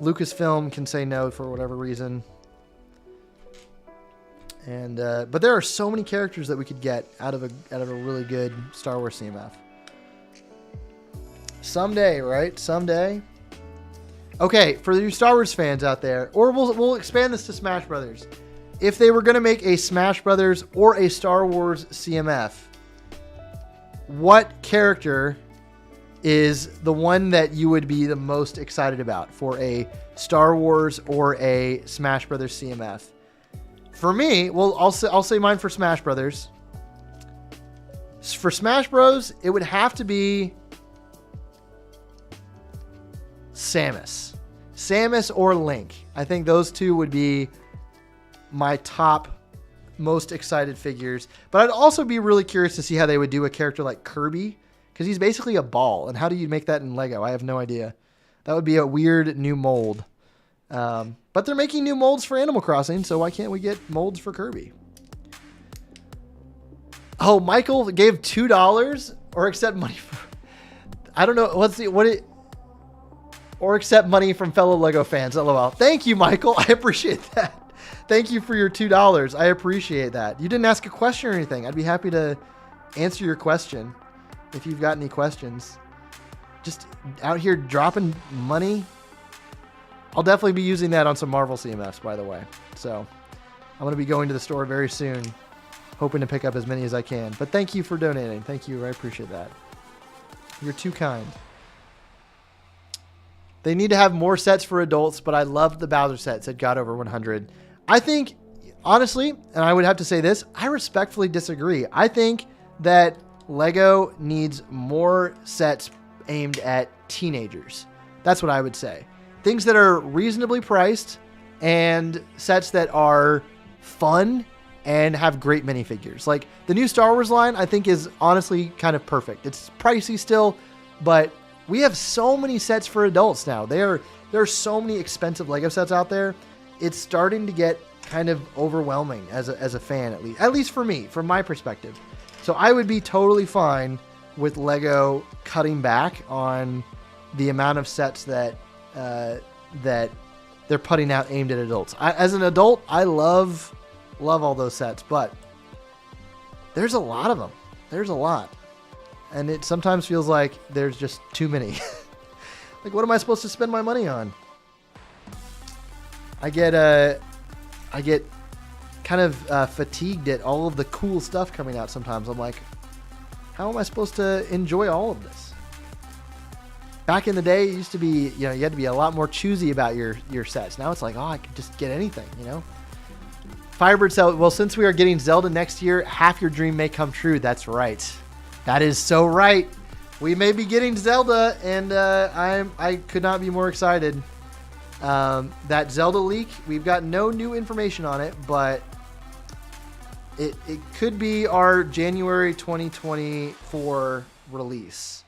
Lucasfilm can say no for whatever reason. And but there are so many characters that we could get out of a really good Star Wars CMF. Someday, right? Someday. Okay, for you Star Wars fans out there, or we'll expand this to Smash Brothers. If they were going to make a Smash Brothers or a Star Wars CMF, what character is the one that you would be the most excited about for a Star Wars or a Smash Brothers CMF? For me, well, I'll say mine for Smash Brothers. For Smash Bros, it would have to be Samus. Samus or Link. I think those two would be my top most excited figures. But I'd also be really curious to see how they would do a character like Kirby, because he's basically a ball. And how do you make that in Lego? I have no idea. That would be a weird new mold. But they're making new molds for Animal Crossing, so why can't we get molds for Kirby? Oh, Michael gave $2 or accept money for, I don't know. Or accept money from fellow Lego fans. LOL. Thank you, Michael. I appreciate that. Thank you for your $2. I appreciate that. You didn't ask a question or anything. I'd be happy to answer your question if you've got any questions. Just out here dropping money. I'll definitely be using that on some Marvel CMFs, by the way. So I'm going to be going to the store very soon, hoping to pick up as many as I can. But thank you for donating. Thank you. I appreciate that. You're too kind. They need to have more sets for adults, but I loved the Bowser set, said God over 100. I think, honestly, and I would have to say this, I respectfully disagree. I think that Lego needs more sets aimed at teenagers. That's what I would say. Things that are reasonably priced and sets that are fun and have great minifigures. Like the new Star Wars line, I think is honestly kind of perfect. It's pricey still, but we have so many sets for adults now. There are so many expensive Lego sets out there. It's starting to get kind of overwhelming as a fan, at least for me, from my perspective. So I would be totally fine with Lego cutting back on the amount of sets that they're putting out aimed at adults. As an adult, I love all those sets, but there's a lot of them. There's a lot. And it sometimes feels like there's just too many. Like, what am I supposed to spend my money on? I get kind of fatigued at all of the cool stuff coming out sometimes. I'm like, how am I supposed to enjoy all of this? Back in the day, it used to be, you had to be a lot more choosy about your sets. Now it's like, oh, I could just get anything, Firebird said, well, since we are getting Zelda next year, half your dream may come true. That's right. That is so right. We may be getting Zelda, and I could not be more excited. That Zelda leak, we've got no new information on it, but it could be our January 2024 release,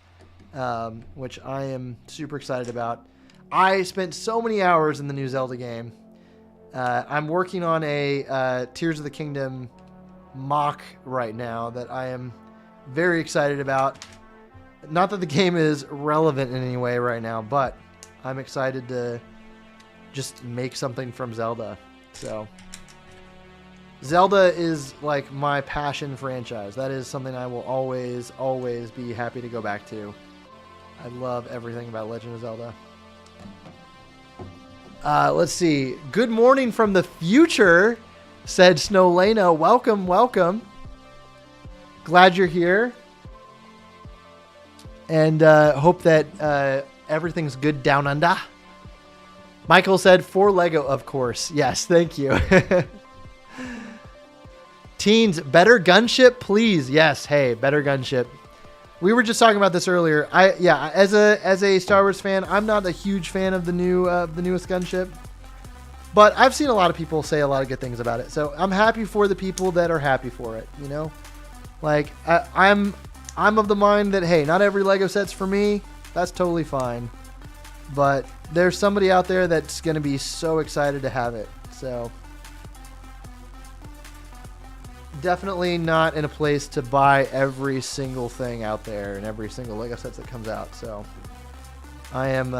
which I am super excited about. I spent so many hours in the new Zelda game. I'm working on a Tears of the Kingdom mock right now that I am very excited about. Not that the game is relevant in any way right now, but I'm excited to just make something from Zelda. So Zelda is like my passion franchise. That is something I will always be happy to go back to. I love everything about Legend of Zelda. Let's see. Good morning from the future, said Snowlena. Welcome. Glad you're here. And hope that everything's good down under. Michael said, for Lego, of course. Yes, thank you. Teens, better gunship, please. Yes, hey, better gunship. We were just talking about this earlier. As a Star Wars fan, I'm not a huge fan of the newest gunship, but I've seen a lot of people say a lot of good things about it. So I'm happy for the people that are happy for it. Like I'm of the mind that, hey, not every Lego set's for me. That's totally fine, but there's somebody out there that's going to be so excited to have it. So definitely not in a place to buy every single thing out there and every single Lego set that comes out. So I am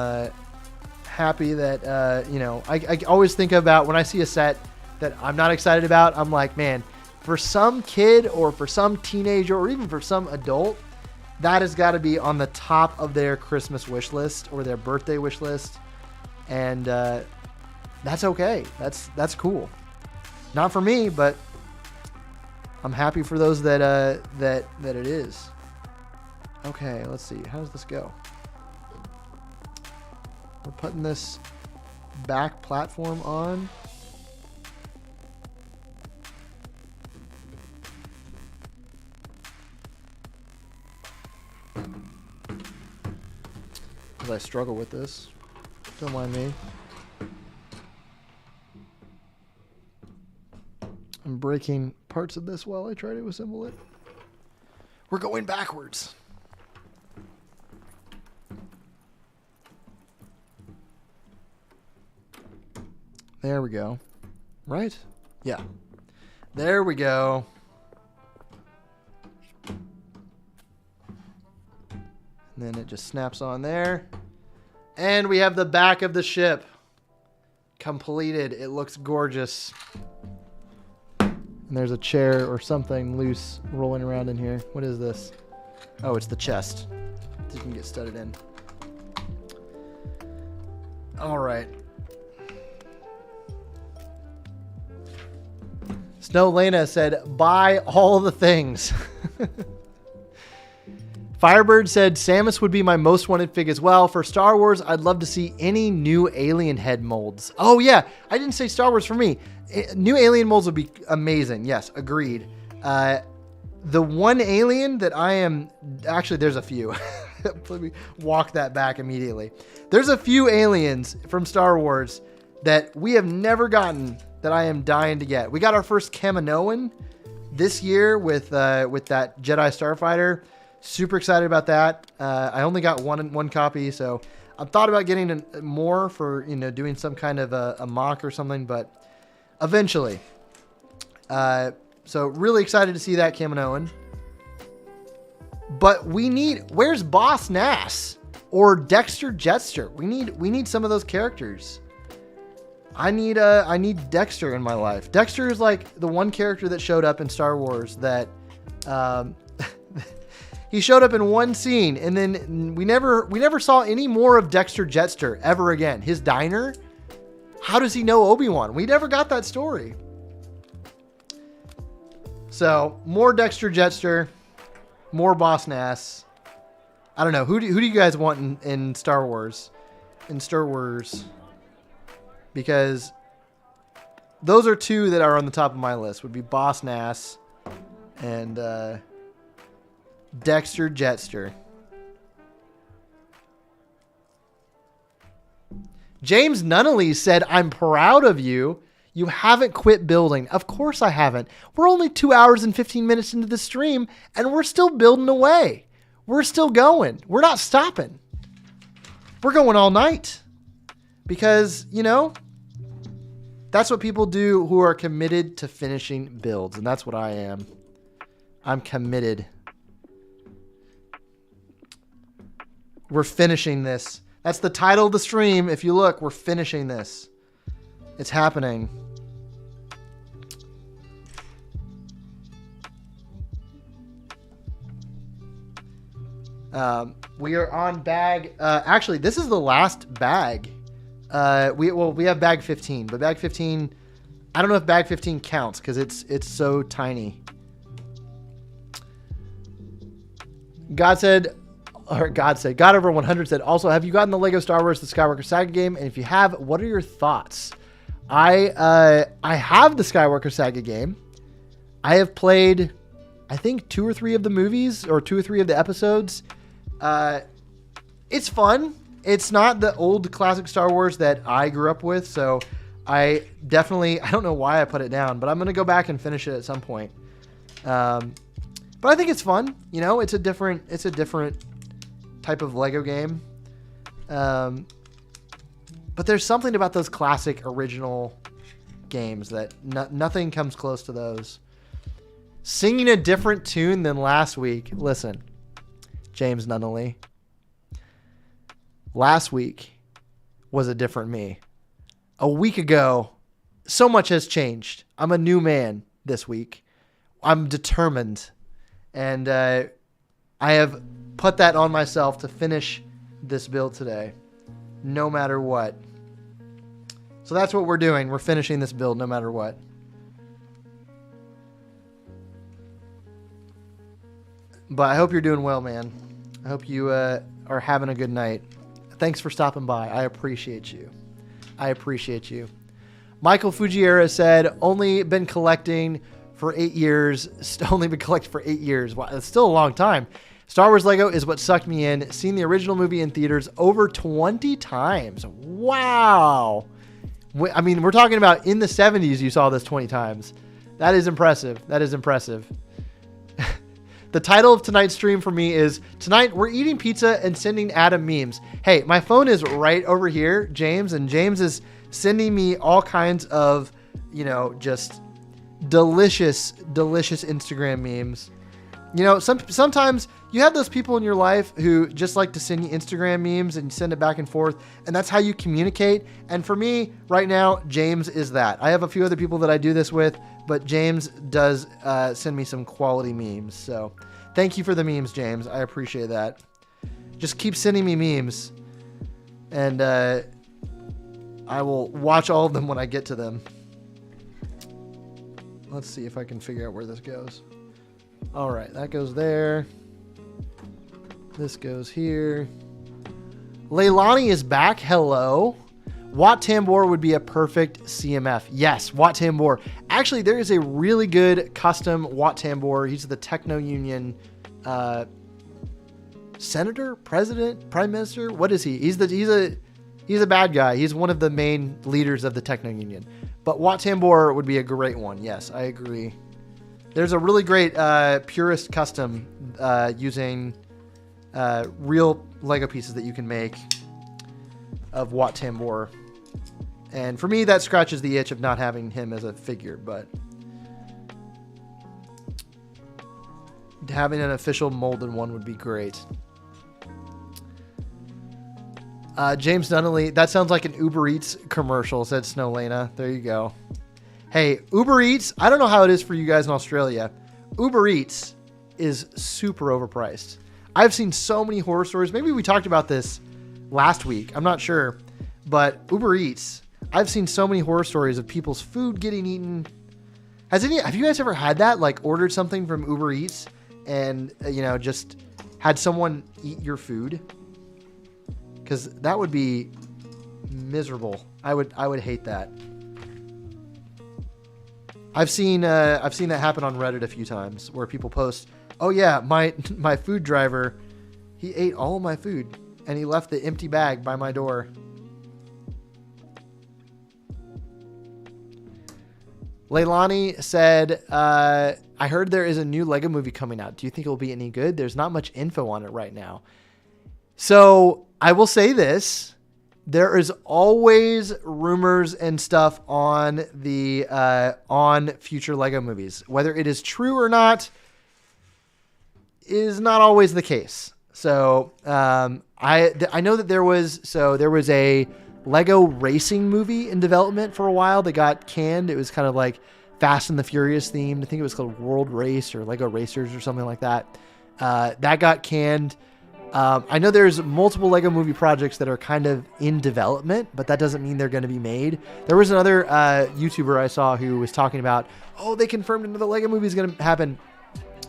happy that, I always think about when I see a set that I'm not excited about, I'm like, man, for some kid or for some teenager or even for some adult, that has got to be on the top of their Christmas wish list or their birthday wish list. And that's okay. That's cool. Not for me, but I'm happy for those that it is. Okay, let's see. How does this go? We're putting this back platform on. Because I struggle with this. Don't mind me. I'm breaking parts of this while I try to assemble it. We're going backwards. There we go. Right? Yeah. There we go. And then it just snaps on there. And we have the back of the ship completed. It looks gorgeous. And there's a chair or something loose rolling around in here. What is this? Oh, it's the chest. You can get studded in. All right. Snowlena said, buy all the things. Firebird said, Samus would be my most wanted fig as well. For Star Wars, I'd love to see any new alien head molds. Oh, yeah. I didn't say Star Wars for me. New alien molds would be amazing. Yes, agreed. The one alien that I am... Actually, there's a few. Let me walk that back immediately. There's a few aliens from Star Wars that we have never gotten that I am dying to get. We got our first Kaminoan this year with that Jedi Starfighter. Super excited about that. I only got one copy, so I've thought about getting more for doing some kind of a mock or something. But eventually. So really excited to see that, Kaminoan. But where's Boss Nass or Dexter Jetster? We need some of those characters. I need Dexter in my life. Dexter is like the one character that showed up in Star Wars that he showed up in one scene, and then we never saw any more of Dexter Jetster ever again. His diner. How does he know Obi-Wan? We never got that story. So more Dexter Jetster, more Boss Nass. I don't know. Who do you guys want in Star Wars? In Star Wars. Because those are two that are on the top of my list. Would be Boss Nass and Dexter Jetster. James Nunnally said, I'm proud of you. You haven't quit building. Of course I haven't. We're only 2 hours and 15 minutes into the stream, and we're still building away. We're still going. We're not stopping. We're going all night. Because, that's what people do who are committed to finishing builds, and that's what I am. I'm committed. We're finishing this. That's the title of the stream. If you look, we're finishing this. It's happening. We are on bag. Actually, this is the last bag. We have bag 15, but bag 15, I don't know if bag 15 counts because it's so tiny. God over 100 said, also, have you gotten the Lego Star Wars The Skywalker Saga game? And if you have, what are your thoughts? I have the Skywalker Saga game. I have played, I think 2 or 3 of the movies or 2 or 3 of the episodes. It's fun. It's not the old classic Star Wars that I grew up with. So I don't know why I put it down, but I'm going to go back and finish it at some point. But I think it's fun. It's a different type of Lego game. But there's something about those classic original games that nothing comes close to those. Singing a different tune than last week. Listen, James Nunnally. Last week was a different me. A week ago, so much has changed. I'm a new man this week. I'm determined. And I have put that on myself to finish this build today, no matter what. So that's what we're doing. We're finishing this build no matter what. But I hope you're doing well, man. I hope you are having a good night. Thanks for stopping by. I appreciate you. Michael Fujiera said, only been collecting for 8 years. Only been collecting for 8 years. Wow, that's still a long time. Star Wars Lego is what sucked me in. Seen the original movie in theaters over 20 times. Wow. I mean, we're talking about in the 70s you saw this 20 times. That is impressive. The title of tonight's stream for me is, tonight we're eating pizza and sending Adam memes. Hey, my phone is right over here, James, and James is sending me all kinds of, just delicious Instagram memes. Sometimes you have those people in your life who just like to send you Instagram memes and send it back and forth, and that's how you communicate. And for me right now, James is that. I have a few other people that I do this with, but James does send me some quality memes. So thank you for the memes, James. I appreciate that. Just keep sending me memes, and I will watch all of them when I get to them. Let's see if I can figure out where this goes. All right, that goes there. This goes here. Leilani is back. Hello. Wat Tambor would be a perfect CMF. Yes, Wat Tambor. Actually, there is a really good custom Wat Tambor. He's the Techno Union senator, president, prime minister. What is he? He's a bad guy. He's one of the main leaders of the Techno Union. But Wat Tambor would be a great one. Yes, I agree. There's a really great purist custom using real Lego pieces that you can make of Wat Tambor. And for me, that scratches the itch of not having him as a figure, but having an official molded one would be great. James Nunnally, that sounds like an Uber Eats commercial, said Snowlana. There you go. Hey, Uber Eats, I don't know how it is for you guys in Australia. Uber Eats is super overpriced. I've seen so many horror stories. Maybe we talked about this last week. I'm not sure. But Uber Eats, I've seen so many horror stories of people's food getting eaten. Have you guys ever had that? Like ordered something from Uber Eats and, just had someone eat your food? Because that would be miserable. I would hate that. I've seen that happen on Reddit a few times where people post, "Oh yeah, my food driver, he ate all of my food and he left the empty bag by my door." Leilani said, "I heard there is a new Lego movie coming out. Do you think it will be any good? There's not much info on it right now." So I will say this. There is always rumors and stuff on the on future Lego movies. Whether it is true or not is not always the case. So I know that there was a Lego racing movie in development for a while that got canned. It was kind of like Fast and the Furious themed. I think it was called World Race or Lego Racers or something like that. That got canned. I know there's multiple Lego movie projects that are kind of in development, but that doesn't mean they're going to be made. There was another YouTuber I saw who was talking about, they confirmed another Lego movie is going to happen.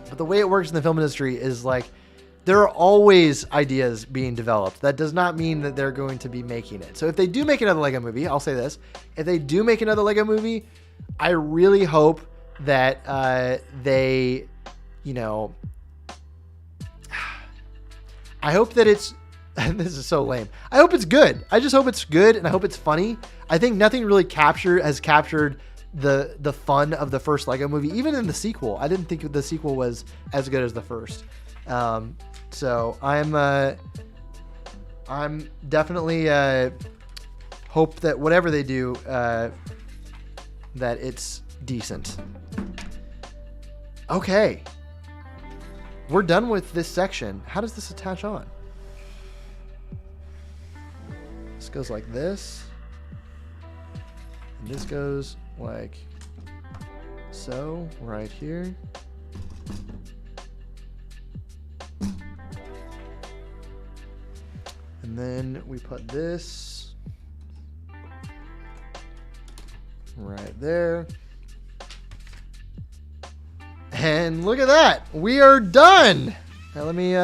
But the way it works in the film industry is like, there are always ideas being developed. That does not mean that they're going to be making it. So if they do make another Lego movie, I'll say this. If they do make another Lego movie, I really hope that they, I hope that it's, this is so lame. I hope it's good. I just hope it's good and I hope it's funny. I think nothing really has captured the fun of the first Lego movie. Even in the sequel, I didn't think the sequel was as good as the first. So I'm definitely hope that whatever they do, that it's decent. Okay. We're done with this section. How does this attach on? This goes like this. And this goes like so, right here. And then we put this right there. And look at that. We are done. Now let me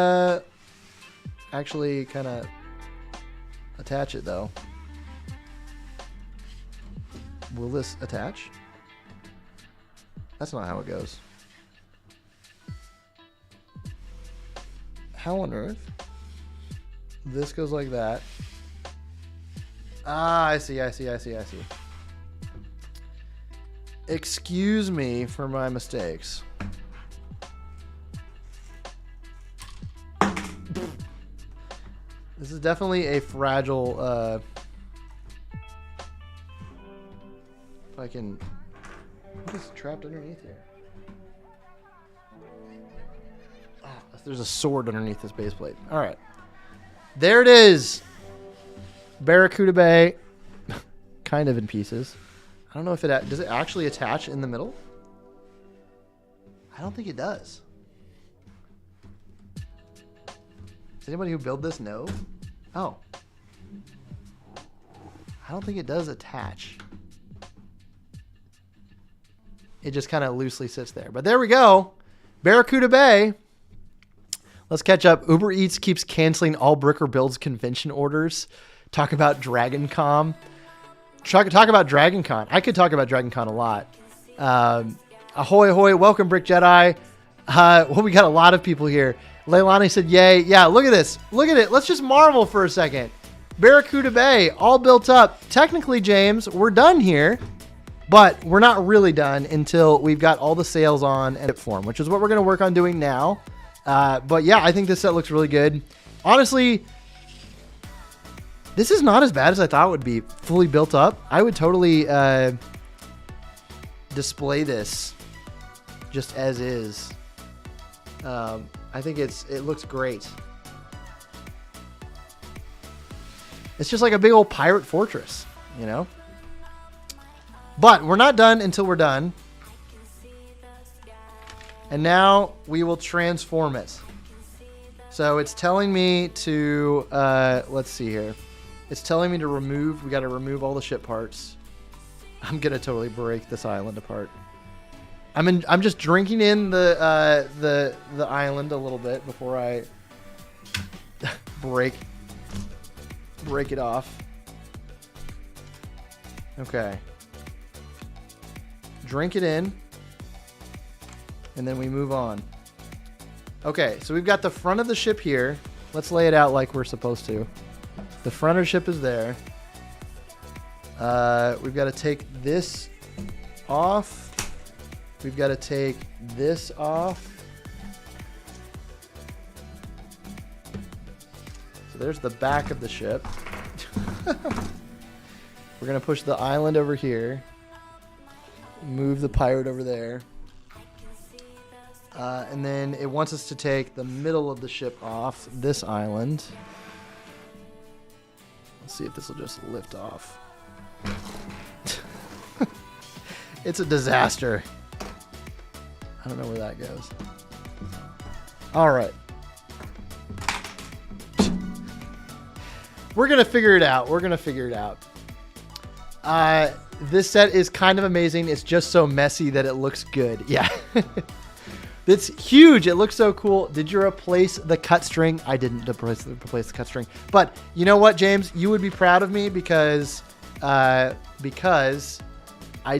actually kind of attach it though. Will this attach? That's not how it goes. How on earth? This goes like that. Ah, I see. Excuse me for my mistakes. This is definitely a fragile, if I can, what is trapped underneath here? Oh, there's a sword underneath this base plate. All right. There it is. Barracuda Bay. Kind of in pieces. I don't know if it, does it actually attach in the middle? I don't think it does. Does anybody who built this know? Oh. I don't think it does attach. It just kind of loosely sits there. But there we go. Barracuda Bay. Let's catch up. Uber Eats keeps canceling all Bricker Builds convention orders. Talk about DragonCon. Talk about DragonCon. I could talk about DragonCon a lot. Ahoy, ahoy. Welcome, Brick Jedi. Well, we got a lot of people here. Leilani said, yay. Yeah, look at this. Look at it. Let's just marvel for a second. Barracuda Bay, all built up. Technically, James, we're done here. But we're not really done until we've got all the sails on and form, which is what we're going to work on doing now. But yeah, I think this set looks really good. Honestly, This is not as bad as I thought it would be. Fully built up. I would totally display this just as is. I think it looks great. It's just like a big old pirate fortress, you know? But we're not done until we're done. And now we will transform it. So it's telling me to, let's see here. It's telling me to remove, we got to remove all the ship parts. I'm going to totally break this island apart. I'm just drinking in the island a little bit before I break it off. Okay. Drink it in. And then we move on. Okay, so we've got the front of the ship here. Let's lay it out like we're supposed to. The front of the ship is there. We've got to take this off. We've got to take this off. So there's the back of the ship. We're going to push the island over here. Move the pirate over there. And then it wants us to take the middle of the ship off this island. Let's see if this will just lift off. It's a disaster. I don't know where that goes. All right. We're going to figure it out. This set is kind of amazing. It's just so messy that it looks good. Yeah. It's huge. It looks so cool. Did you replace the cut string? I didn't replace the cut string. But you know what, James? You would be proud of me because I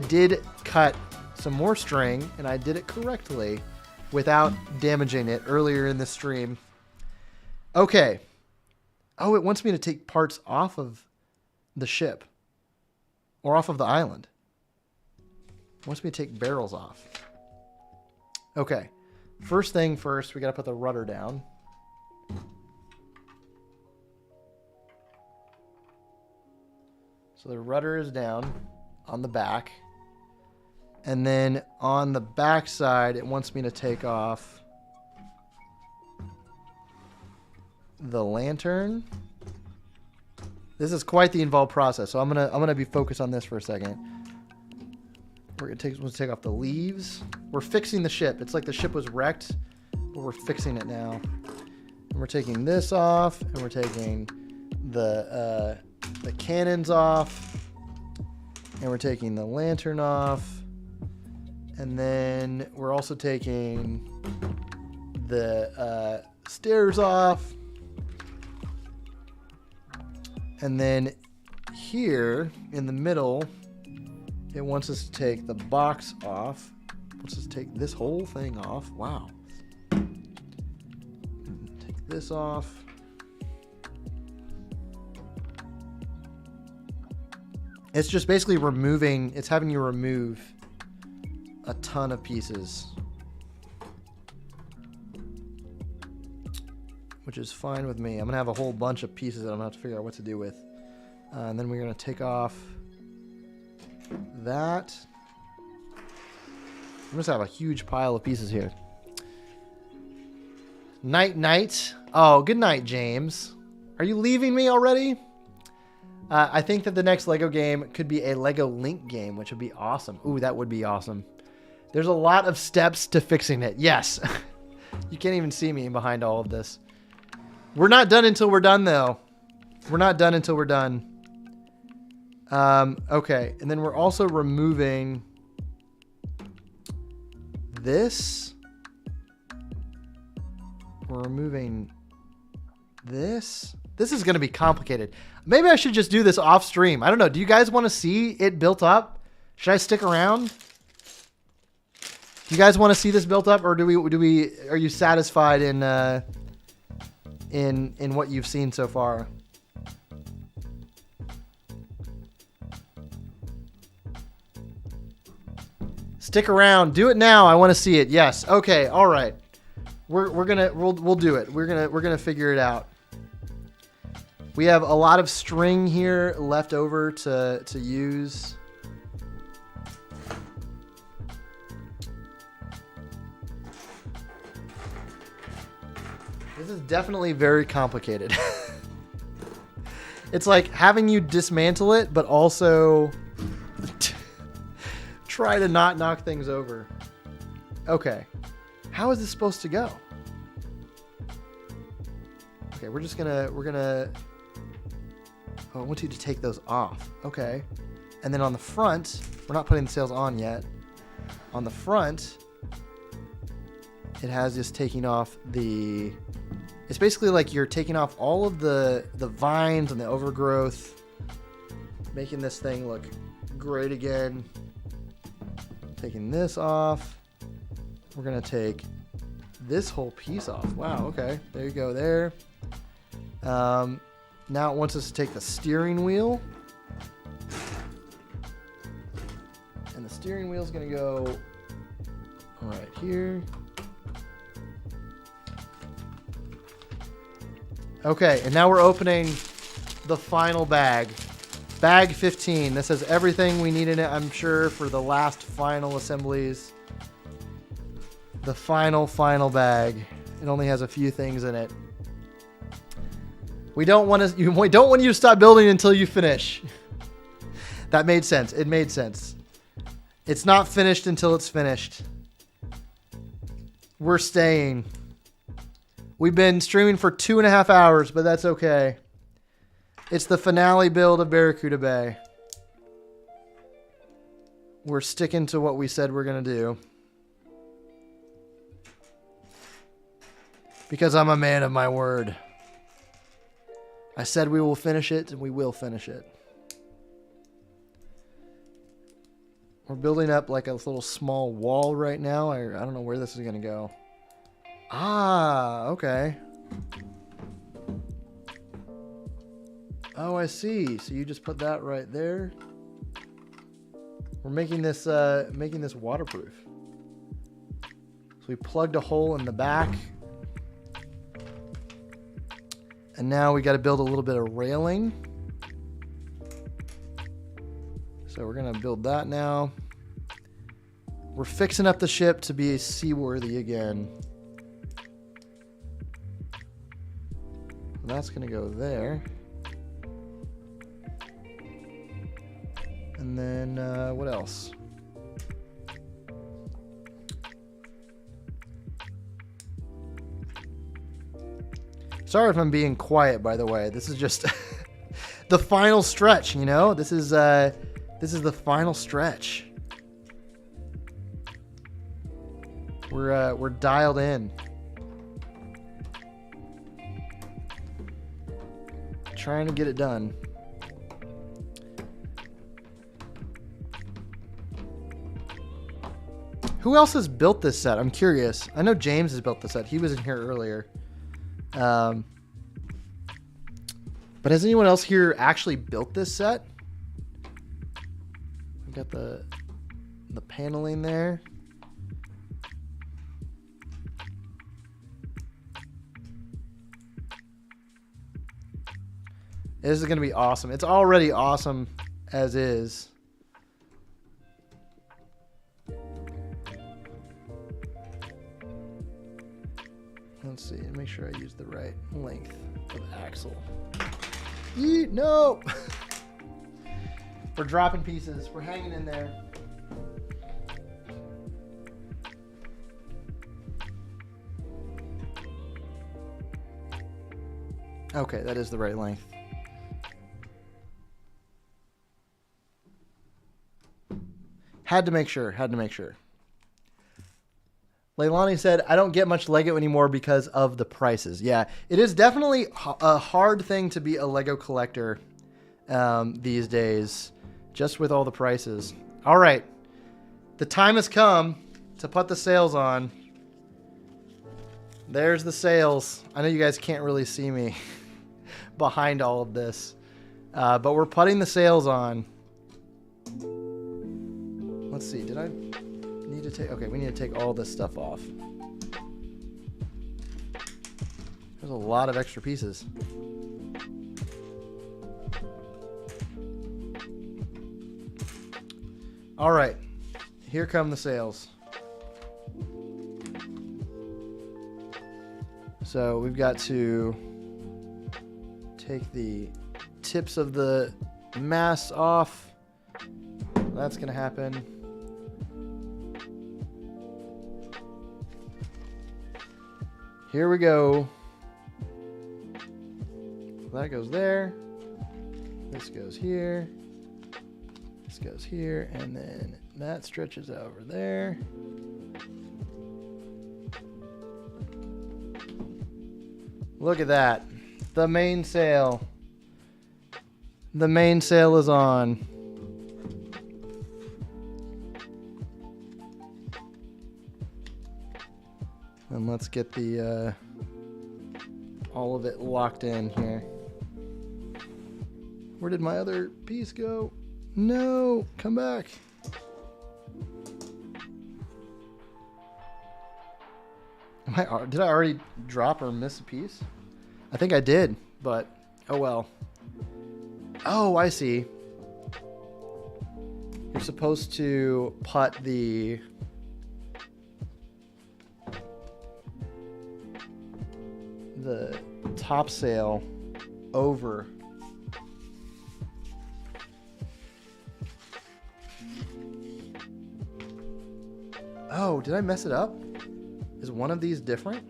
did cut some more string and I did it correctly without damaging it earlier in the stream. Okay. Oh, it wants me to take parts off of the ship or off of the island. It wants me to take barrels off. Okay. First thing first, we got to put the rudder down. So the rudder is down on the back. And then on the back side, it wants me to take off the lantern. This is quite the involved process. So I'm gonna be focused on this for a second. We're gonna take off the leaves. We're fixing the ship. It's like the ship was wrecked, but we're fixing it now. And we're taking this off, and we're taking the cannons off, and we're taking the lantern off. And then we're also taking the stairs off. And then here in the middle, it wants us to take the box off. It wants us to take this whole thing off. Wow. Take this off. It's just basically removing, it's having you remove a ton of pieces, which is fine with me. I'm gonna have a whole bunch of pieces that I'm gonna have to figure out what to do with, and then we're gonna take off that. I'm just have a huge pile of pieces here. Night. Oh, good night, James. Are you leaving me already? I think that the next Lego game could be a Lego Link game, which would be awesome. Ooh, that would be awesome. There's a lot of steps to fixing it. Yes. You can't even see me behind all of this. We're not done until we're done, though. We're not done until we're done. Okay. And then we're also removing this. We're removing this. This is going to be complicated. Maybe I should just do this off stream. I don't know. Do you guys want to see it built up? Should I stick around? Do you guys want to see this built up, or are you satisfied in what you've seen so far? Stick around. Do it now. I want to see it. Yes. Okay. All right. We'll do it. We're gonna figure it out. We have a lot of string here left over to use. This is definitely very complicated. It's like having you dismantle it, but also try to not knock things over. Okay. How is this supposed to go? Okay, we're gonna, oh, I want you to take those off. Okay. And then on the front, we're not putting the sails on yet. On the front, it has just taking off the, it's basically like you're taking off all of the vines and the overgrowth, making this thing look great again. Taking this off. We're going to take this whole piece off. Wow, okay. There you go there. Now it wants us to take the steering wheel. And the steering wheel is going to go right here. Okay, and now we're opening the final bag. Bag 15. This has everything we need in it, I'm sure, for the last final assemblies. The final bag. It only has a few things in it. We don't want you to stop building until you finish. That made sense. It made sense. It's not finished until it's finished. We're staying. We've been streaming for 2.5 hours, but that's okay. It's the finale build of Barracuda Bay. We're sticking to what we said we're going to do. Because I'm a man of my word. I said we will finish it, and we will finish it. We're building up like a little small wall right now. I don't know where this is going to go. Ah, okay. Oh, I see. So you just put that right there. We're making this waterproof. So we plugged a hole in the back. And now we got to build a little bit of railing. So we're going to build that now. We're fixing up the ship to be seaworthy again. That's going to go there. And then what else? Sorry if I'm being quiet, by the way. This is just the final stretch, you know? This is the final stretch. We're dialed in. Trying to get it done. Who else has built this set? I'm curious. I know James has built the set. He was in here earlier. But has anyone else here actually built this set? We've got the paneling there. This is going to be awesome. It's already awesome as is. Let's see. Make sure I use the right length of axle. Yeet, no! We're dropping pieces. We're hanging in there. Okay, that is the right length. Had to make sure. Leilani said, I don't get much Lego anymore because of the prices. Yeah, it is definitely a hard thing to be a Lego collector these days, just with all the prices. All right, the time has come to put the sails on. There's the sails. I know you guys can't really see me behind all of this, but we're putting the sails on. Let's see, did I need to take, okay, we need to take all this stuff off. There's a lot of extra pieces. All right, here come the sales. So we've got to take the tips of the mask off. That's gonna happen. Here we go. That goes there. This goes here. This goes here, and then that stretches over there. Look at that. The main sail. The main sail is on. And let's get the all of it locked in here. Where did my other piece go? No, come back. Did I already drop or miss a piece? I think I did, but oh well. Oh, I see. You're supposed to put the topsail over. Oh, did I mess it up? Is one of these different?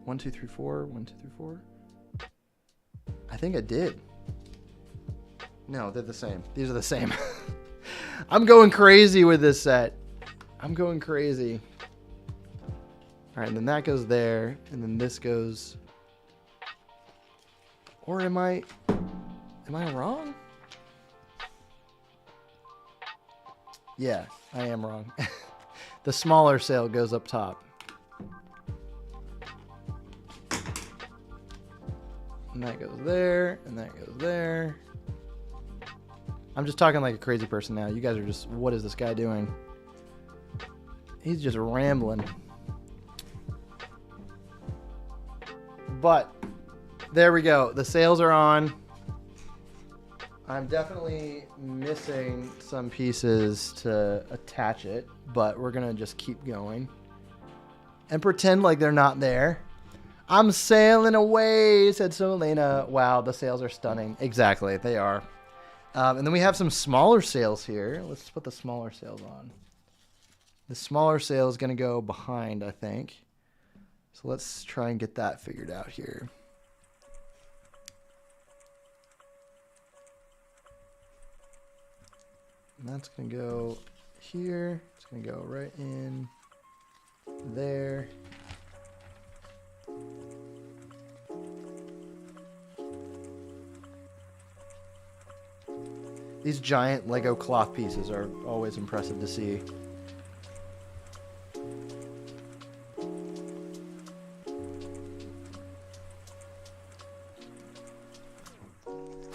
1, 2, 3, 4. 1, 2, 3, 4. I think I did. No, they're the same. These are the same. I'm going crazy with this set. I'm going crazy. All right, and then that goes there, and then this goes. Or am I wrong? Yeah, I am wrong. The smaller sail goes up top. And that goes there, and that goes there. I'm just talking like a crazy person now. You guys are just, what is this guy doing? He's just rambling. But there we go. The sails are on. I'm definitely missing some pieces to attach it, but we're gonna just keep going and pretend like they're not there. I'm sailing away, said Solena. Wow, the sails are stunning. Exactly, they are. And then we have some smaller sails here. Let's put the smaller sails on. The smaller sail is gonna go behind, I think. So let's try and get that figured out here. And that's going to go here. It's going to go right in there. These giant Lego cloth pieces are always impressive to see.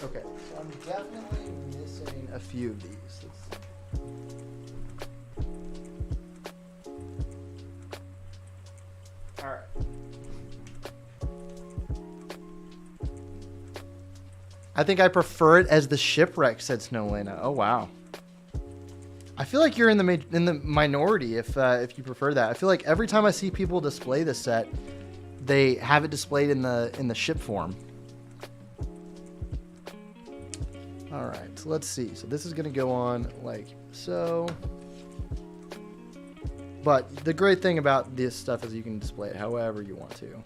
Okay, so I'm definitely missing a few of these. All right. I think I prefer it as the shipwreck, said Snowlena. Oh wow. I feel like you're in the minority if you prefer that. I feel like every time I see people display this set, they have it displayed in the ship form. All right, so let's see. So this is going to go on like so. But the great thing about this stuff is you can display it however you want to.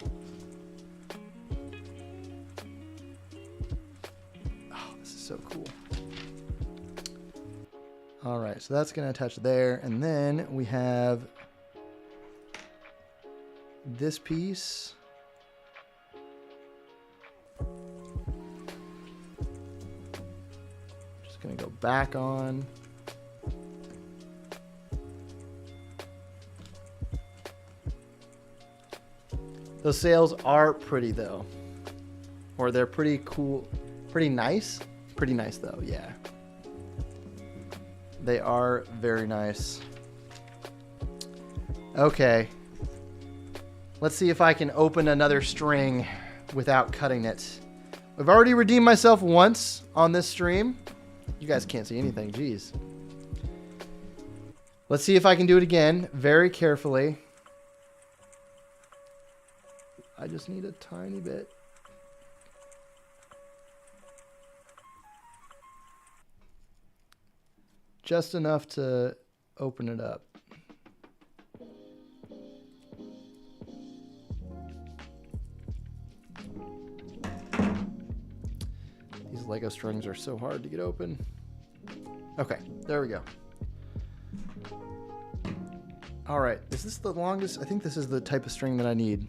Oh, this is so cool. All right, so that's going to attach there. And then we have this piece. Going to go back on. Those sails are pretty though, or they're pretty cool, pretty nice though. Yeah, they are very nice. Okay, let's see if I can open another string without cutting it. I've already redeemed myself once on this stream. You guys can't see anything, jeez. Let's see if I can do it again very carefully. I just need a tiny bit. Just enough to open it up. These Lego strings are so hard to get open. Okay, there we go. All right, is this the longest? I think this is the type of string that I need.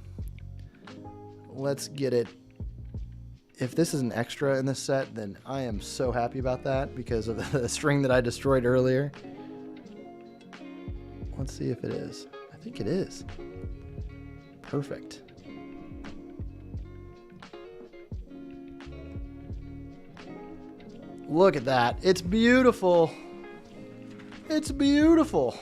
Let's get it. If this is an extra in this set, then I am so happy about that because of the string that I destroyed earlier. Let's see if it is. I think it is. Perfect. Look at that. It's beautiful. It's beautiful.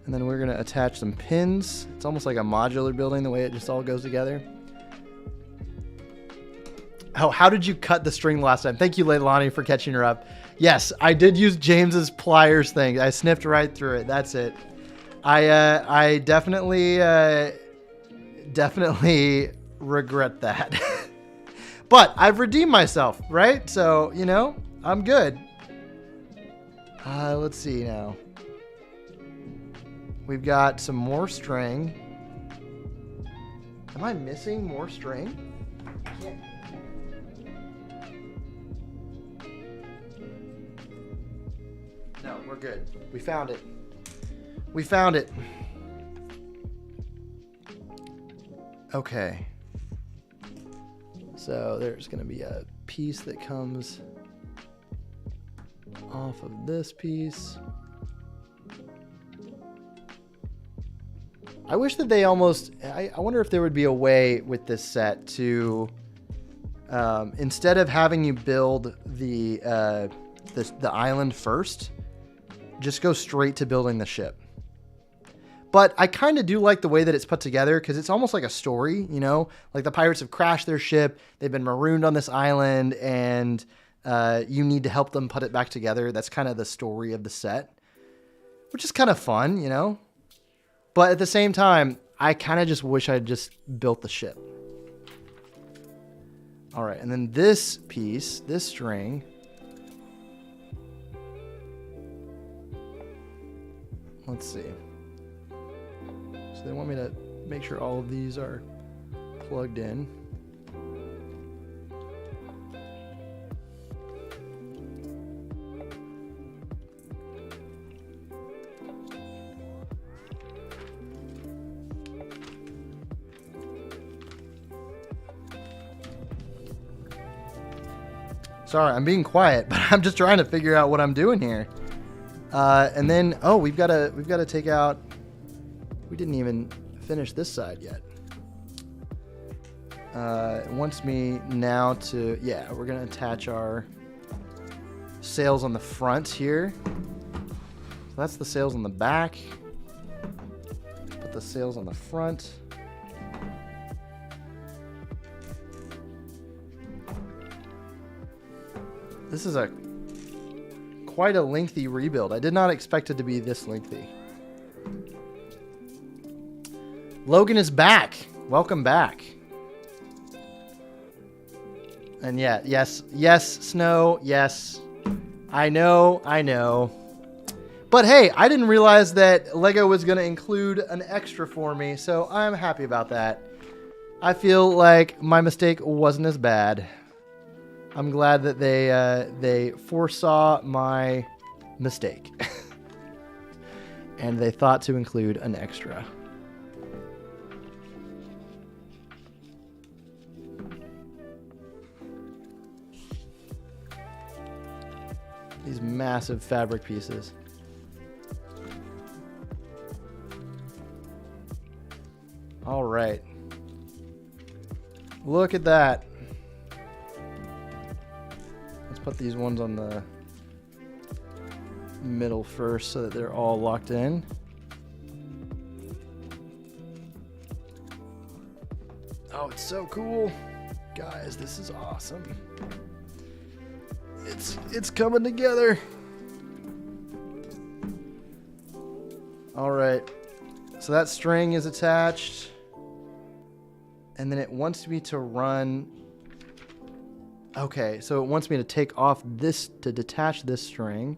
And then we're going to attach some pins. It's almost like a modular building, the way it just all goes together. Oh, how did you cut the string last time? Thank you, Leilani, for catching her up. Yes, I did use James's pliers thing. I sniffed right through it. That's it. I definitely regret that. But I've redeemed myself, right? So, you know, I'm good. Let's see now. We've got some more string. Am I missing more string? No, we're good. We found it. We found it. Okay. So there's going to be a piece that comes off of this piece. I wish that they almost... I wonder if there would be a way with this set to... instead of having you build the island first, just go straight to building the ship. But I kind of do like the way that it's put together because it's almost like a story, you know? Like the pirates have crashed their ship, they've been marooned on this island, and you need to help them put it back together. That's kind of the story of the set, which is kind of fun, you know? But at the same time, I kind of just wish I'd just built the ship. All right, and then this piece, this string... Let's see. So they want me to make sure all of these are plugged in. Sorry, I'm being quiet, but I'm just trying to figure out what I'm doing here. And then, oh, we've got to take out. We didn't even finish this side yet. It wants me now to, yeah, we're gonna attach our sails on the front here. So that's the sails on the back. Put the sails on the front. This is quite a lengthy rebuild. I did not expect it to be this lengthy. Logan is back. Welcome back. And yeah, yes, Snow, yes. I know. But hey, I didn't realize that Lego was going to include an extra for me, so I'm happy about that. I feel like my mistake wasn't as bad. I'm glad that they foresaw my mistake. And they thought to include an extra. These massive fabric pieces. All right. Look at that. Let's put these ones on the middle first so that they're all locked in. Oh, it's so cool. Guys, this is awesome. It's coming together. All right. So that string is attached. And then it wants me to run. Okay, so it wants me to take off this to detach this string.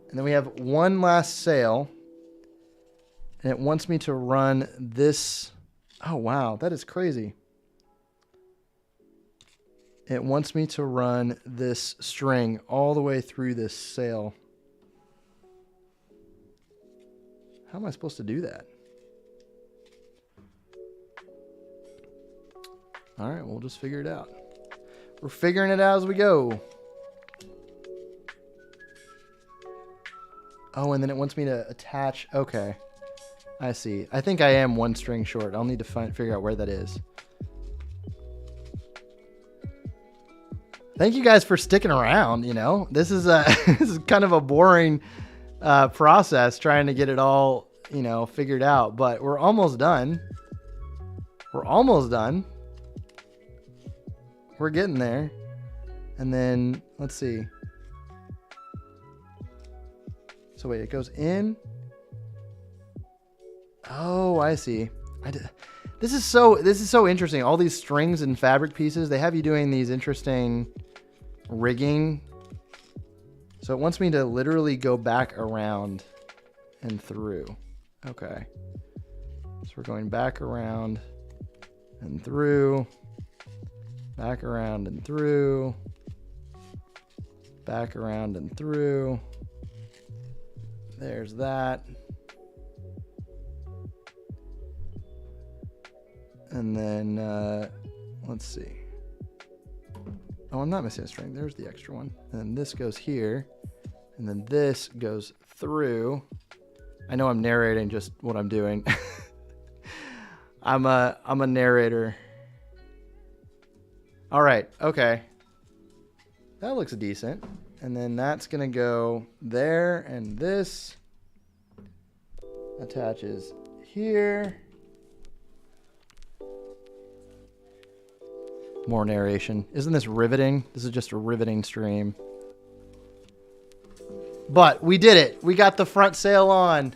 And then we have one last sail. And it wants me to run this. Oh, wow. That is crazy. It wants me to run this string all the way through this sail. How am I supposed to do that? All right, we'll just figure it out. We're figuring it out as we go. Oh, and then it wants me to attach. Okay, I see. I think I am one string short. I'll need to figure out where that is. Thank you guys for sticking around. You know, this is this is kind of a boring process trying to get it all, you know, figured out. But we're almost done. We're almost done. We're getting there. And then let's see. So wait, it goes in. Oh, I see. This is so interesting. All these strings and fabric pieces, they have you doing these interesting rigging. So it wants me to literally go back around and through. Okay. So we're going back around and through, back around and through, back around and through. There's that. And then, let's see. Oh, I'm not missing a string. There's the extra one. And then this goes here. And then this goes through. I know I'm narrating just what I'm doing. I'm a narrator. All right. Okay. That looks decent. And then that's going to go there. And this attaches here. More narration. Isn't this riveting? This is just a riveting stream. But we did it. We got the front sail on.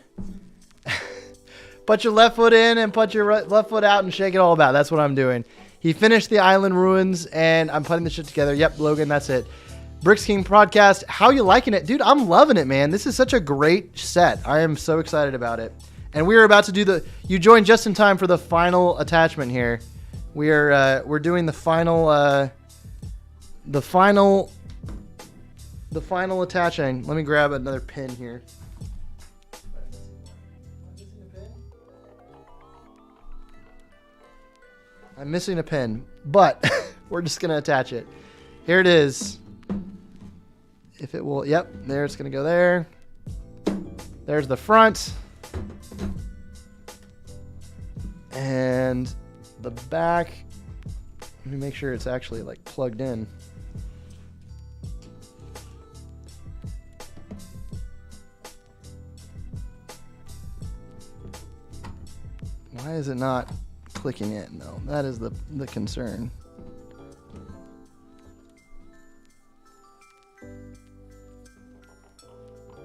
Put your left foot in and put your left foot out and shake it all about. That's what I'm doing. He finished the island ruins and I'm putting the shit together. Yep, Logan, that's it. Bricks King podcast. How you liking it? Dude, I'm loving it, man. This is such a great set. I am so excited about it. And we are about to do you joined just in time for the final attachment here. We're doing the final attaching. Let me grab another pin here. I'm missing a pin, but we're just gonna attach it. Here it is. If it will, yep, there it's gonna go there. There's the front. And the back, let me make sure it's actually like plugged in. Why is it not clicking in though? That is the concern.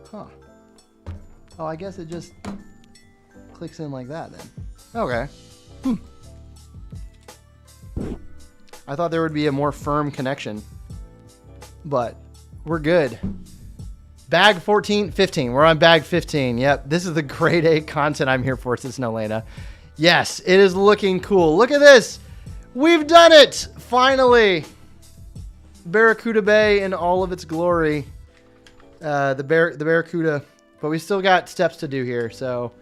Huh. Oh, I guess it just clicks in like that then. Okay. I thought there would be a more firm connection, but we're good. Bag 15. We're on bag 15. Yep. This is the grade A content I'm here for, says Nolena. Yes, it is looking cool. Look at this. We've done it. Finally. Barracuda Bay in all of its glory. The Barracuda, but we still got steps to do here. So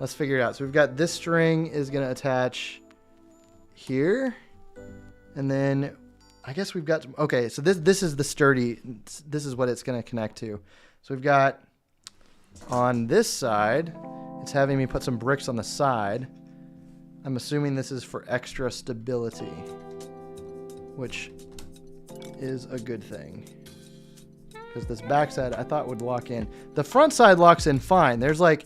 let's figure it out. So we've got this string is going to attach here. And then I guess we've got, okay, so this is the sturdy, this is what it's going to connect to. So we've got on this side, it's having me put some bricks on the side. I'm assuming this is for extra stability, which is a good thing. Because this back side I thought would lock in. The front side locks in fine. There's like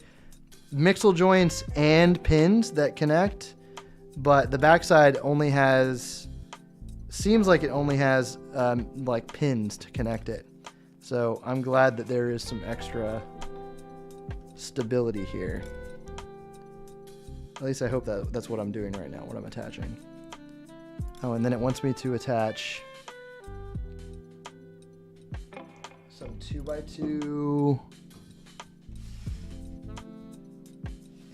mixel joints and pins that connect, but the back side only has, seems like it only has like pins to connect it. So I'm glad that there is some extra stability here. At least I hope that's what I'm doing right now, what I'm attaching. Oh, and then it wants me to attach some 2x2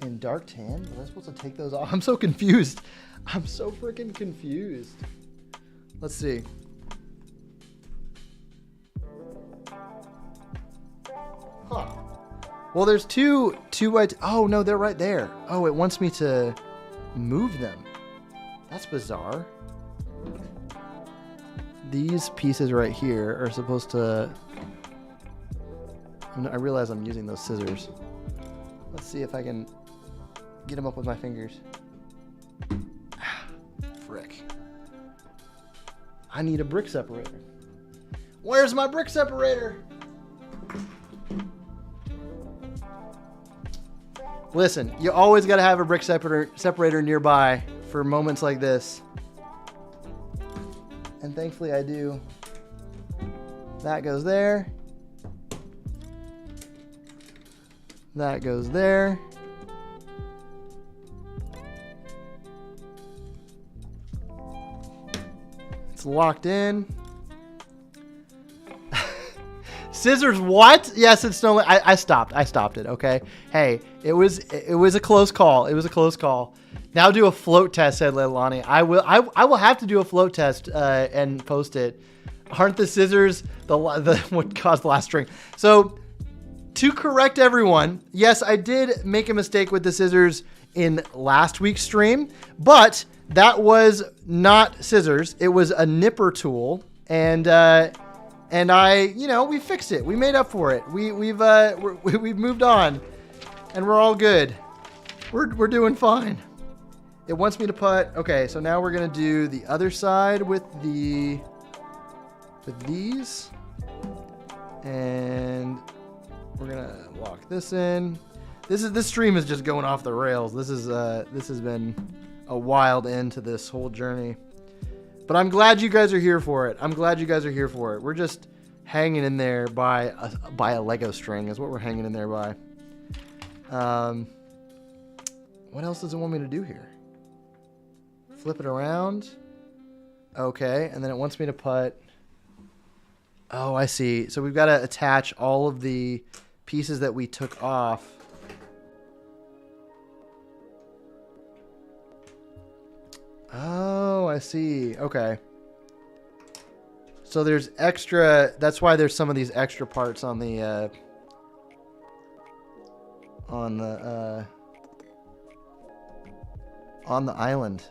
in dark tan. Was I supposed to take those off? I'm so confused. I'm so freaking confused. Let's see. Huh. Well, there's two by. Oh no, they're right there. Oh, it wants me to move them. That's bizarre. These pieces right here are supposed to. I realize I'm using those scissors. Let's see if I can get them up with my fingers. Frick. I need a brick separator. Where's my brick separator? Listen, you always got to have a brick separator nearby for moments like this. And thankfully I do. That goes there. That goes there. It's locked in. Scissors, what? Yes, it's no. I stopped it. Okay. Hey, it was a close call. It was a close call. Now do a float test, said Leilani. I will have to do a float test and post it. Aren't the scissors the what caused the last string? So to correct everyone, yes, I did make a mistake with the scissors in last week's stream, but that was not scissors. It was a nipper tool, and we fixed it. We made up for it. We've moved on, and we're all good. We're doing fine. It wants me to put. Okay, so now we're gonna do the other side with these, and we're gonna lock this in. This stream is just going off the rails. This has been a wild end to this whole journey. But I'm glad you guys are here for it. We're just hanging in there by a Lego string is what we're hanging in there by. What else does it want me to do here? Flip it around. Okay, and then it wants me to put. Oh, I see. So we've got to attach all of the pieces that we took off. Oh, I see. Okay. So there's extra. That's why there's some of these extra parts on the island.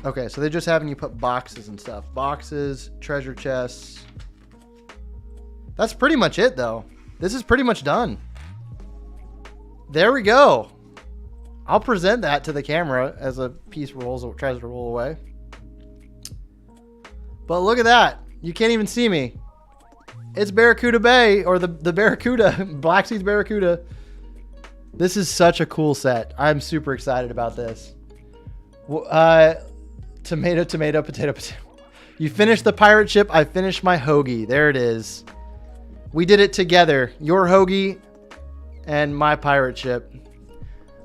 Okay, so they're just having you put boxes and stuff. Boxes, treasure chests. That's pretty much it, though. This is pretty much done. There we go. I'll present that to the camera as a piece tries to roll away. But look at that. You can't even see me. It's Barracuda Bay, or the Barracuda, Black Sea's Barracuda. This is such a cool set. I'm super excited about this. Tomato, tomato, potato, potato. You finished the pirate ship. I finished my hoagie. There it is. We did it together. Your hoagie and my pirate ship.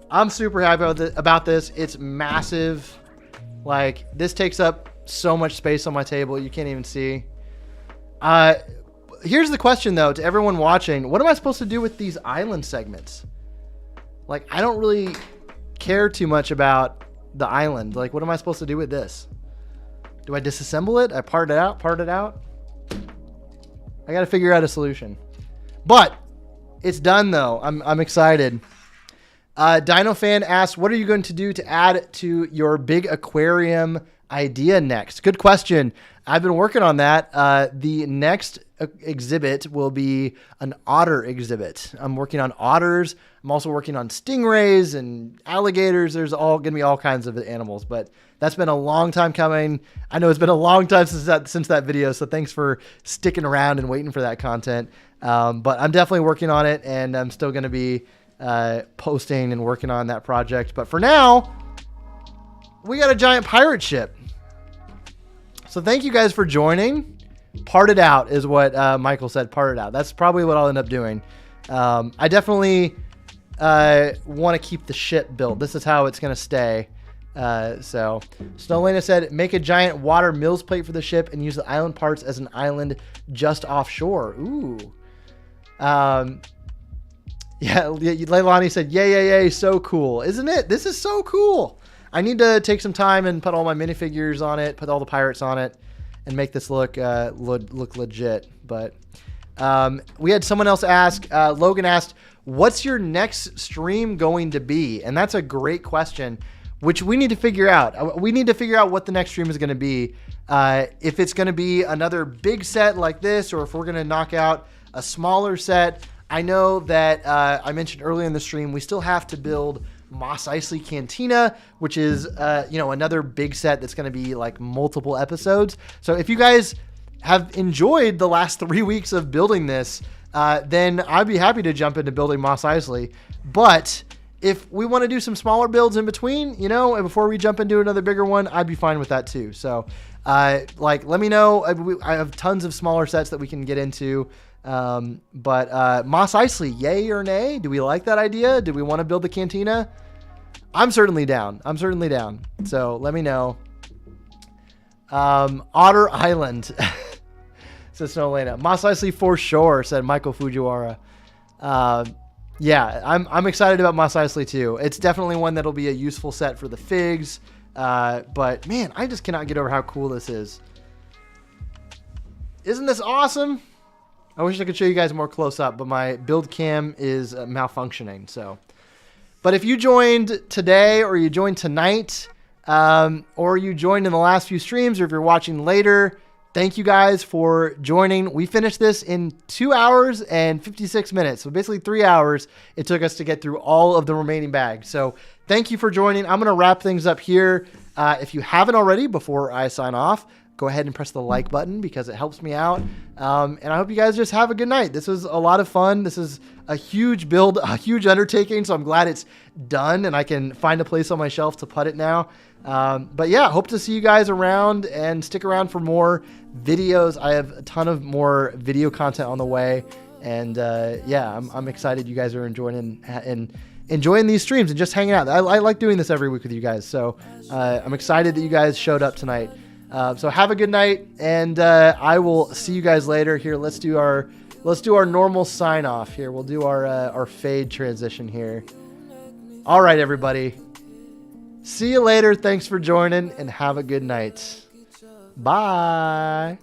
I'm super happy about this. It's massive. Like, this takes up so much space on my table. You can't even see. Here's the question, though, to everyone watching. What am I supposed to do with these island segments? Like, I don't really care too much about the island. Like, what am I supposed to do with this? Do I disassemble it? I part it out? I got to figure out a solution. But it's done, though. I'm excited. Dino Fan asks, what are you going to do to add to your big aquarium idea next? Good question. I've been working on that. The next exhibit will be an otter exhibit. I'm working on otters. I'm also working on stingrays and alligators. There's going to be all kinds of animals, but that's been a long time coming. I know it's been a long time since that video, so thanks for sticking around and waiting for that content. But I'm definitely working on it, and I'm still going to be posting and working on that project. But for now, we got a giant pirate ship. So thank you guys for joining. Part it out is what Michael said. Part it out. That's probably what I'll end up doing. I definitely want to keep the ship built. This is how it's going to stay. So Snowlena said, make a giant water mills plate for the ship and use the island parts as an island just offshore. Ooh. Yeah, Leilani said, yay, so cool. Isn't it? This is so cool. I need to take some time and put all my minifigures on it, put all the pirates on it, and make this look legit. But we had someone else ask, Logan asked, what's your next stream going to be? And that's a great question, which we need to figure out. We need to figure out what the next stream is going to be. If it's going to be another big set like this, or if we're going to knock out a smaller set. I know that I mentioned earlier in the stream, we still have to build Mos Eisley Cantina, which is, another big set that's going to be like multiple episodes. So if you guys have enjoyed the last 3 weeks of building this, then I'd be happy to jump into building Mos Eisley. But if we want to do some smaller builds in between, and before we jump into another bigger one, I'd be fine with that too. So, let me know. I have tons of smaller sets that we can get into. But Mos Eisley, yay or nay? Do we like that idea? Do we want to build the cantina? I'm certainly down. So let me know. Otter Island, says Snowlena. Mos Eisley for sure, said Michael Fujiwara. Yeah, I'm excited about Mos Eisley too. It's definitely one that'll be a useful set for the figs. But man, I just cannot get over how cool this is. Isn't this awesome? I wish I could show you guys more close up, but my build cam is malfunctioning. So, but if you joined today or you joined tonight, or you joined in the last few streams, or if you're watching later, thank you guys for joining. We finished this in 2 hours and 56 minutes. So basically 3 hours it took us to get through all of the remaining bags. So thank you for joining. I'm going to wrap things up here. If you haven't already, before I sign off, go ahead and press the like button because it helps me out. And I hope you guys just have a good night. This was a lot of fun. This is a huge build, a huge undertaking. So I'm glad it's done and I can find a place on my shelf to put it now. But yeah, hope to see you guys around and stick around for more videos. I have a ton of more video content on the way. And yeah, I'm excited you guys are enjoying these streams and just hanging out. I like doing this every week with you guys. So I'm excited that you guys showed up tonight. So have a good night, and I will see you guys later. Here, let's do our normal sign off. Here, we'll do our fade transition here. All right, everybody. See you later. Thanks for joining, and have a good night. Bye.